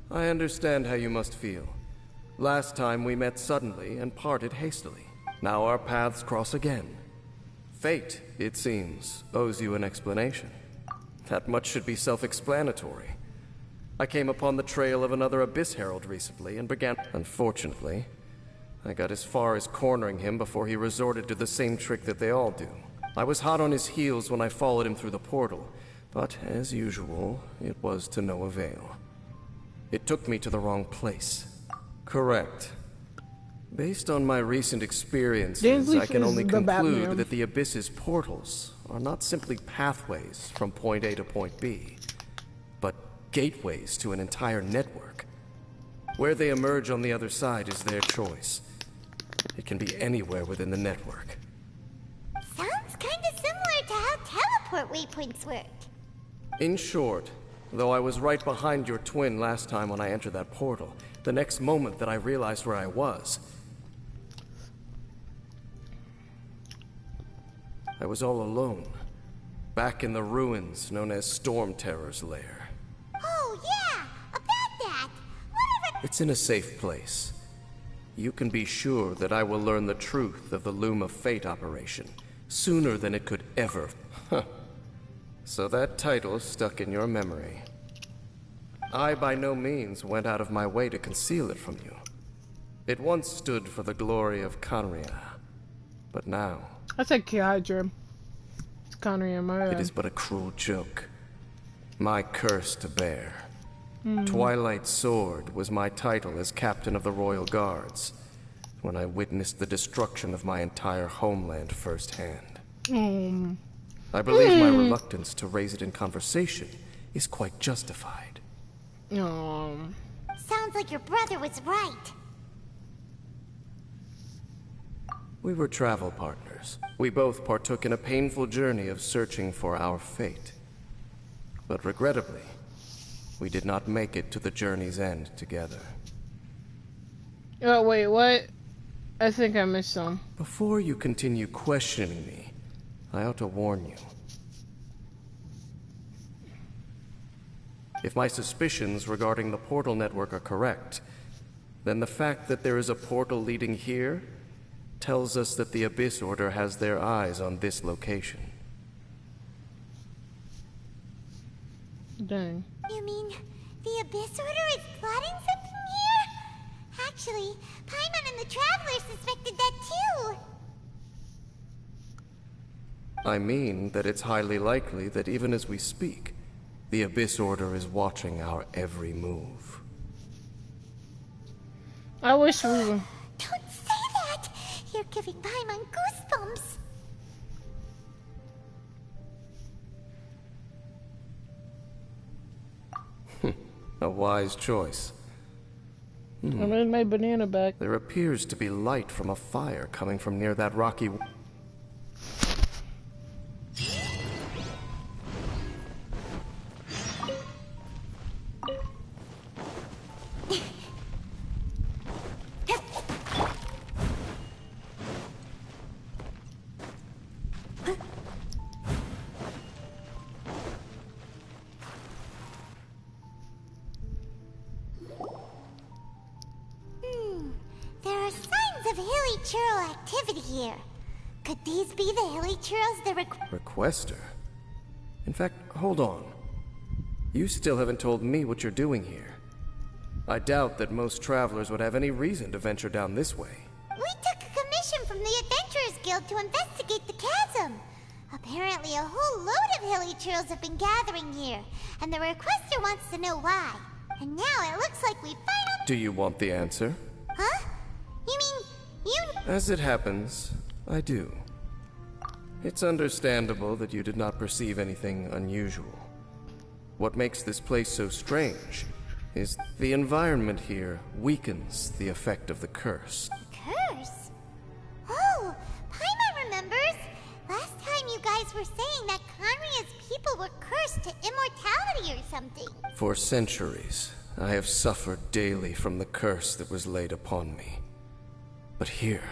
I understand how you must feel. Last time we met suddenly and parted hastily. Now our paths cross again. Fate, it seems, owes you an explanation. That much should be self-explanatory. I came upon the trail of another Abyss Herald recently and began... Unfortunately, I got as far as cornering him before he resorted to the same trick that they all do. I was hot on his heels when I followed him through the portal, but as usual, it was to no avail. It took me to the wrong place. Correct. Based on my recent experiences, I can only conclude that the Abyss's portals are not simply pathways from point A to point B, but gateways to an entire network. Where they emerge on the other side is their choice. It can be anywhere within the network. Sounds kinda similar to how teleport waypoints work. In short, though I was right behind your twin last time when I entered that portal, the next moment that I realized where I was all alone, back in the ruins known as Storm Terror's lair. Oh yeah, about that. Whatever. It's in a safe place. You can be sure that I will learn the truth of the Loom of Fate operation sooner than it could ever. So that title stuck in your memory. I by no means went out of my way to conceal it from you. It once stood for the glory of Conria, but now... That's a Kyadra. It's Conria, my bad. It is but a cruel joke. My curse to bear. Twilight Sword was my title as captain of the Royal Guards, when I witnessed the destruction of my entire homeland firsthand. I believe my reluctance to raise it in conversation is quite justified. Sounds like your brother was right. We were travel partners. We both partook in a painful journey of searching for our fate. But regrettably, we did not make it to the journey's end together. Oh, wait, what? I think I missed some. Before you continue questioning me, I ought to warn you. If my suspicions regarding the portal network are correct, then the fact that there is a portal leading here tells us that the Abyss Order has their eyes on this location. Dang. You mean the Abyss Order is plotting something here? Actually, Paimon and the Traveler suspected that too. I mean that it's highly likely that even as we speak, the Abyss Order is watching our every move. I wish we were... Don't say that! You're giving Paimon goosebumps. A wise choice. I made my banana back. There appears to be light from a fire coming from near that rocky... There are signs of hilly churl activity here. Could these be the hilly churls the Requester? In fact, hold on. You still haven't told me what you're doing here. I doubt that most travelers would have any reason to venture down this way. We took a commission from the Adventurers Guild to investigate the chasm. Apparently a whole load of hilly churls have been gathering here, and the requester wants to know why. And now it looks like we finally... Do you want the answer? Huh? You mean, you... As it happens, I do. It's understandable that you did not perceive anything unusual. What makes this place so strange is the environment here weakens the effect of the curse. Curse? Oh, Paimon remembers. Last time you guys were saying that Conria's people were cursed to immortality or something. For centuries, I have suffered daily from the curse that was laid upon me. But here,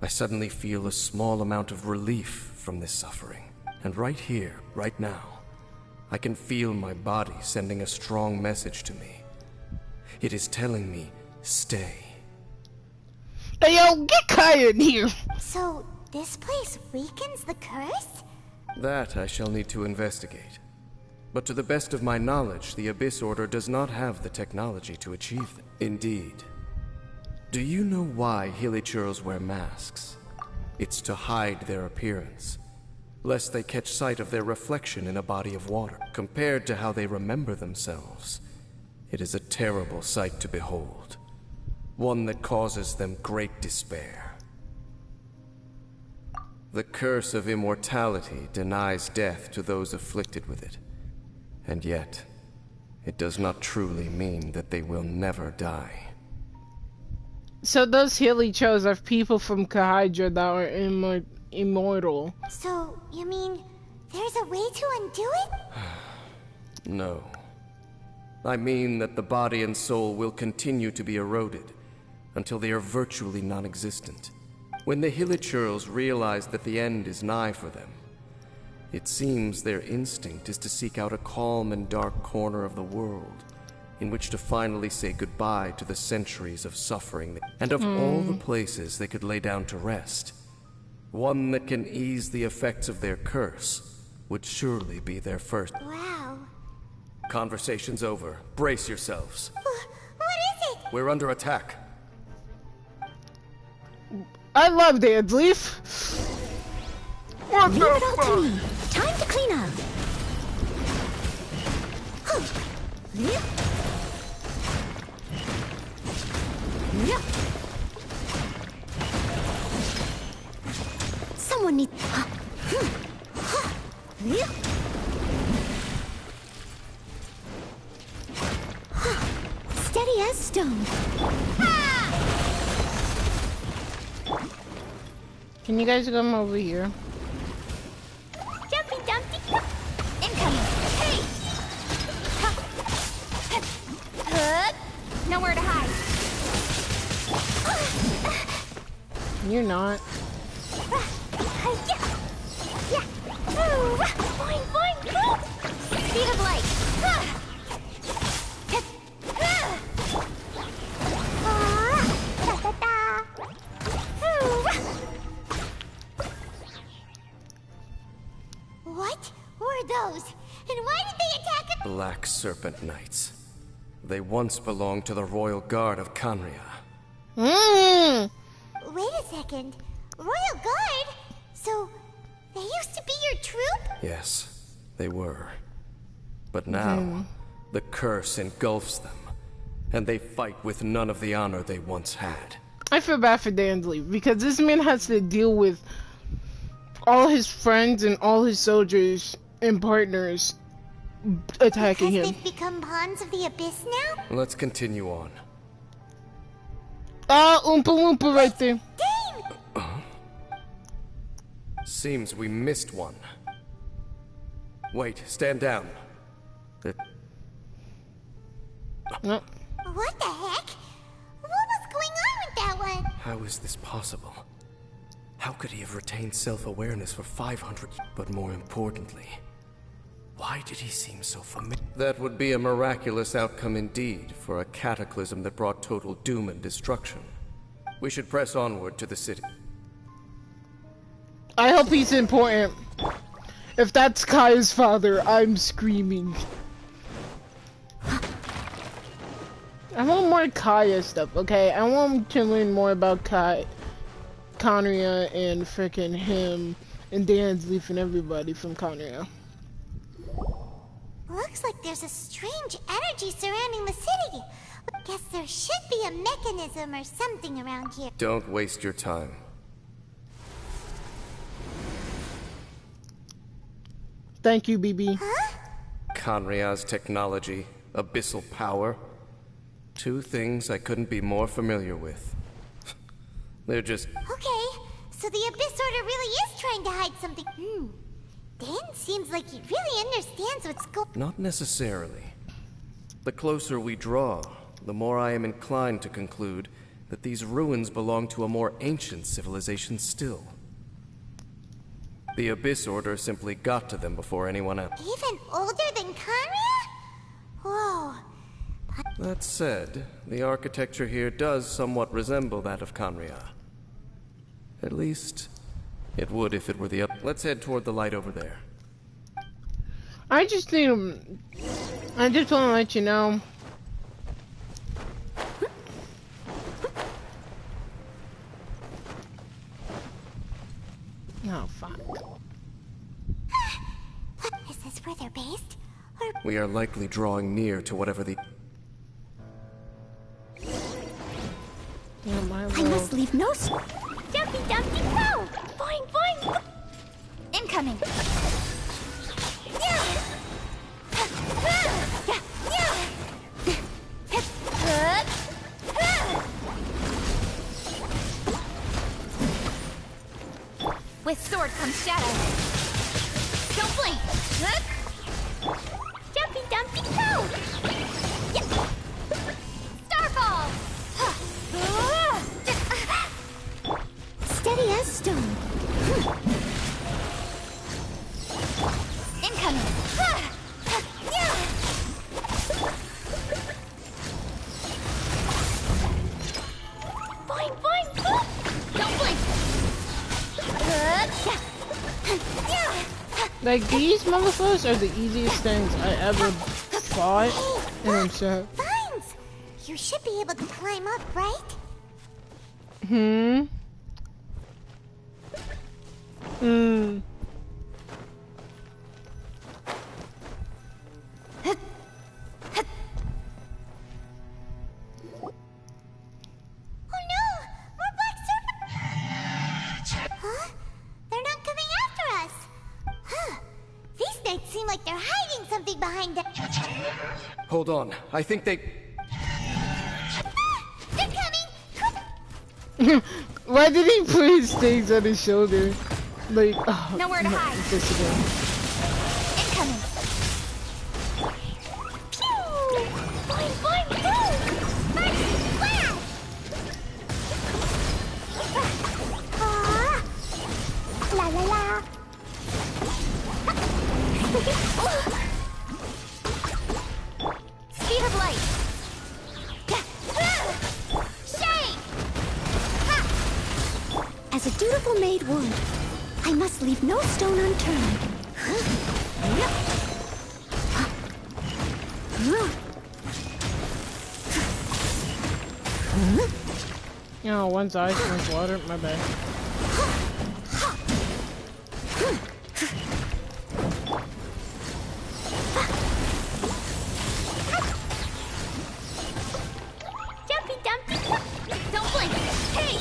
I suddenly feel a small amount of relief from this suffering. And right here, right now, I can feel my body sending a strong message to me. It is telling me, stay. Hey yo, get Kaya in here! So, this place weakens the curse? That I shall need to investigate. But to the best of my knowledge, the Abyss Order does not have the technology to achieve them. Indeed. Do you know why Hilichurls wear masks? It's to hide their appearance, lest they catch sight of their reflection in a body of water. Compared to how they remember themselves, it is a terrible sight to behold. One that causes them great despair. The curse of immortality denies death to those afflicted with it. And yet, it does not truly mean that they will never die. So those Hilly Chos are people from Kahydra that are immortal. So, you mean, there's a way to undo it? No. I mean that the body and soul will continue to be eroded until they are virtually non-existent. When the Hilichurls realize that the end is nigh for them, it seems their instinct is to seek out a calm and dark corner of the world in which to finally say goodbye to the centuries of suffering. And of all the places they could lay down to rest, one that can ease the effects of their curse would surely be their first. Wow. Conversation's over. Brace yourselves. What is it? We're under attack. I love Dance Leaf. Leave it all to me. Time to clean up. Someone needs... Steady as stone. Can you guys come over here? Jumpy Dumpty! Incoming! Hey! Nowhere to hide. You're not. Boing, boing, boing! Speed of light. What were those? And why did they attack us? Black Serpent Knights. They once belonged to the Royal Guard of Canria. Wait a second. Royal Guard? So, they used to be your troop? Yes, they were. But now, the curse engulfs them, and they fight with none of the honor they once had. I feel bad for Dansley, because this man has to deal with all his friends and all his soldiers and partners attacking him. They've become pawns of the Abyss now? Let's continue on. Ah, Oompa Loompa right there. Seems we missed one. Wait, stand down. No. What the heck? What was going on with that one? How is this possible? How could he have retained self-awareness for 500 years? But more importantly, why did he seem so familiar? That would be a miraculous outcome indeed for a cataclysm that brought total doom and destruction. We should press onward to the city. I hope he's important. If that's Kaya's father, I'm screaming. I want more Kaya stuff, okay? I want to learn more about Conria and frickin' him and Dansleaf and everybody from Conria. Looks like there's a strange energy surrounding the city. Guess there should be a mechanism or something around here. Don't waste your time. Thank you, BB. Huh? Conria's technology, abyssal power. Two things I couldn't be more familiar with. They're just... Okay, so the Abyss Order really is trying to hide something. Dan seems like he really understands what's going on. Not necessarily. The closer we draw, the more I am inclined to conclude that these ruins belong to a more ancient civilization still. The Abyss Order simply got to them before anyone else. Even older than Conria? Whoa. That said, the architecture here does somewhat resemble that of Conria. At least, it would if it were the other. Let's head toward the light over there. I just want to let you know. Oh, fuck. Is this where they're based? Or... We are likely drawing near to whatever the... Yeah, my I must leave no... Dumpy Dumpty Go! Boing, boing! Incoming! With sword comes shadow. Don't blink! Dumpy Dumpty Go! Starfall! Steady as stone. Incoming! Boing, boing, boing! Don't blink! Like, these motherfuckers are the easiest things I ever fought, and I'm so... Vines! You should be able to climb up, right? Oh no! More black serpents! Huh? They're not coming after us! Huh. These knights seem like they're hiding something behind them. Hold on, I think they... They're coming! Why did he put his things on his shoulder? Like, oh, Nowhere to hide. this again. Incoming! Pew! Boing, boing, boom! Nice splash! La la la! as a dutiful maid would. I must leave no stone unturned. Oh, one's ice, one's water. My bad. Jumpy Dumpty! Don't blink! Hey!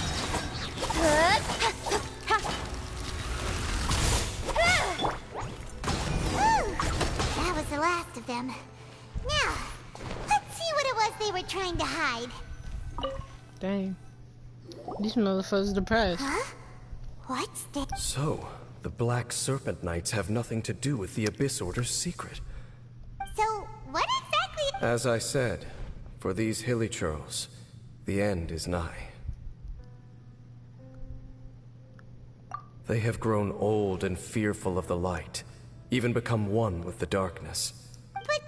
That was the last of them. Now, let's see what it was they were trying to hide. Dang. These motherfuckers depressed. Huh? What's this? So, the Black Serpent Knights have nothing to do with the Abyss Order's secret. So, what exactly? As I said, for these hilly churls, the end is nigh. They have grown old and fearful of the light, even become one with the darkness. But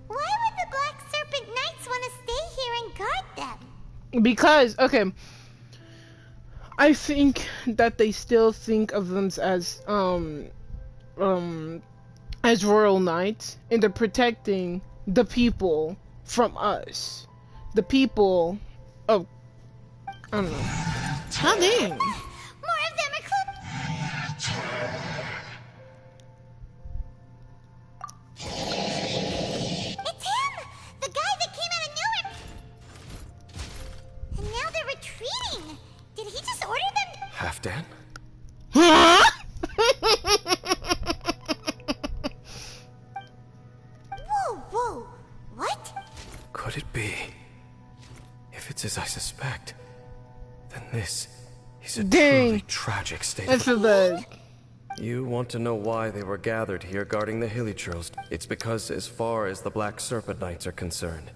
why would the Black Serpent Knights want to stay here and guard them? Because, okay, I think that they still think of them as royal knights, and they're protecting the people from us. The people of, I don't know. How dang? More of them are It's him! The guy that came out of nowhere! And now they're retreating! Did he just order them? Halfdan? Huh? Whoa, whoa! What? Could it be? If it's as I suspect, then this is a truly tragic state I feel bad. You want to know why they were gathered here guarding the hilly churls? It's because as far as the Black Serpent Knights are concerned,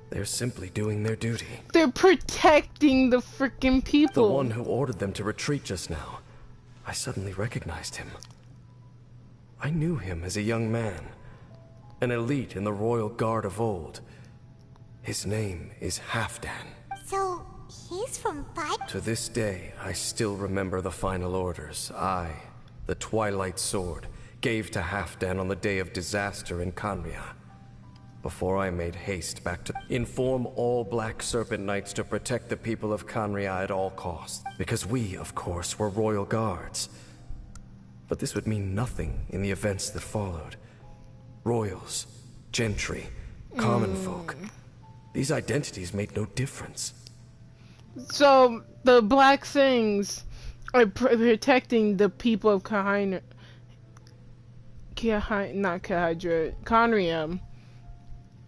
they're simply doing their duty. They're protecting the freaking people. The one who ordered them to retreat just now. I suddenly recognized him. I knew him as a young man, an elite in the royal guard of old. His name is Halfdan. So, he's from Fight? To this day, I still remember the final orders I, the Twilight Sword, gave to Halfdan on the day of disaster in Kanria. Before I made haste back to inform all Black Serpent Knights to protect the people of Kanria at all costs. Because we, of course, were royal guards. But this would mean nothing in the events that followed. Royals, gentry, common folk. These identities made no difference. So, the black things are protecting the people of Kanria,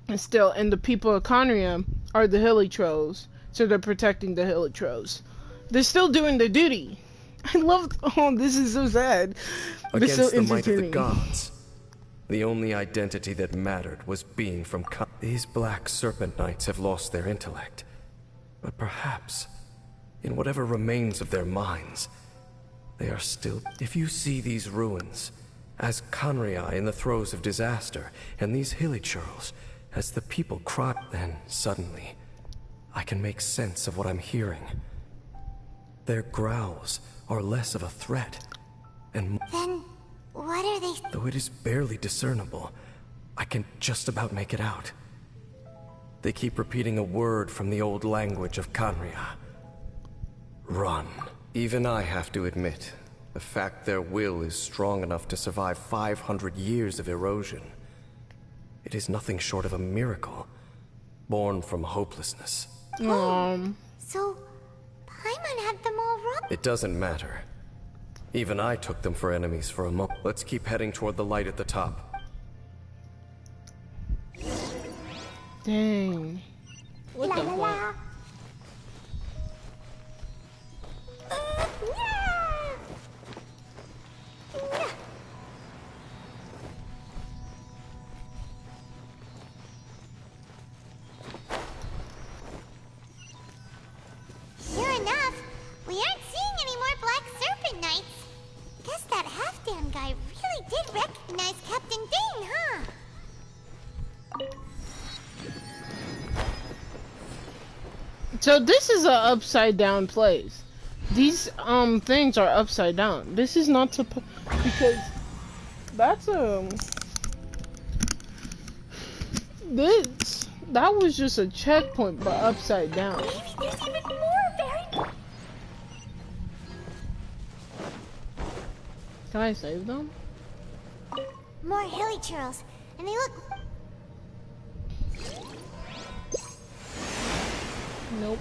and the people of Kanria are the hilly trolls, so they're protecting the hilly trolls. They're still doing their duty. I love. Oh, this is so sad. Against so the might of the gods, the only identity that mattered was being from These Black Serpent Knights have lost their intellect, but perhaps, in whatever remains of their minds, they are still. If you see these ruins as Kanria in the throes of disaster, and these hilly churls as the people cry, then suddenly, I can make sense of what I'm hearing. Their growls are less of a threat, and Then, what are they? though it is barely discernible, I can just about make it out. They keep repeating a word from the old language of Kanria. Run. Even I have to admit, the fact their will is strong enough to survive 500 years of erosion. It is nothing short of a miracle, born from hopelessness. So, Paimon had them all wrong? It doesn't matter. Even I took them for enemies for a moment. Let's keep heading toward the light at the top. Dang. What the fuck? Sure enough, we aren't seeing any more Black Serpent Knights. Guess that Halfdan guy really did recognize Captain Dane, huh? So this is an upside down place. These things are upside down. This is not supposed, because that's that was just a checkpoint but upside down. Maybe there's even more very. Can I save them? More hilly churls, and they look. Nope.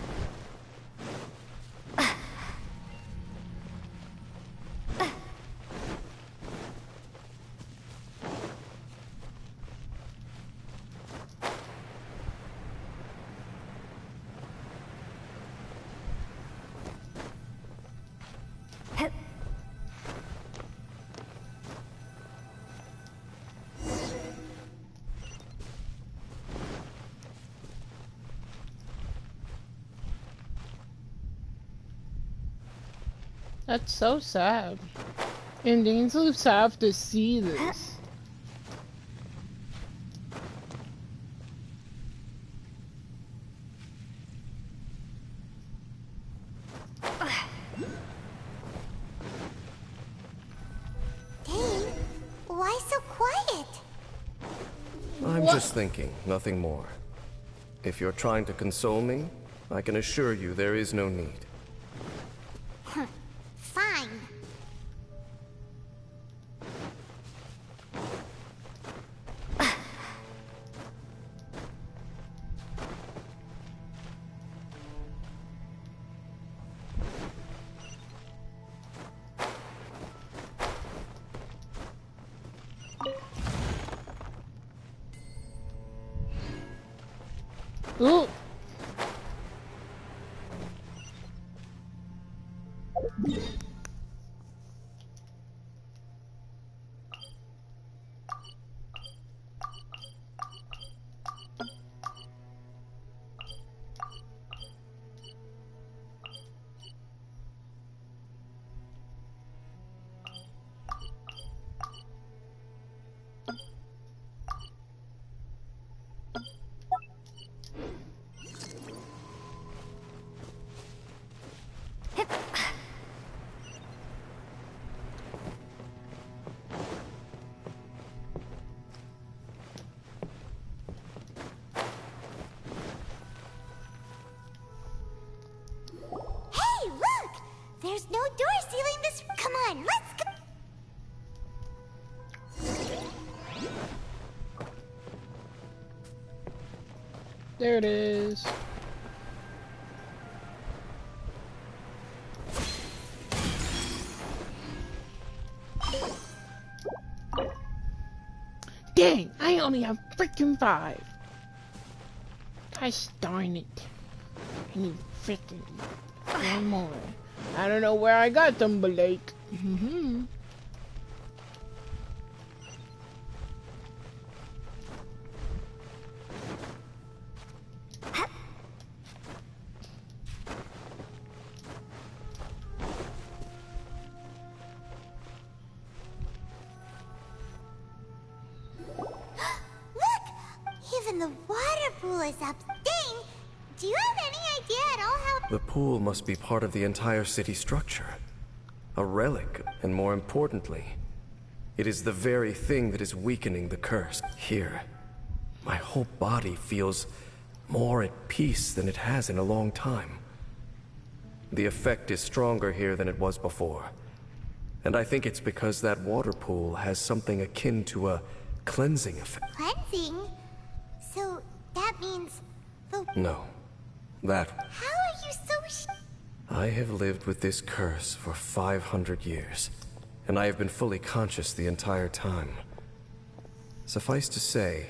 That's so sad. Indians have to see this. Dane, why so quiet? I'm just thinking, nothing more. If you're trying to console me, I can assure you there is no need. Fine. Ooh. Hey, look! There's no door sealing this. Come on, let's go. There it is. Dang, I only have freaking 5. Gosh darn it. I need freaking 1 more. I don't know where I got them, but like, Even the water pool is up. Dane, do you have any idea at all how... The pool must be part of the entire city structure. A relic, and more importantly, it is the very thing that is weakening the curse. Here, my whole body feels more at peace than it has in a long time. The effect is stronger here than it was before. And I think it's because that water pool has something akin to a cleansing effect. Cleansing? So, that means... the... No. That... How are you so I have lived with this curse for 500 years, and I have been fully conscious the entire time. Suffice to say,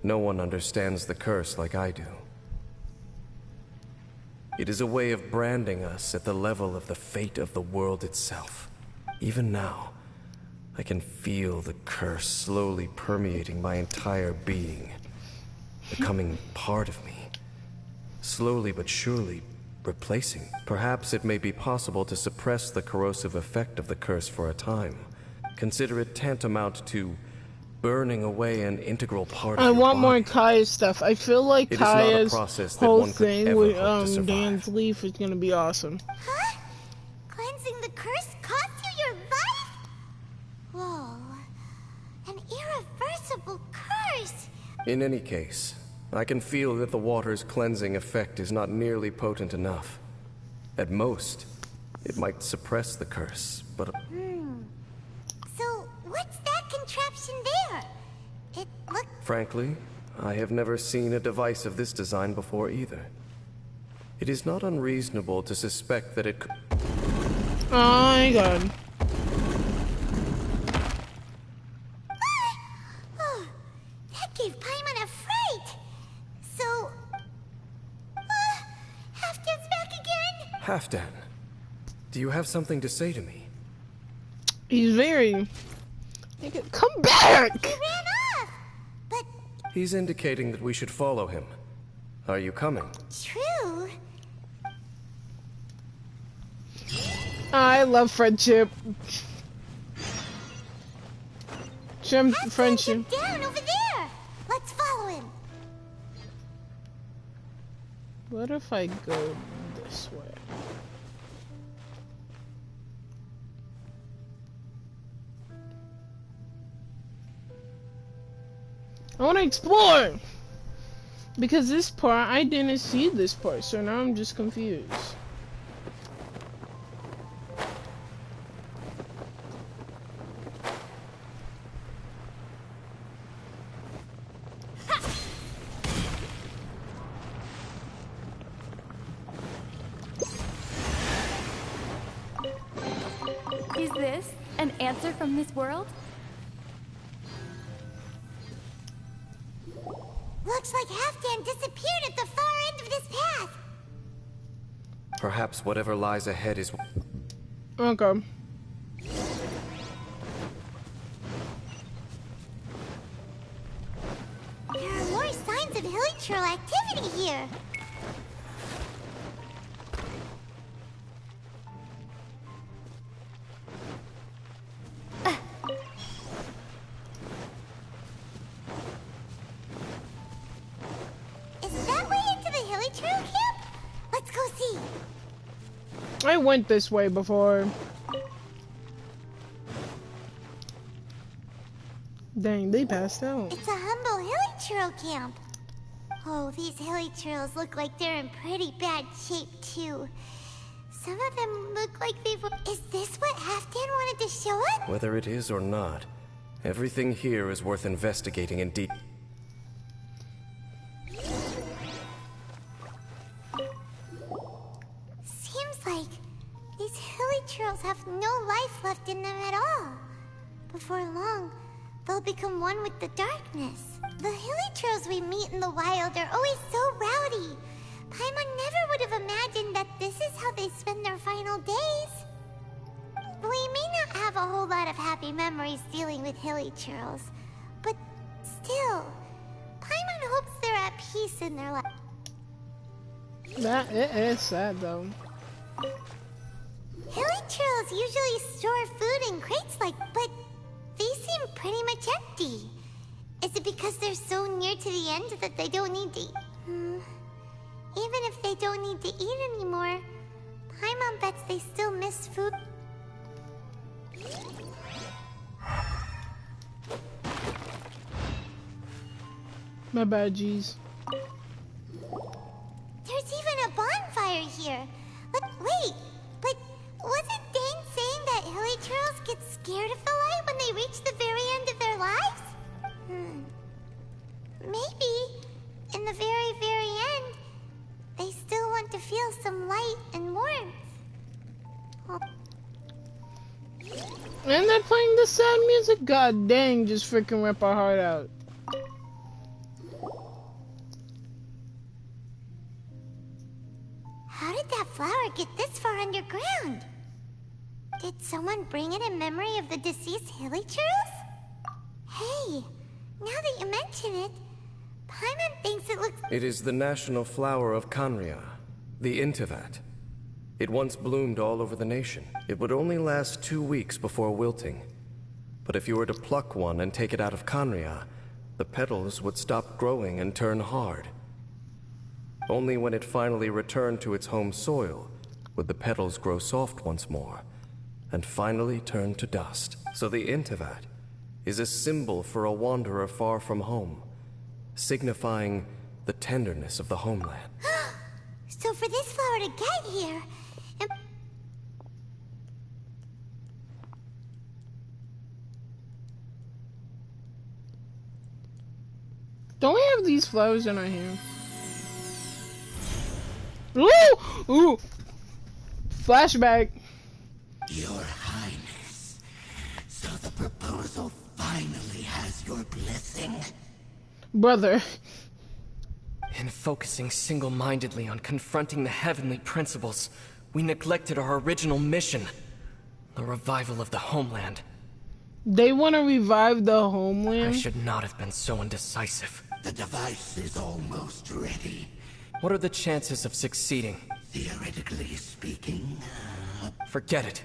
no one understands the curse like I do. It is a way of branding us at the level of the fate of the world itself. Even now, I can feel the curse slowly permeating my entire being, becoming part of me, slowly but surely replacing. Perhaps it may be possible to suppress the corrosive effect of the curse for a time. Consider it tantamount to burning away an integral part of I your want body. more Kaya's stuff. I feel like It is not a Kaya's process that whole one could thing ever with hope to survive. Dan's leaf is gonna be awesome. In any case, I can feel that the water's cleansing effect is not nearly potent enough. At most, it might suppress the curse, but... So, what's that contraption there? It looks... Frankly, I have never seen a device of this design before either. It is not unreasonable to suspect that it could... Oh my god. Oh, that gave Paimon a fright. So... Halfdan's back again? Halfdan, do you have something to say to me? He's very... Come back! He ran off! But... He's indicating that we should follow him. Are you coming? True. I love friendship. Friendship. Down over there. Let's follow him. What if I go this way? I want to explore! Because this part, I didn't see this part, so now I'm just confused. Is this an answer from this world? Looks like Halfdan disappeared at the far end of this path. Perhaps whatever lies ahead is... Okay. There are more signs of hilichurl activity here. Is that way into the hilichurl camp? Let's go see. I went this way before. Dang, they passed out. It's a humble hilichurl camp. Oh, these hilichurls look like they're in pretty bad shape, too. Some of them look like they've... Is this what Halfdan wanted to show us? Whether it is or not, everything here is worth investigating in deep... Seems like these hilichurls have no life left in them at all. Before long, they'll become one with the darkness. The hilichurls we meet in the wild are always so rowdy. Paimon never would have imagined that this is how they spend their final days. We may not have a whole lot of happy memories dealing with hilichurls, but still, Paimon hopes they're at peace in their life. That it is sad though. Hilichurls usually store food in crates but these seem pretty much empty. Is it because they're so near to the end that they don't need to eat? Even if they don't need to eat anymore, Paimon bets they still miss food. My bad, G's. There's even a bonfire here. Wait, but wasn't Dane saying that hilichurls get scared of the light when they reach the very end of their lives? Maybe, in the very, very end, they still want to feel some light and warmth. And they're playing the sad music? God dang, just freaking rip our heart out. How did that flower get this far underground? Did someone bring it in memory of the deceased hilichurls? Hey, now that you mention it, Paimon thinks it looks... It is the national flower of Kanria, the Intavat. It once bloomed all over the nation. It would only last 2 weeks before wilting. But if you were to pluck one and take it out of Kanria, the petals would stop growing and turn hard. Only when it finally returned to its home soil would the petals grow soft once more, and finally turn to dust. So the Intavat is a symbol for a wanderer far from home, signifying the tenderness of the homeland. So for this flower to get here, don't we have these flowers in our hair? Ooh! Ooh! Flashback. Your Highness, so the proposal finally has your blessing? Brother. In focusing single-mindedly on confronting the heavenly principles, we neglected our original mission, the revival of the homeland. They want to revive the homeland? I should not have been so indecisive. The device is almost ready. What are the chances of succeeding? Theoretically speaking... Forget it.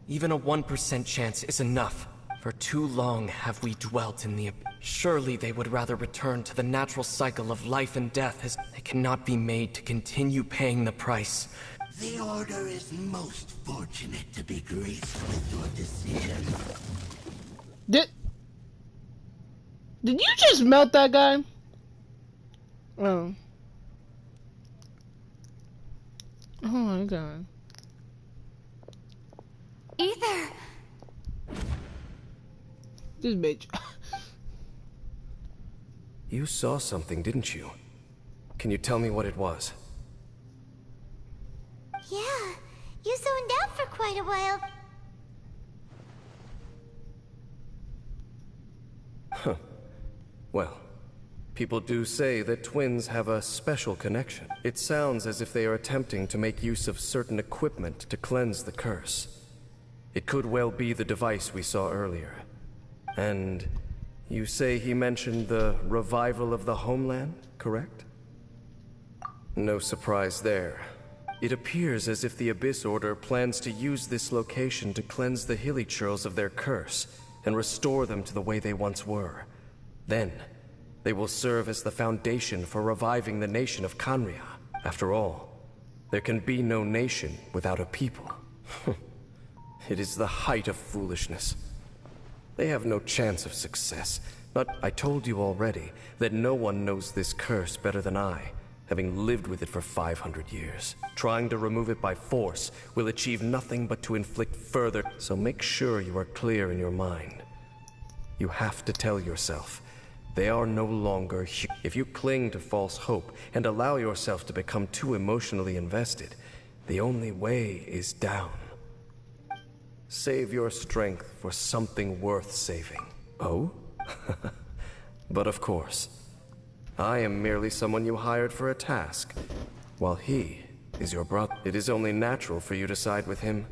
Even a 1% chance is enough. For too long have we dwelt in the... Surely they would rather return to the natural cycle of life and death as they cannot be made to continue paying the price. The Order is most fortunate to be graced with your decision. Did you just melt that guy? Oh. Oh my god. Ether! This bitch. You saw something, didn't you? Can you tell me what it was? Yeah, you zoned out for quite a while. Huh. Well, people do say that twins have a special connection. It sounds as if they are attempting to make use of certain equipment to cleanse the curse. It could well be the device we saw earlier. And you say he mentioned the revival of the homeland, correct? No surprise there. It appears as if the Abyss Order plans to use this location to cleanse the Hilichurls of their curse and restore them to the way they once were. Then, they will serve as the foundation for reviving the nation of Khaenri'ah. After all, there can be no nation without a people. It is the height of foolishness. They have no chance of success. But I told you already that no one knows this curse better than I, having lived with it for 500 years. Trying to remove it by force will achieve nothing but to inflict further. So make sure you are clear in your mind. You have to tell yourself, they are no longer human. If you cling to false hope and allow yourself to become too emotionally invested, the only way is down. Save your strength for something worth saving. Oh? But of course, I am merely someone you hired for a task, while he is your brother. It is only natural for you to side with him.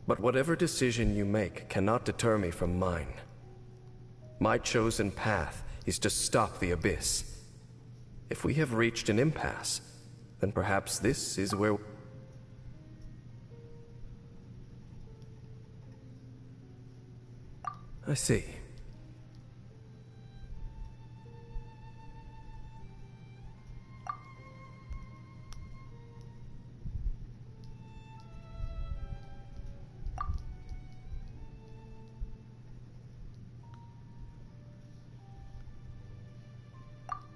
But whatever decision you make cannot deter me from mine. My chosen path is to stop the Abyss. If we have reached an impasse, then perhaps this is where... I see.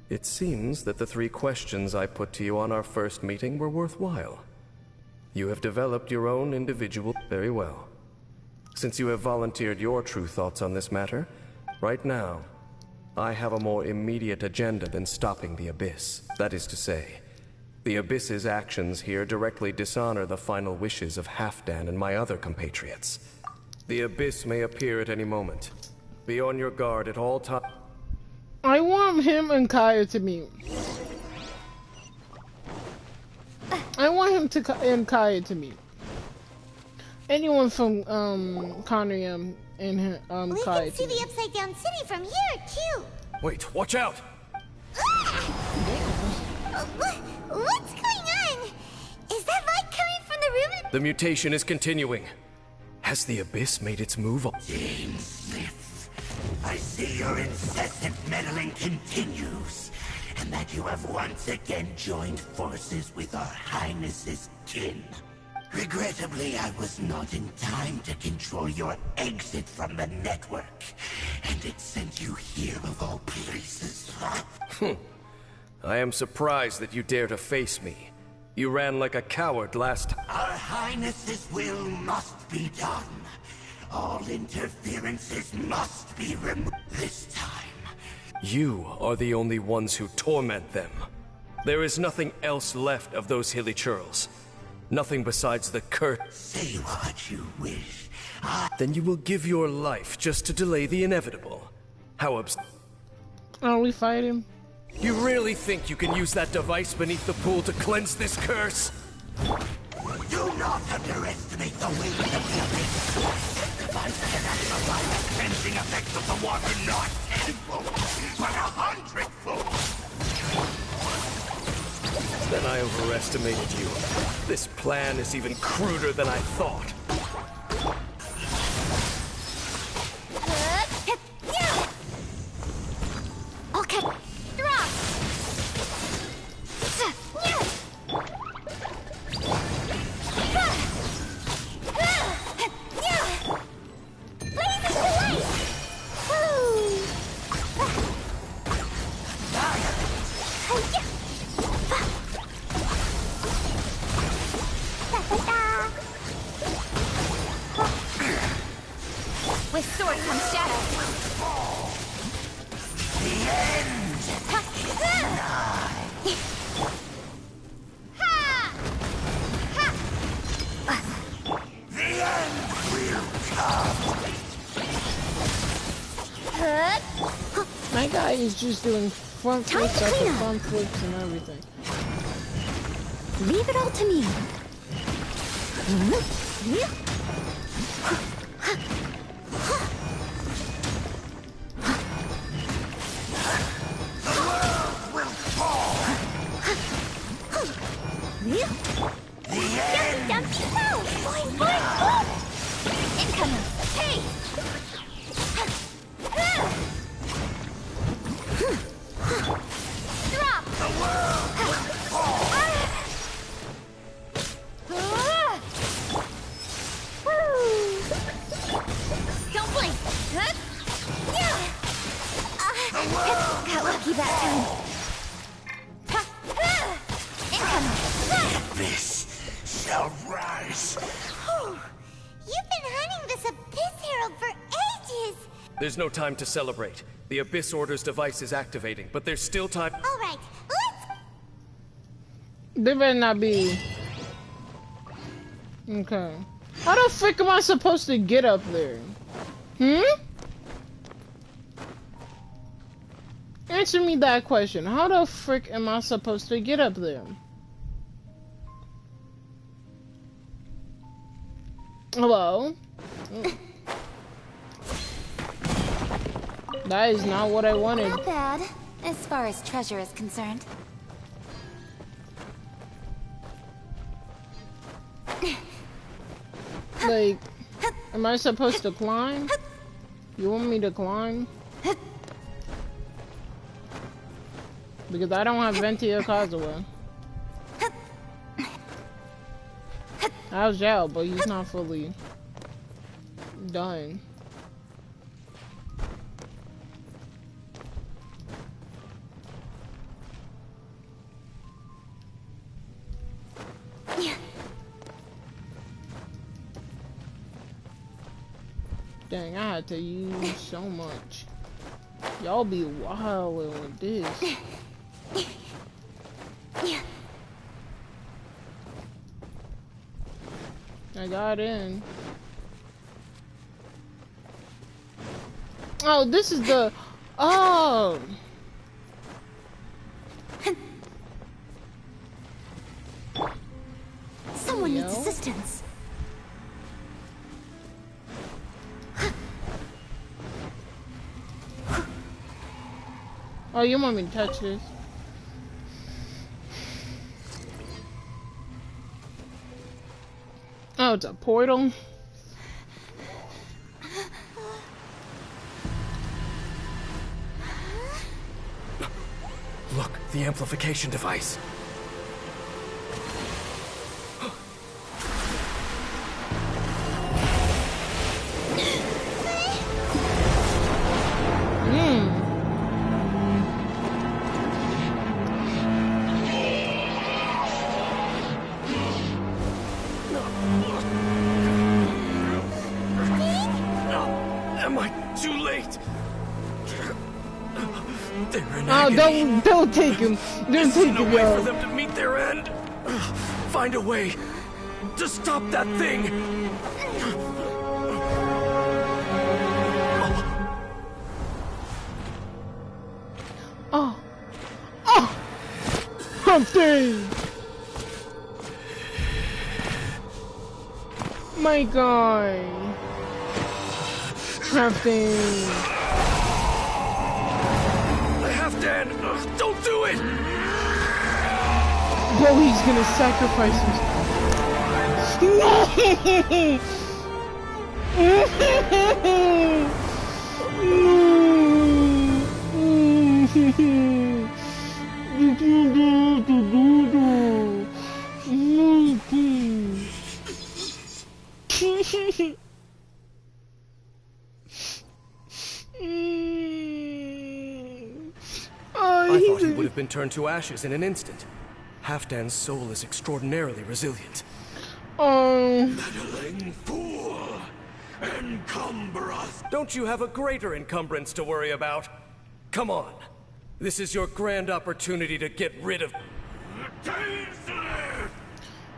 It seems that the 3 questions I put to you on our first meeting were worthwhile. You have developed your own individual... Very well. Since you have volunteered your true thoughts on this matter, right now, I have a more immediate agenda than stopping the Abyss. That is to say, the Abyss's actions here directly dishonor the final wishes of Halfdan and my other compatriots. The Abyss may appear at any moment. Be on your guard at all times. I want him and Kaya to meet. I want him to and Kaya to meet. Anyone from Khaenri'ah and We Kaya. can see the Upside Down City from here too. Wait, watch out! What's going on? Is that light coming from the room? The mutation is continuing. Has the Abyss made its move on? James Smith, I see your incessant meddling continues, and that you have once again joined forces with our Highness's kin. Regrettably, I was not in time to control your exit from the network, and it sent you here of all places. I am surprised that you dare to face me. You ran like a coward last time. Our Highness's will must be done. All interferences must be removed this time. You are the only ones who torment them. There is nothing else left of those hilly churls. Nothing besides the curse. Say what you wish. Then you will give your life just to delay the inevitable. How Are we fighting? You really think you can use that device beneath the pool to cleanse this curse? Do not underestimate the weight of the abyss. This device cannot provide the cleansing effects of the water not tenfold, but 100-fold. Then I overestimated you. This plan is even cruder than I thought. Okay, drop! With sword comes shadow. The end is nigh. The end will come. My guy is just doing front flips after front flips and everything. Leave it all to me. Incoming! Hey! Drop! The world will fall! Don't blink! Got lucky that time. Incoming! The abyss shall rise. You've been hunting this Abyss Herald for ages! There's no time to celebrate. The Abyss Order's device is activating, but there's still time. Alright, let's... They better not be. Okay. How the frick am I supposed to get up there? Answer me that question. How the frick am I supposed to get up there? Hello? That is not what I wanted. Not bad, as far as treasure is concerned. Like, am I supposed to climb? You want me to climb? Because I don't have Ventia Kazuha. How's Zhao, but he's not fully done. Dang, I had to use so much. Y'all be wildin' with this. I got in. Oh, this is the... Oh! Someone needs assistance. Oh, you want me to touch this? Oh, it's a portal? Look, the amplification device. Oh, don't take him. Don't take him, Way for yo. them to meet their end. Find a way to stop that thing. Oh. Oh. Something. My God. Something. Halfdan, don't do it. Bro, he's gonna sacrifice I thought he would have been turned to ashes in an instant. Halfdan's soul is extraordinarily resilient. Meddling fool! Encumber us! Don't you have a greater encumbrance to worry about? Come on. This is your grand opportunity to get rid of...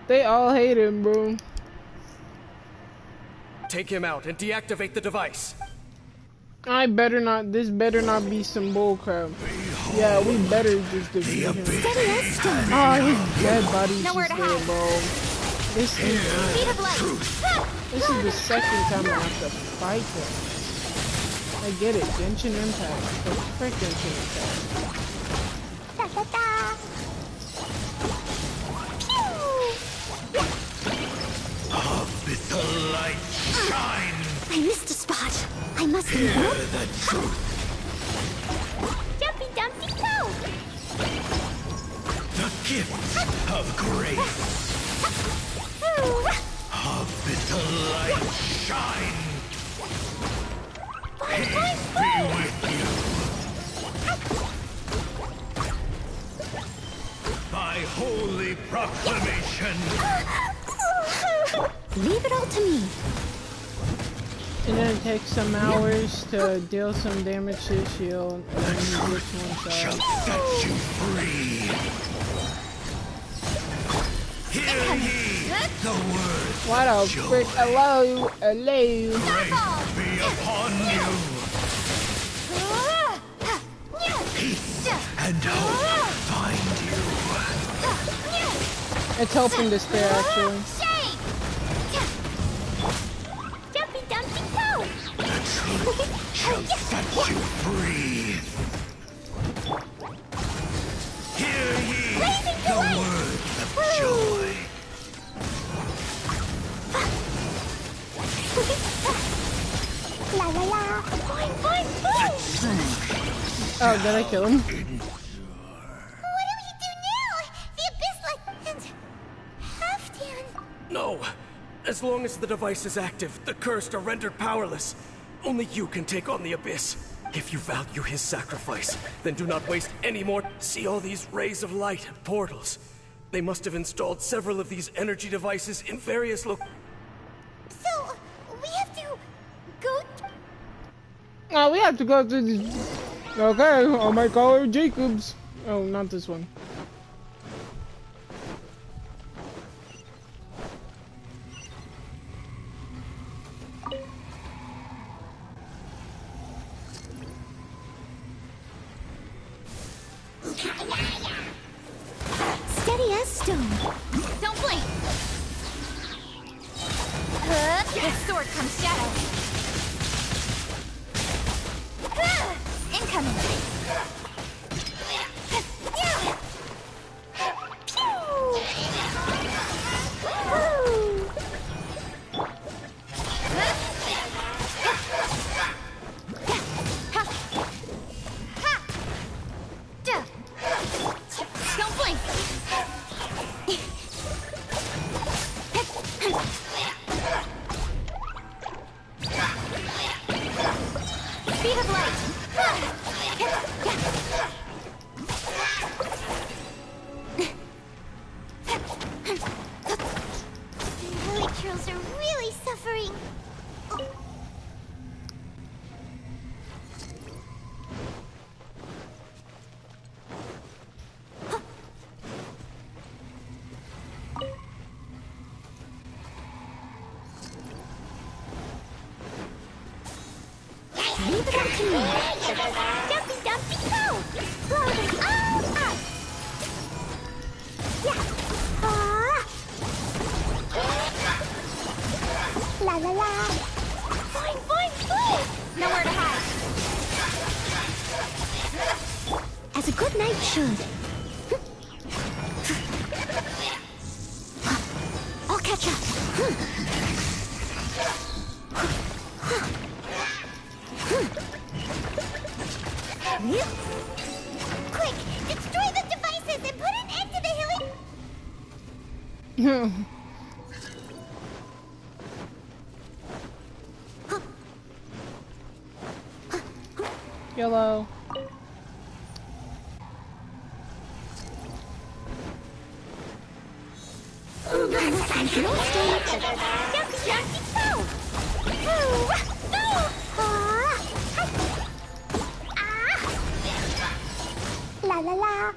They all hate him, bro. Take him out and deactivate the device. I better not. This better not be some bullcrap. Yeah, we better just defeat him. Oh, his dead body's just there, bro. This is the second time I have to fight him. I get it, Genshin Impact. But frick Genshin Impact. With the light shine! I missed a spot. I must hear be the truth. Jumpy Dumpty Toe! The gift of grace. With the light shine. Peace be with you. By holy proclamation. Leave it all to me. It's gonna take some hours to deal some damage to his shield, and then he gets one shot. Set you free. Hear ye the word. What a frick! Hello, hello. Grace be upon you. Peace and hope find you. It's helping to stay actually. Jumpy Dumpty Toe! The truth shall set you free. Hear ye the words of joy. La la la! Boing, boing, boing! Oh, did I kill him? What do we do now? The Abyss and Halfdan. No. As long as the device is active, the cursed are rendered powerless. Only you can take on the Abyss. If you value his sacrifice, then do not waste any more. See all these rays of light and portals. They must have installed several of these energy devices in various So, we have to go... Oh, we have to go to the... Okay, I might call her Jacobs. Oh, not this one. Steady as stone. Don't blink. With sword comes shadow. Incoming. Don't blink. Speed of light. The Elytros are really suffering. Leave it up to me. Dumpy Dumpty go! Blow them all up! Yeah! La la la! Boing, boing, boing! Nowhere to hide. As a good knight should. I'll catch up. Quick! Destroy the devices and put an end to the hilly... Yellow. La la la.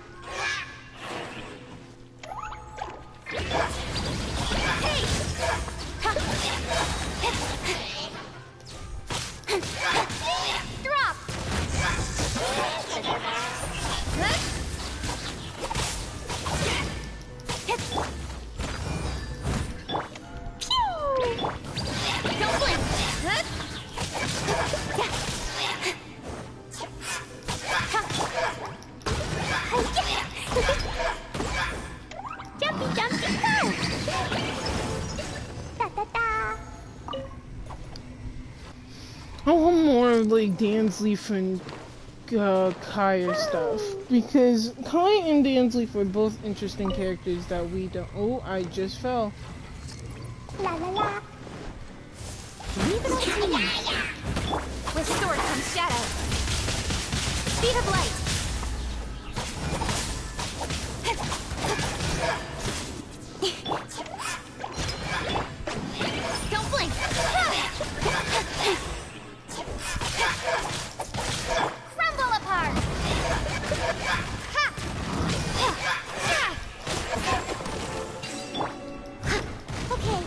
Drop. Don't blink. Jumpy, jumpy, go! Da da da! I want more of like Dansleif and Kaya stuff, because Kaya and Dansleif are both interesting characters that we don't. Oh, I just fell. La la la! Leave it up to me. With sword comes shadow. Speed of light. Don't blink. Crumble apart. Okay,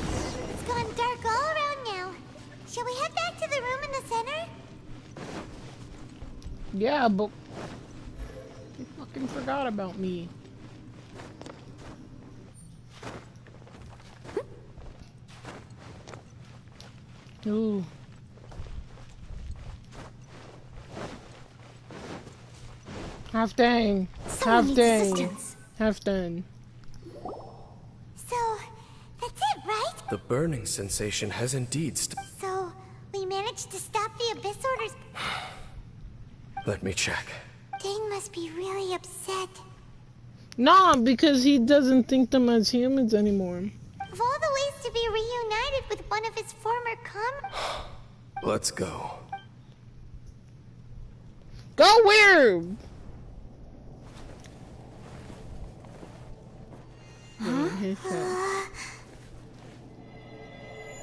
it's gone dark all around now. Shall we head back to the room in the center? Yeah, but you fucking forgot about me. Ooh. Half dang. Someone Half needs dang. assistance. Half done. So, that's it, right? The burning sensation has indeed So, we managed to stop the Abyss Order's... Let me check. Dane must be really upset. Nah, because he doesn't think them as humans anymore. Of all the ways to be reunited with one of his former Let's go. Go where?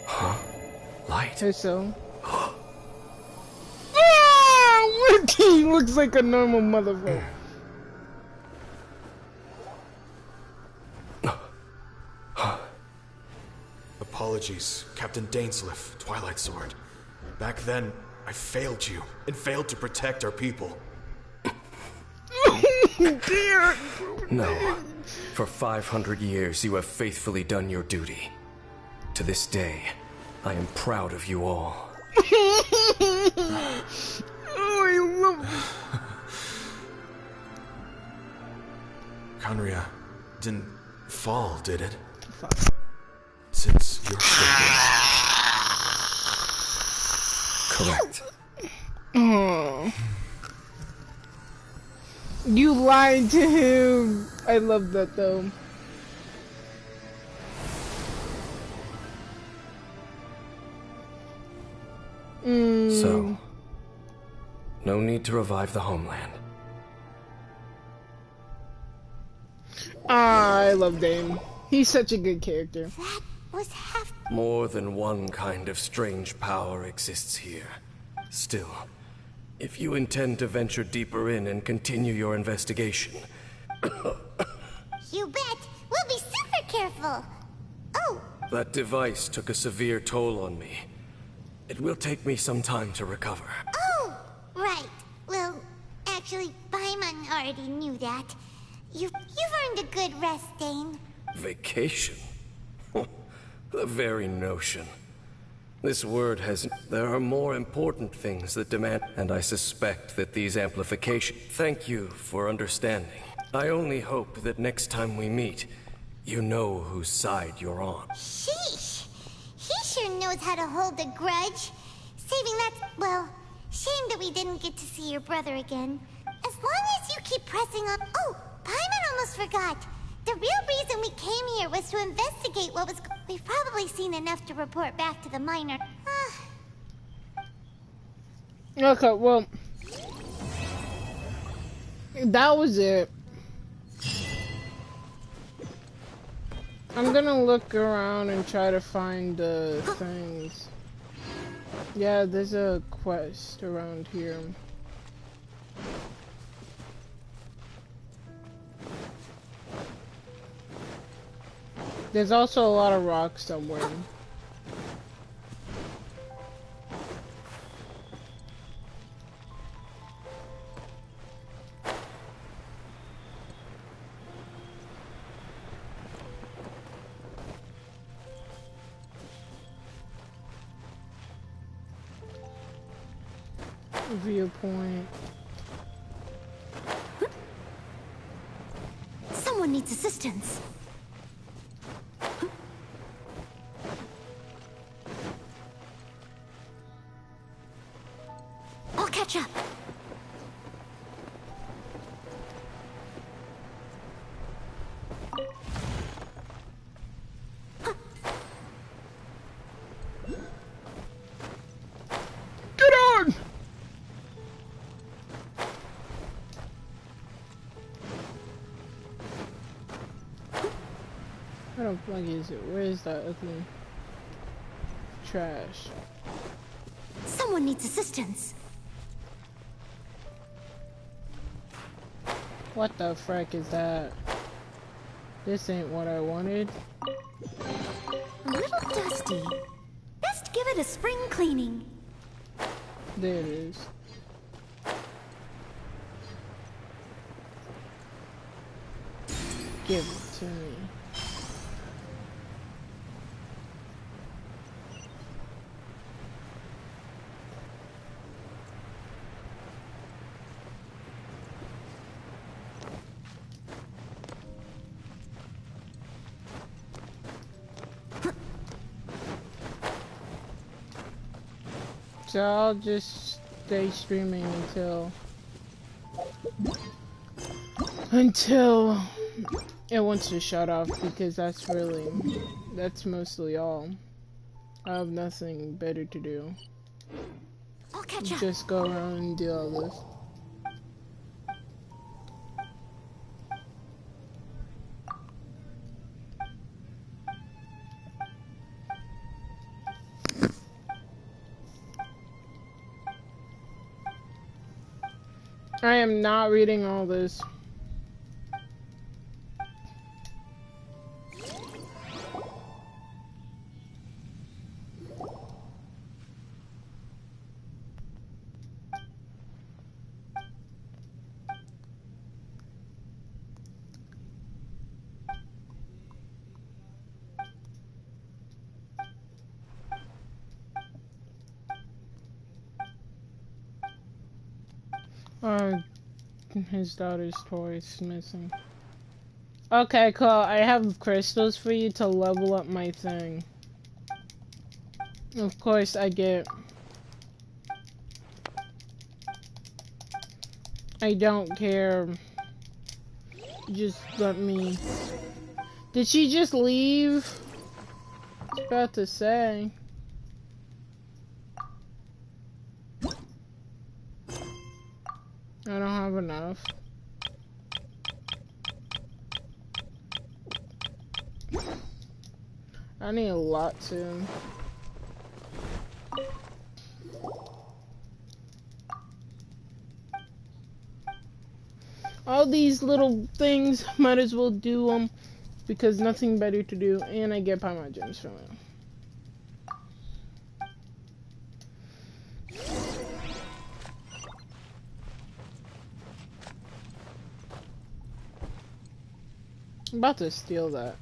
Huh? Light. So. Ah, look, he looks like a normal motherfucker. Apologies, Captain Danesliff, Twilight Sword. Back then, I failed you, and failed to protect our people. Dear. No. For 500 years, you have faithfully done your duty. To this day, I am proud of you all. Oh, I love Conria didn't fall, did it? Since you're correct. Oh. You lied to him. I love that though. So, no need to revive the homeland. Ah, I love Dane. He's such a good character. was half... More than one kind of strange power exists here. Still, if you intend to venture deeper in and continue your investigation... You bet! We'll be super careful! Oh! That device took a severe toll on me. It will take me some time to recover. Oh! already knew that. You've earned a good rest, Dane. Vacation? The very notion. This word has... There are more important things that demand... And I suspect that these amplifications... Thank you for understanding. I only hope that next time we meet, you know whose side you're on. Sheesh! He sure knows how to hold a grudge. Saving that... well, shame that we didn't get to see your brother again. As long as you keep pressing on... Oh, Paimon almost forgot. The real reason we came here was to investigate what was... We've probably seen enough to report back to the miner. Okay, well... that was it. I'm gonna look around and try to find the things. Yeah, there's a quest around here. There's also a lot of rocks somewhere. Viewpoint. Someone needs assistance. I'll catch up. Get on! Where the fuck is it? Where is that ugly trash? Someone needs assistance. What the frick is that? This ain't what I wanted. A little dusty. Best give it a spring cleaning. There it is. Give it to me. So I'll just stay streaming until it wants to shut off, because that's mostly all. I have nothing better to do. I'll catch up. Just go around and do all this. I am not reading all this. His daughter's toy is missing. Okay, cool. I have crystals for you to level up my thing. Of course, I don't care. Just let me... Did she just leave? I was about to say. I don't have enough. I need a lot soon. All these little things, might as well do them, because nothing better to do, and I get Paimon gems from it. I'm about to steal that.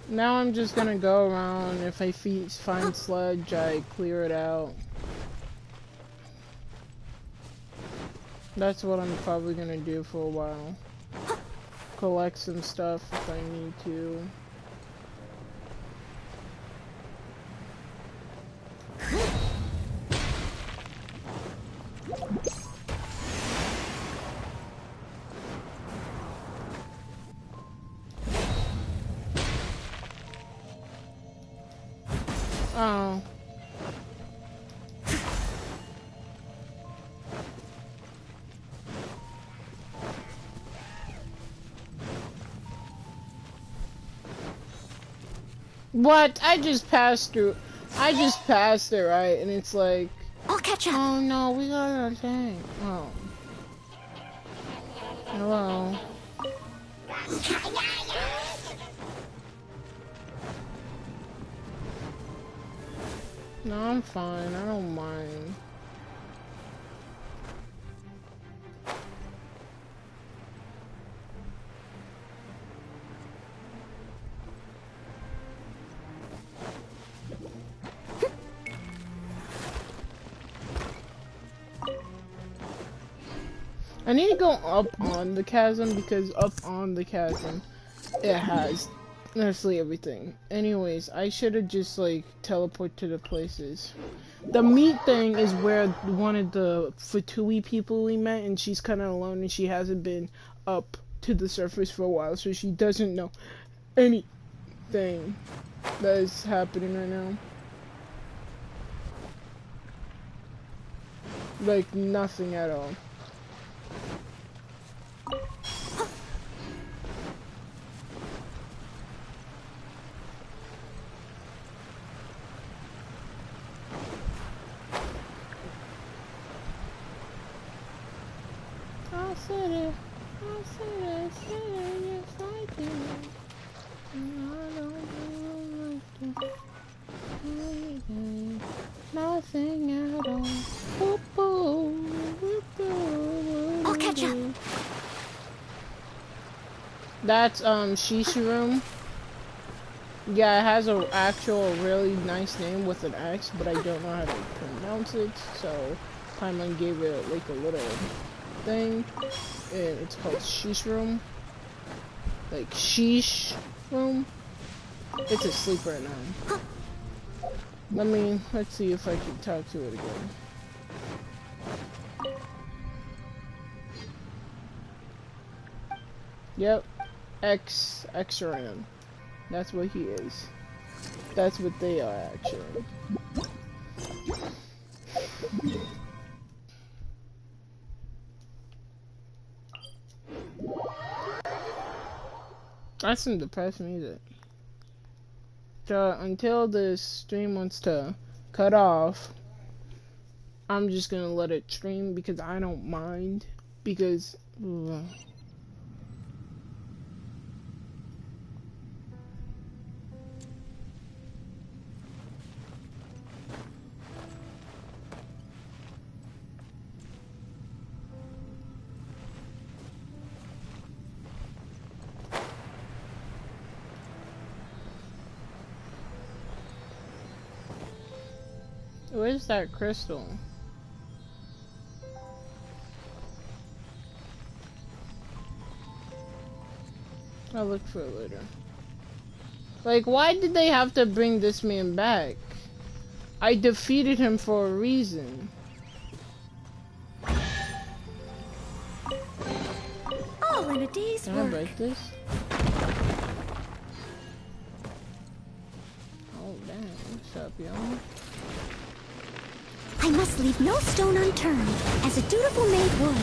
Now I'm just gonna go around. If I find sludge, I clear it out. That's what I'm probably gonna do for a while. Collect some stuff if I need to. Oh. What? I just passed through. I just passed it, right? And it's like... I'll catch up. Oh no, we got our thing. Oh. Hello. No, I'm fine. I don't mind. I need to go up on the chasm because up on the chasm it has honestly everything. Anyways, I should have just like teleport to the places. The meat thing is where one of the Fatui people we met, and she's kind of alone and she hasn't been up to the surface for a while, so she doesn't know anything that is happening right now. Like nothing at all. Nothing at all. I'll catch up. That's Shishi room. Yeah, it has an actual really nice name with an X, but I don't know how to pronounce it, so Paimon gave it like a little thing. And it's called Sheesh room. Like Sheesh room. It's asleep right now. Let's see if I can talk to it again. Yep. X-Ram. That's what he is. That's what they are, actually. That's some depressing music. So, until this stream wants to cut off, I'm just gonna let it stream because I don't mind. Because... Where's that crystal? I'll look for it later. Like, why did they have to bring this man back? I defeated him for a reason. All in a day's Can work. I break this? Oh, damn. What's up, y'all? I must leave no stone unturned, as a dutiful maid would.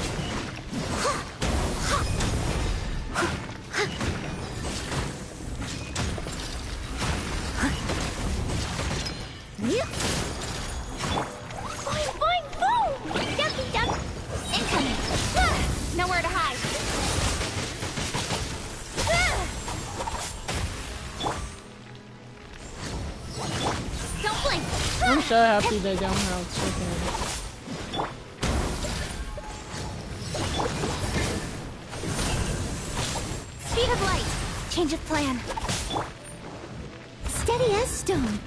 Boing, boing, boom! Ducky, duck! Incoming! Nowhere to hide. Don't blink! I'm so happy they don't have chicken. Speed of light. Change of plan. Steady as stone.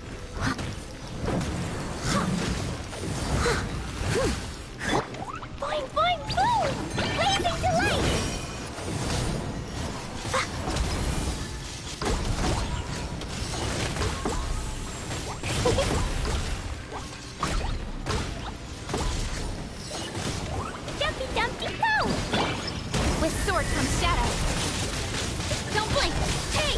Boing, boing, boom! Blazing delight! Dumpty dumpty go! With sword comes shadow. Don't blink! Hey!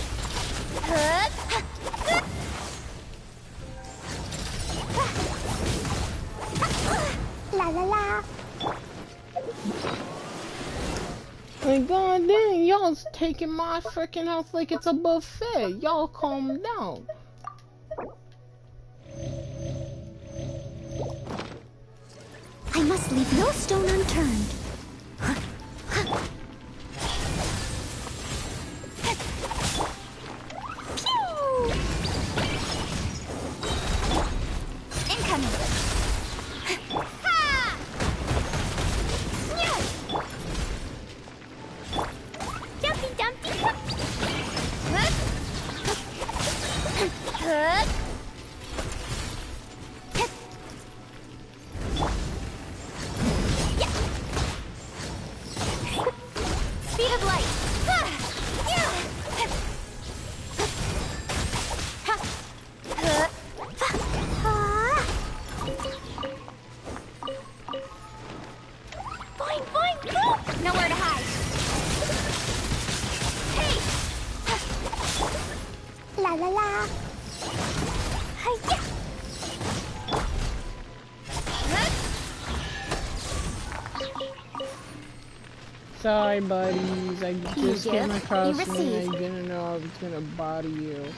La la la! Like, god dang, y'all's taking my freaking house like it's a buffet. Y'all calm down. I must leave no stone unturned. Pew! Incoming! Ha! Yeah! Dumpty dumpty! Huh? Huh? Speed of light. Boing, boing, boom! Nowhere to hide. Hey! La la la. Hi-ya! Sorry, buddies. I just came across you and I receive. didn't know I was gonna body you.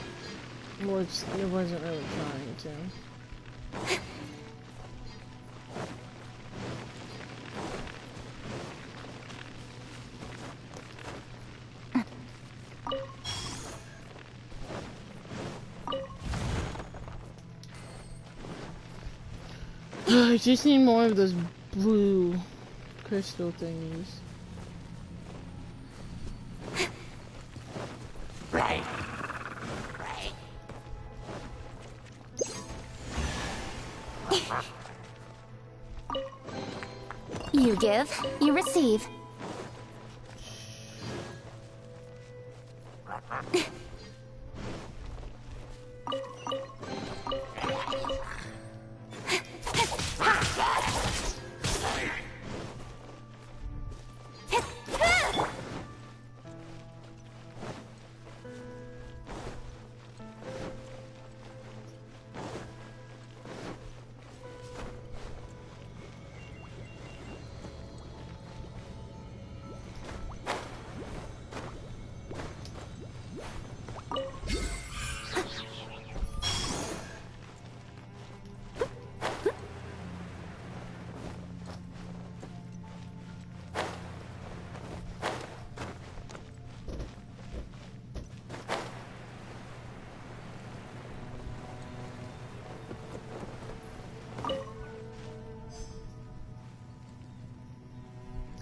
Which it wasn't really trying to. I just need more of those blue crystal thingies. Right. You give, you receive.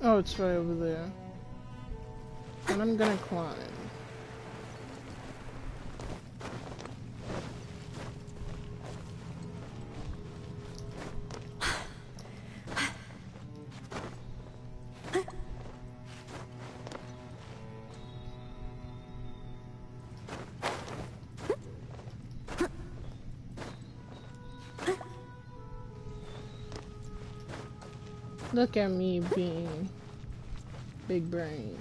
Oh, it's right over there. And I'm gonna climb. Look at me being big brain.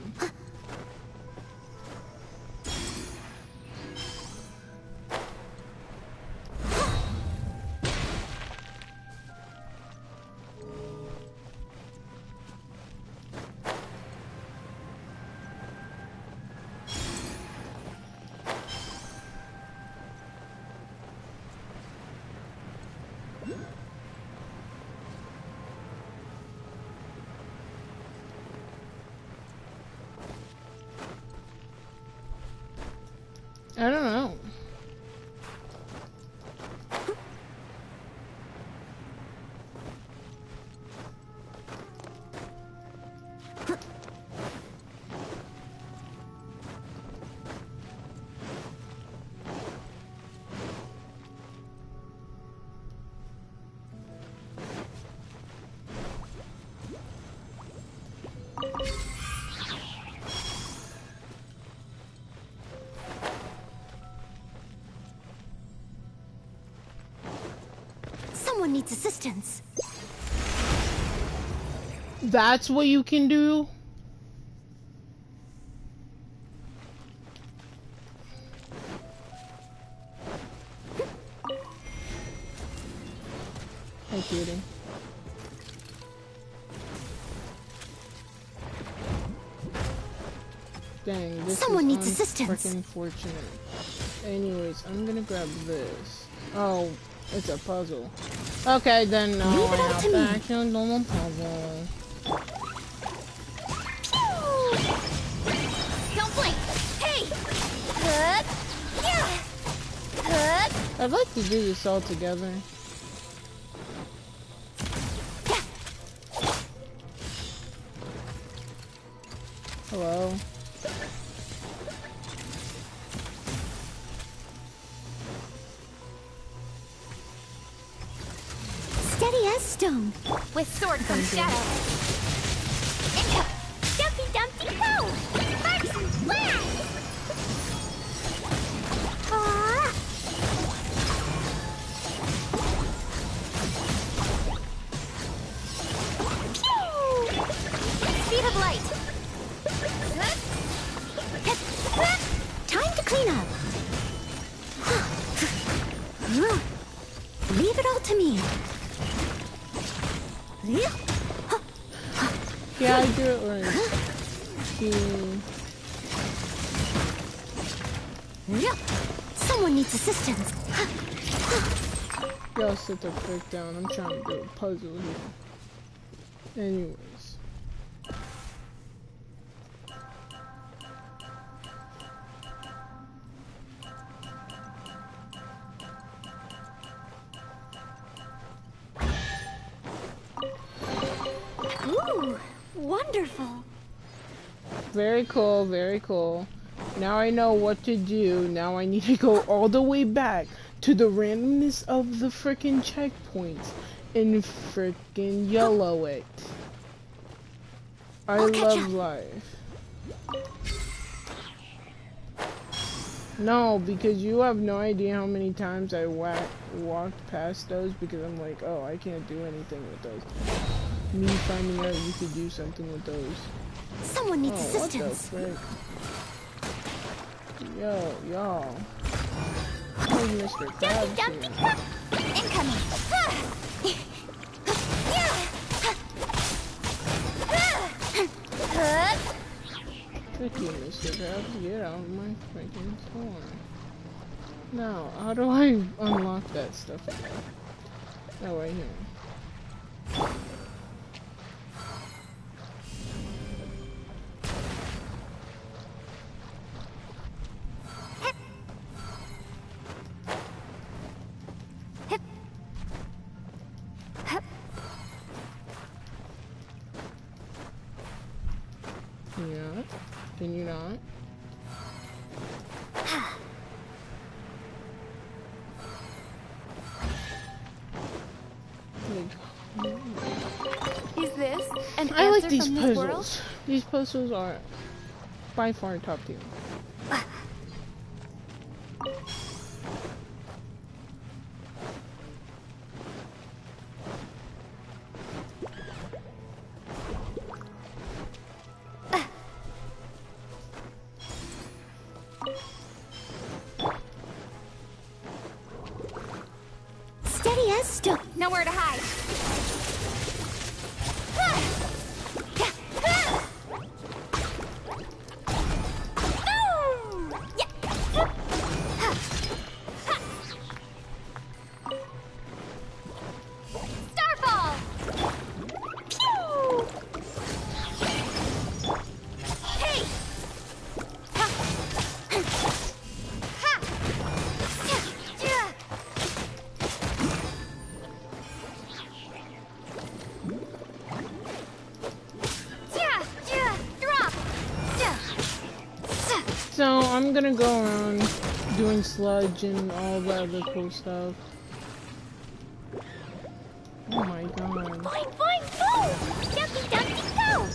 needs assistance. That's what you can do? Hi, cutie. Dang, this Someone is needs assistance. freaking fortunate. Anyways, I'm gonna grab this. Oh, it's a puzzle. Okay, then no, Leave I it up have to to me. actually do the puzzle. Don't blink. Hey. Good. Yeah. Good. I'd like to do this all together. Hello? Steady as stone. With sword comes shadow. Inca. Dumpty Dumpty Go. Sparks and flash. Ah. Pew. Speed of light. Time to clean up. Leave it all to me. Yeah, I do it right. Someone needs assistance. Y'all sit the frick down. I'm trying to do a puzzle here. Anyways. Ooh, wonderful. Very cool, very cool. Now I know what to do. Now I need to go all the way back to the randomness of the frickin' checkpoints and frickin' yellow it. I love life. No, because you have no idea how many times I walked past those because I'm like, oh, I can't do anything with those. Me finding out you could do something with those. Someone needs assistance. What the frick? Yo, y'all. Where's Mr. Krabs here? Incoming. Frick you, Mr. Krabs. Get out of my freaking store. Now, how do I unlock that stuff again? Oh, right here. Can you not? Can you not? Is this an I like answer these from this world? puzzles. These puzzles are by far top tier. Steady as stone. Nowhere to hide. Starfall. Pew. Hey. So I'm gonna go around doing sludge and all the other cool stuff. Oh my god. Boing, boing, boom! Dumpty, dumpty, go!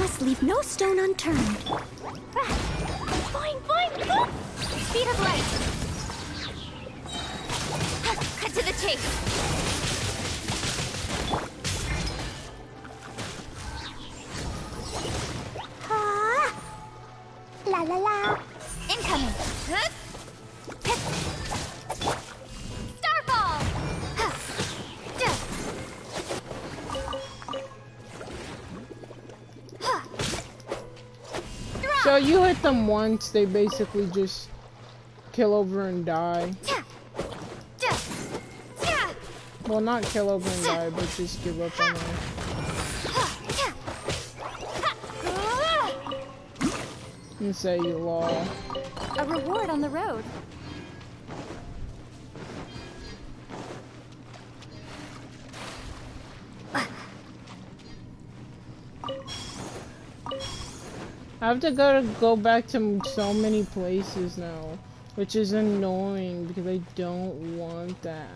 must leave no stone unturned. Fine, fine! Speed of light! Cut to the chase! La la la! Incoming! Starfall! So you hit them once, they basically just kill over and die. Well, not kill over and die, but just give up on life. And say you lost. A reward on the road. I have to go back to so many places now, which is annoying because I don't want that.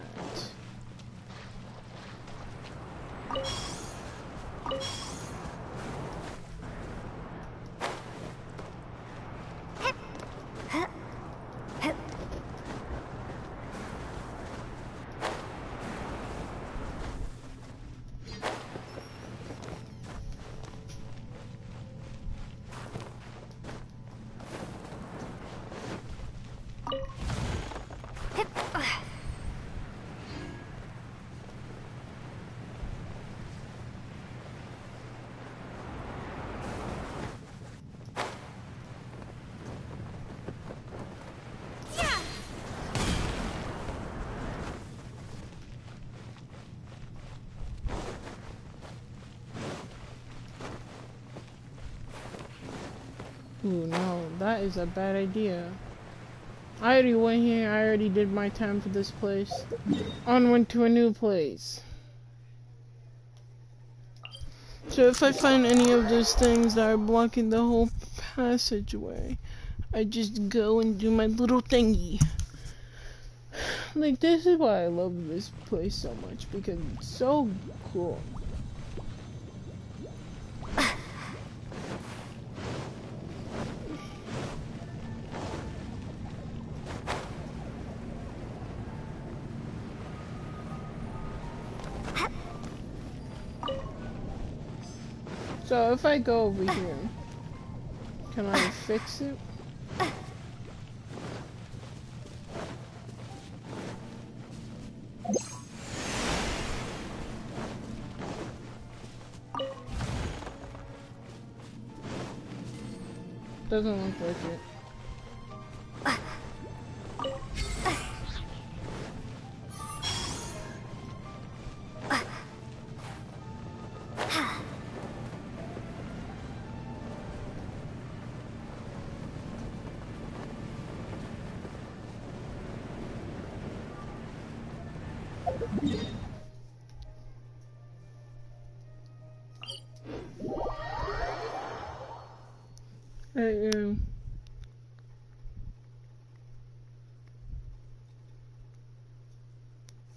Ooh, no, that is a bad idea. I already went here, I already did my time for this place. Onward to a new place. So if I find any of those things that are blocking the whole passageway, I just go and do my little thingy. Like, this is why I love this place so much, because it's so cool. So if I go over here, can I fix it? Doesn't look like it.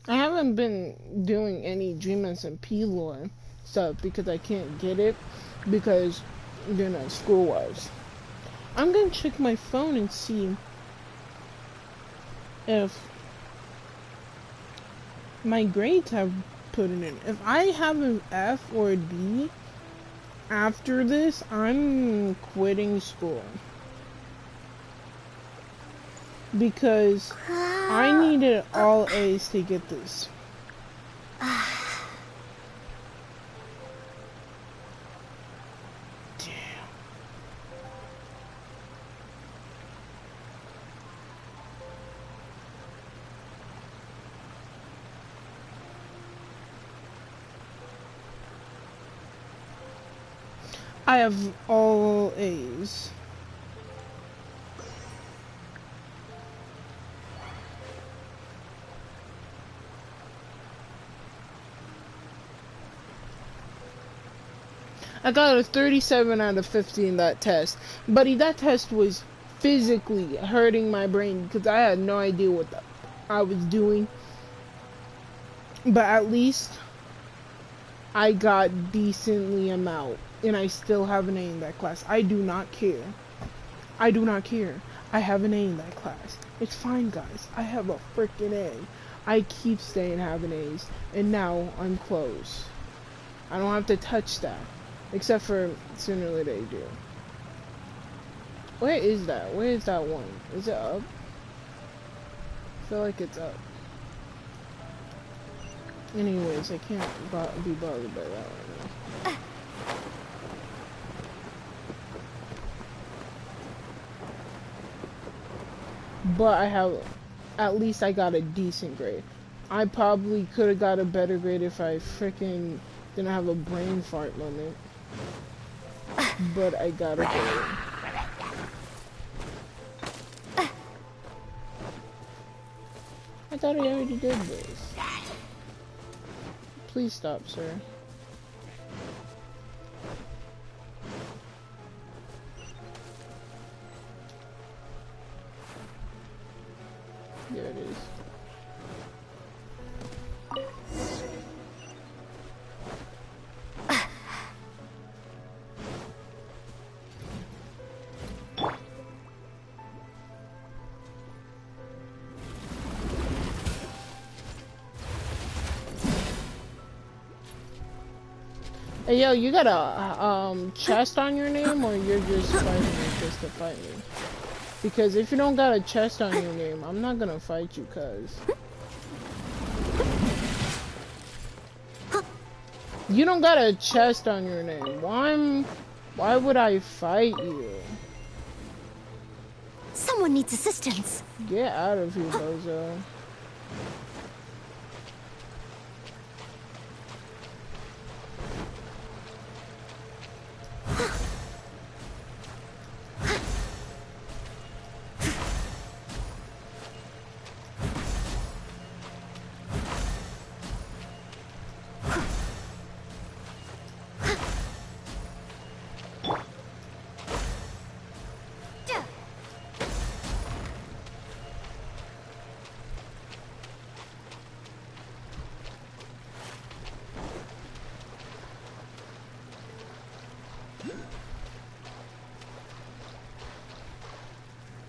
I haven't been doing any Dream SMP lore stuff because I can't get it because, you know, school-wise. I'm gonna check my phone and see if my grades have put it in. If I have an F or a D after this, I'm quitting school. Because I needed all A's to get this. I have all A's. I got a 37 out of 50 in that test. Buddy, that test was physically hurting my brain because I had no idea what I was doing. But at least I got decently out, and I still have an A in that class. I do not care. I do not care. I have an A in that class. It's fine, guys. I have a freaking A. I keep staying having A's, and now I'm close. I don't have to touch that, except for sooner or later I do. Where is that? Where is that one? Is it up? I feel like it's up. Anyways, I can't be bothered by that right now. But I have, at least I got a decent grade. I probably could have got a better grade if I freaking didn't have a brain fart moment. But I got a grade. I thought I already did this. Please stop, sir. There it is. Hey, yo, you got a chest on your name, or you're just fighting me just to fight me? Because if you don't got a chest on your name, I'm not gonna fight you, cuz. You don't got a chest on your name. Why would I fight you? Someone needs assistance. Get out of here, bozo.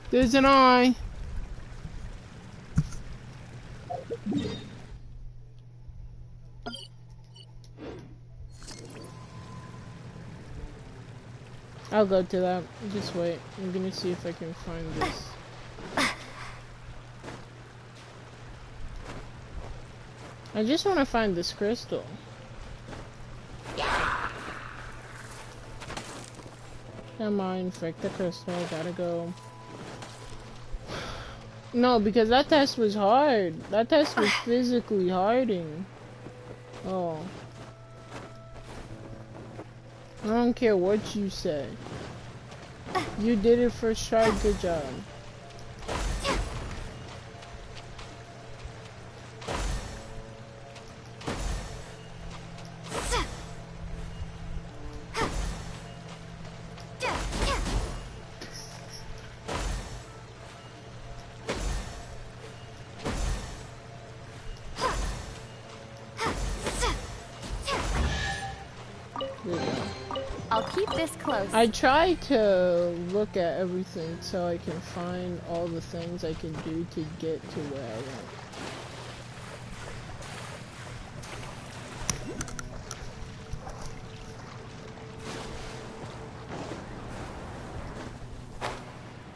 There's an eye. I'll go to that. Just wait. I'm gonna see if I can find this. I just want to find this crystal. Come on, infect the crystal. Gotta go. No, because that test was hard. That test was physically harding. Oh. I don't care what you say. You did it first try. Good job. I'll keep this close. I try to look at everything so I can find all the things I can do to get to where I want.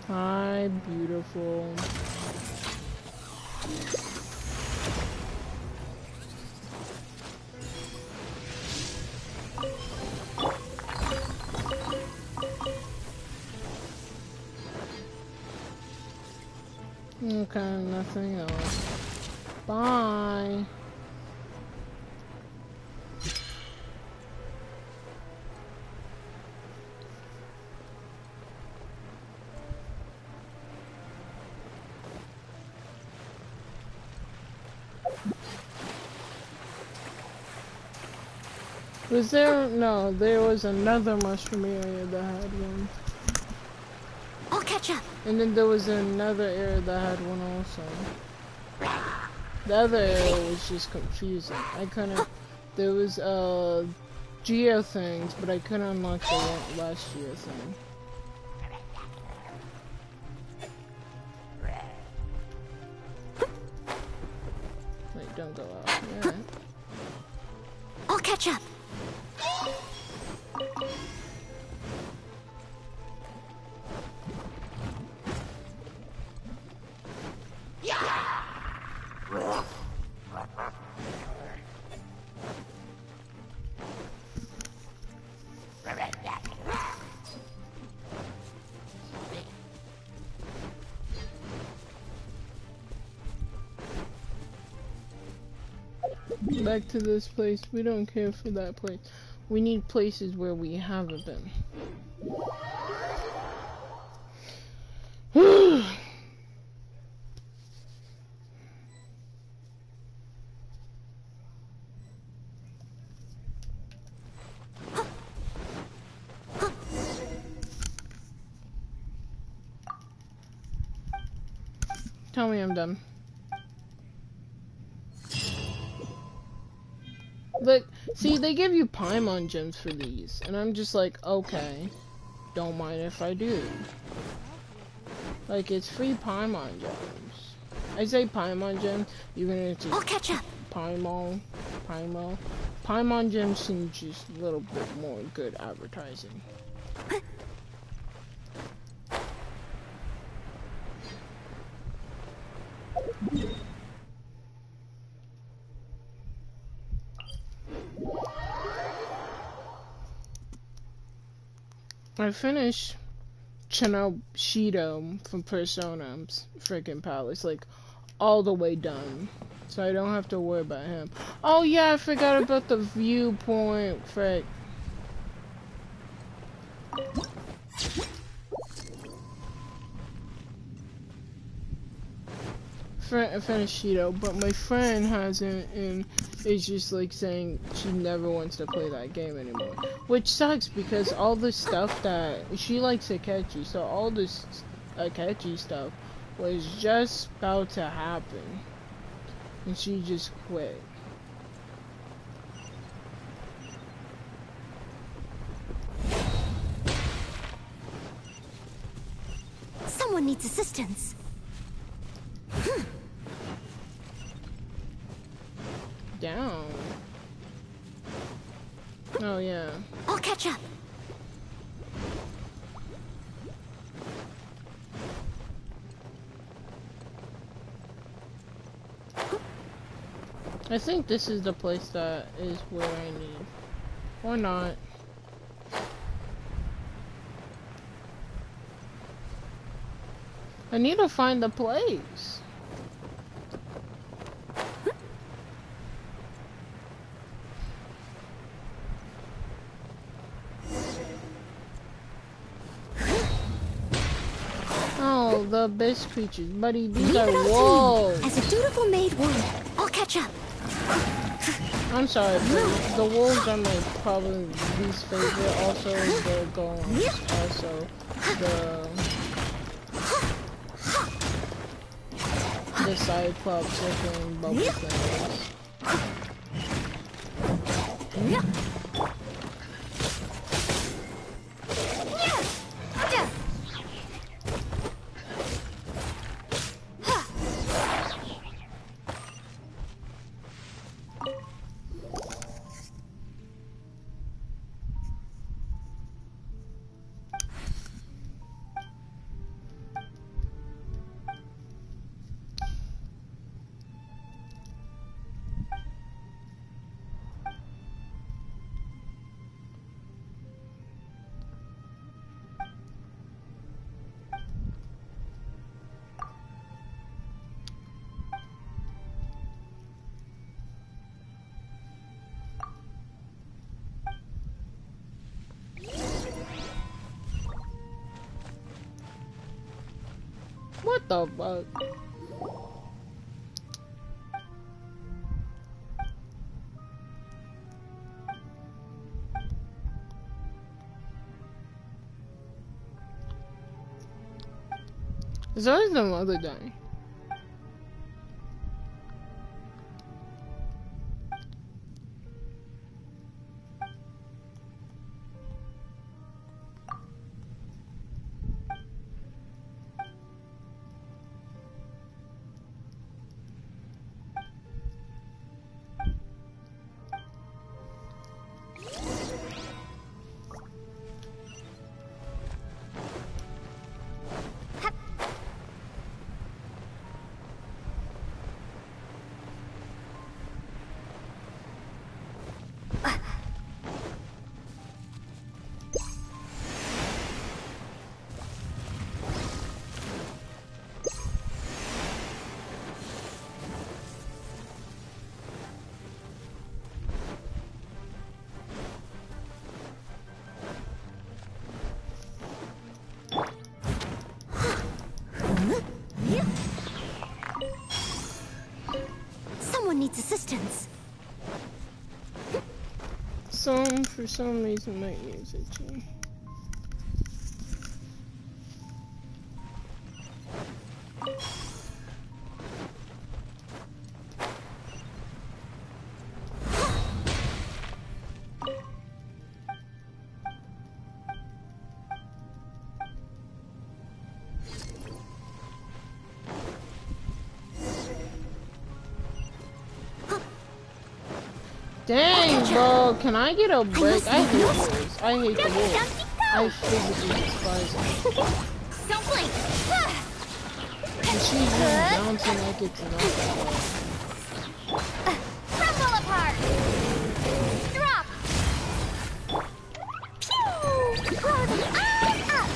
Hi, beautiful. Okay, nothing else. Bye. Was there? No, there was another mushroom area that had one. I'll catch up. And then there was another area that had one also. The other area was just confusing. I couldn't There was geo things, but I couldn't unlock the last geo thing. Wait, don't go out. Yeah. I'll catch up. Back to this place. We don't care for that place. We need places where we haven't been. Tell me I'm done. Look, see, they give you Paimon gems for these, and I'm just like, okay, don't mind if I do. Like, it's free Paimon gems. I say Paimon gem, even if it's I'll catch up. Paimon gems seem just a little bit more good advertising. I finished Shido from Persona's freaking palace, like, all the way done. So I don't have to worry about him. Oh yeah, I forgot about the viewpoint, frick. I finished Shido, but my friend hasn't, and is just like saying she never wants to play that game anymore. Which sucks because all the stuff that she likes Akechi, so all this Akechi stuff was just about to happen, and she just quit. Someone needs assistance. Down. Oh yeah. I'll catch up. I think this is the place that is where I need. Or not. I need to find the place. Oh, the abyss creatures, buddy. These are wolves. As a dutiful maid would, I'll catch up. I'm sorry, but the wolves are my probably least favorite. Also, the golems. Also, the Cyclops looking bubble things. What the fuck? There's always no other guy. For some reason, my ears itchy. Dang, bro, can I get a break? I hate wolves. I hate the wolves. I physically despise them. Don't blink. And she's just bouncing like it's nothing. Crumble apart. Drop. Pew! Blow them all up.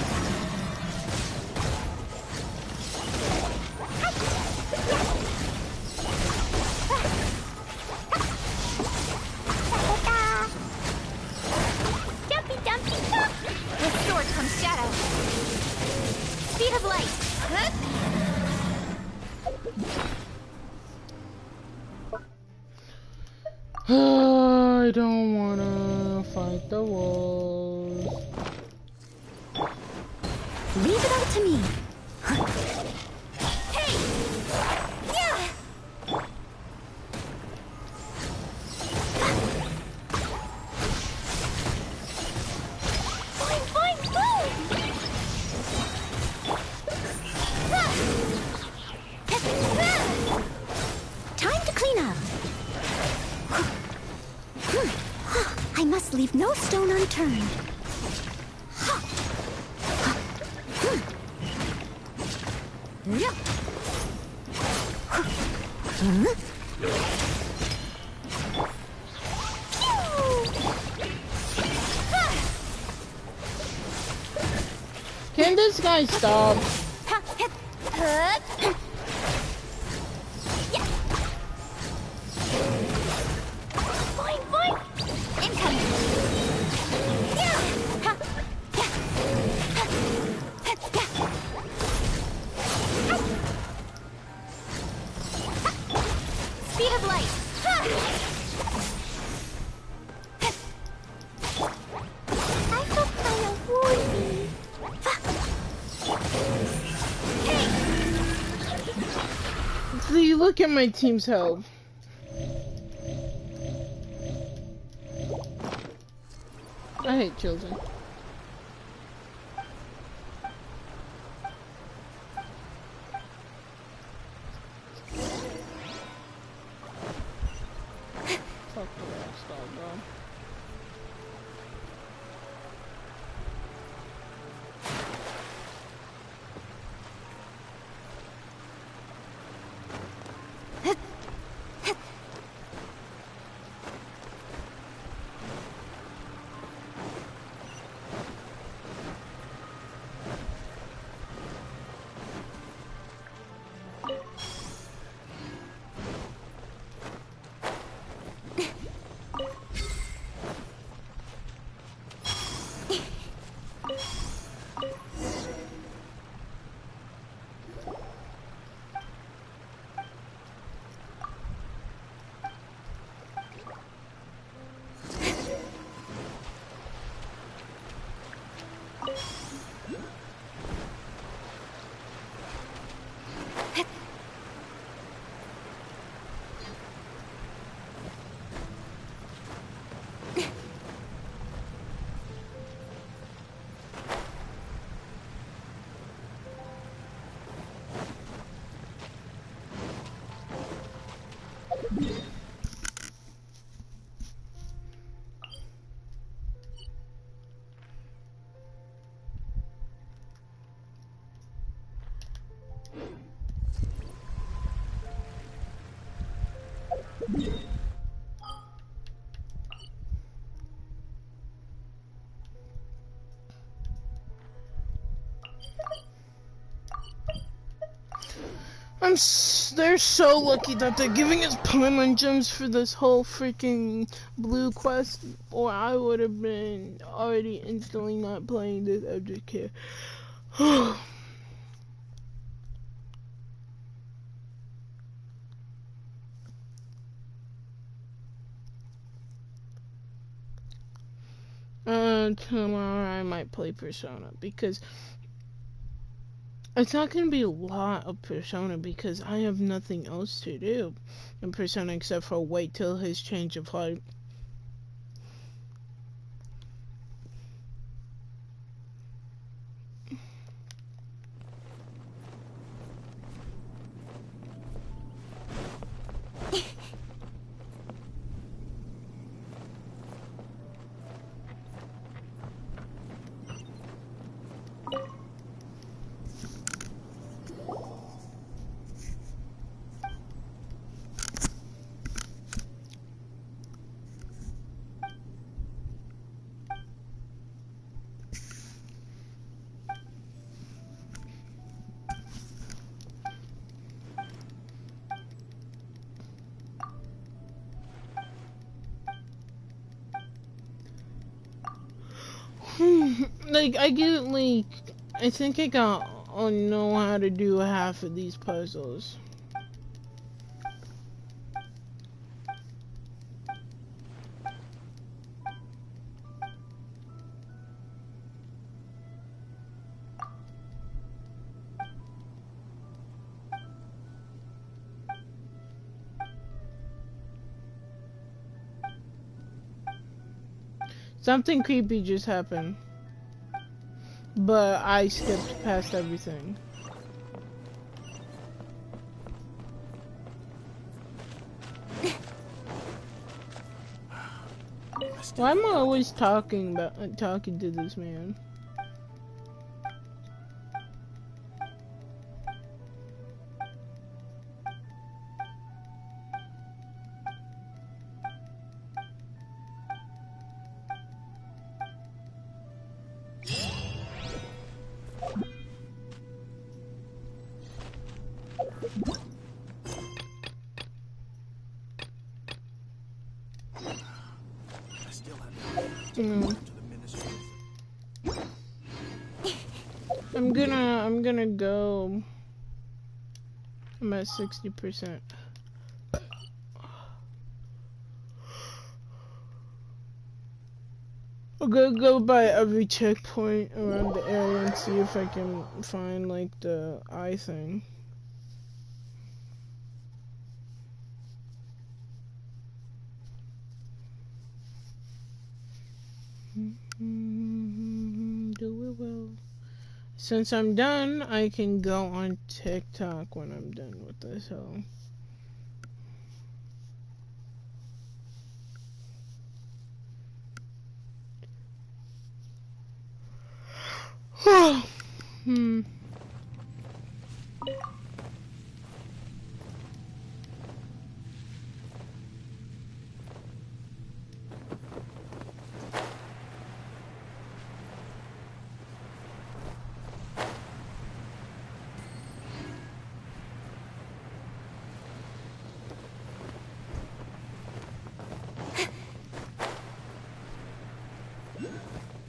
Dumpy, dumpy, dump. With sword comes shadow. Speed of light. I don't wanna fight the wolves. Leave it out to me. Hey! Yeah! Boing, boing, boom! Time to clean up. I must leave no stone unturned. Can this guy stop? Boing, boing! Incoming! Speed of light! I feel kind of woolly. See, look at my team's health. I hate children. Fuck the lifestyle, bro. They're so lucky that they're giving us Paimon gems for this whole freaking blue quest, or I would have been already instantly not playing this object here. Tomorrow I might play Persona because it's not gonna be a lot of Persona because I have nothing else to do in Persona except for wait till his change of heart. Like, I think I know how to do half of these puzzles. Something creepy just happened. But I skipped past everything. Why am I always talking to this man? I'm gonna go. I'm at 60%. I'm gonna go by every checkpoint around the area and see if I can find like the eye thing. Do it well. Since I'm done, I can go on TikTok when I'm done with this. So.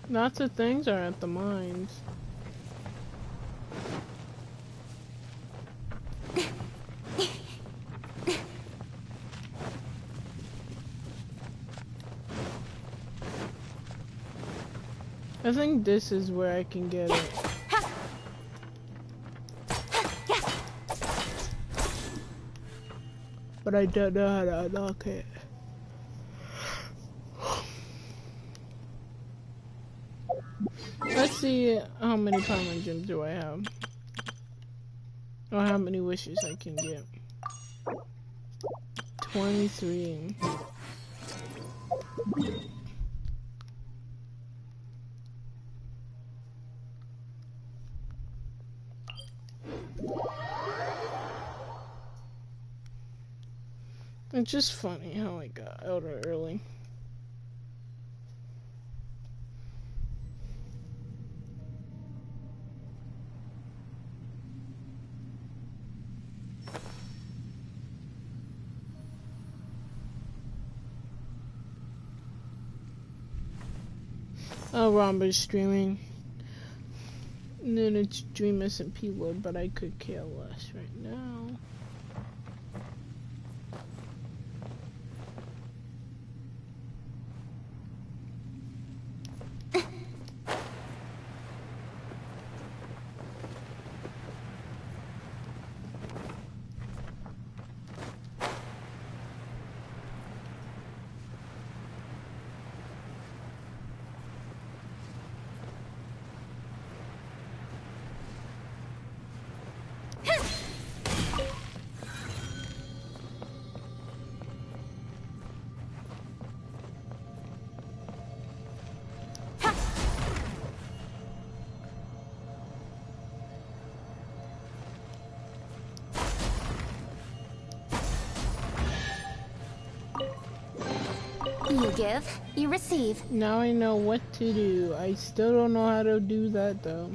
Lots of things are at the mines. I think this is where I can get it. But I don't know how to unlock it. Let's see how many common gems do I have. Or how many wishes I can get. 23. It's just funny how I got out early. Oh, Romba's streaming. And then it's Dream SMP Lord, but I could care less right now. give, you receive. Now I know what to do. I still don't know how to do that though.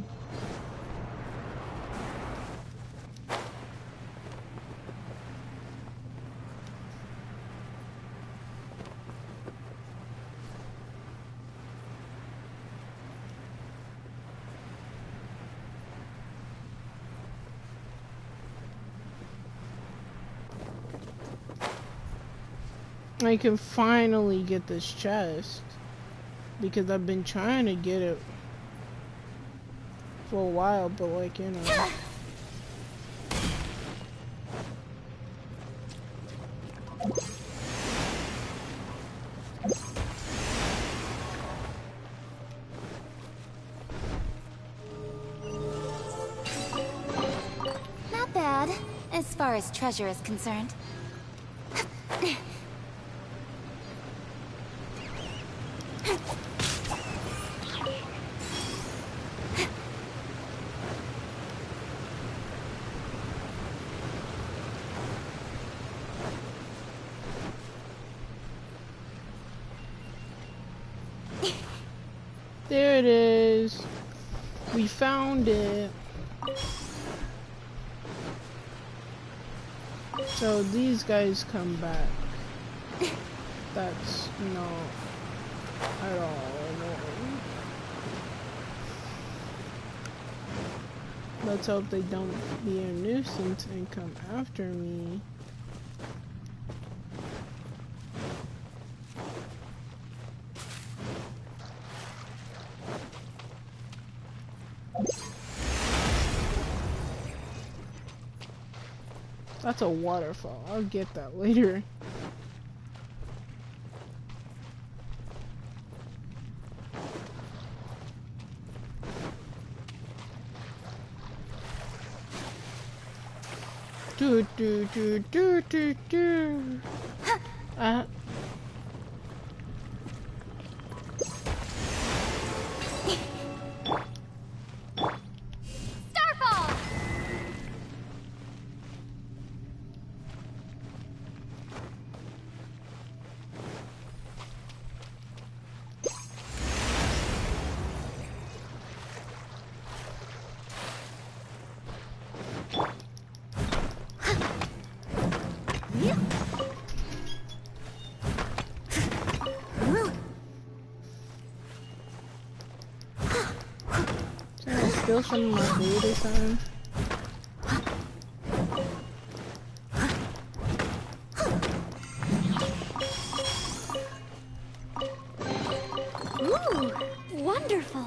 I can finally get this chest because I've been trying to get it for a while, but like, you know. Not bad, as far as treasure is concerned. There it is. We found it. So these guys come back. That's not at all annoying. Let's hope they don't be a nuisance and come after me. That's a waterfall. I'll get that later. Do do do do do do. Starfall! Can I steal some of my food or something? Ooh, wonderful.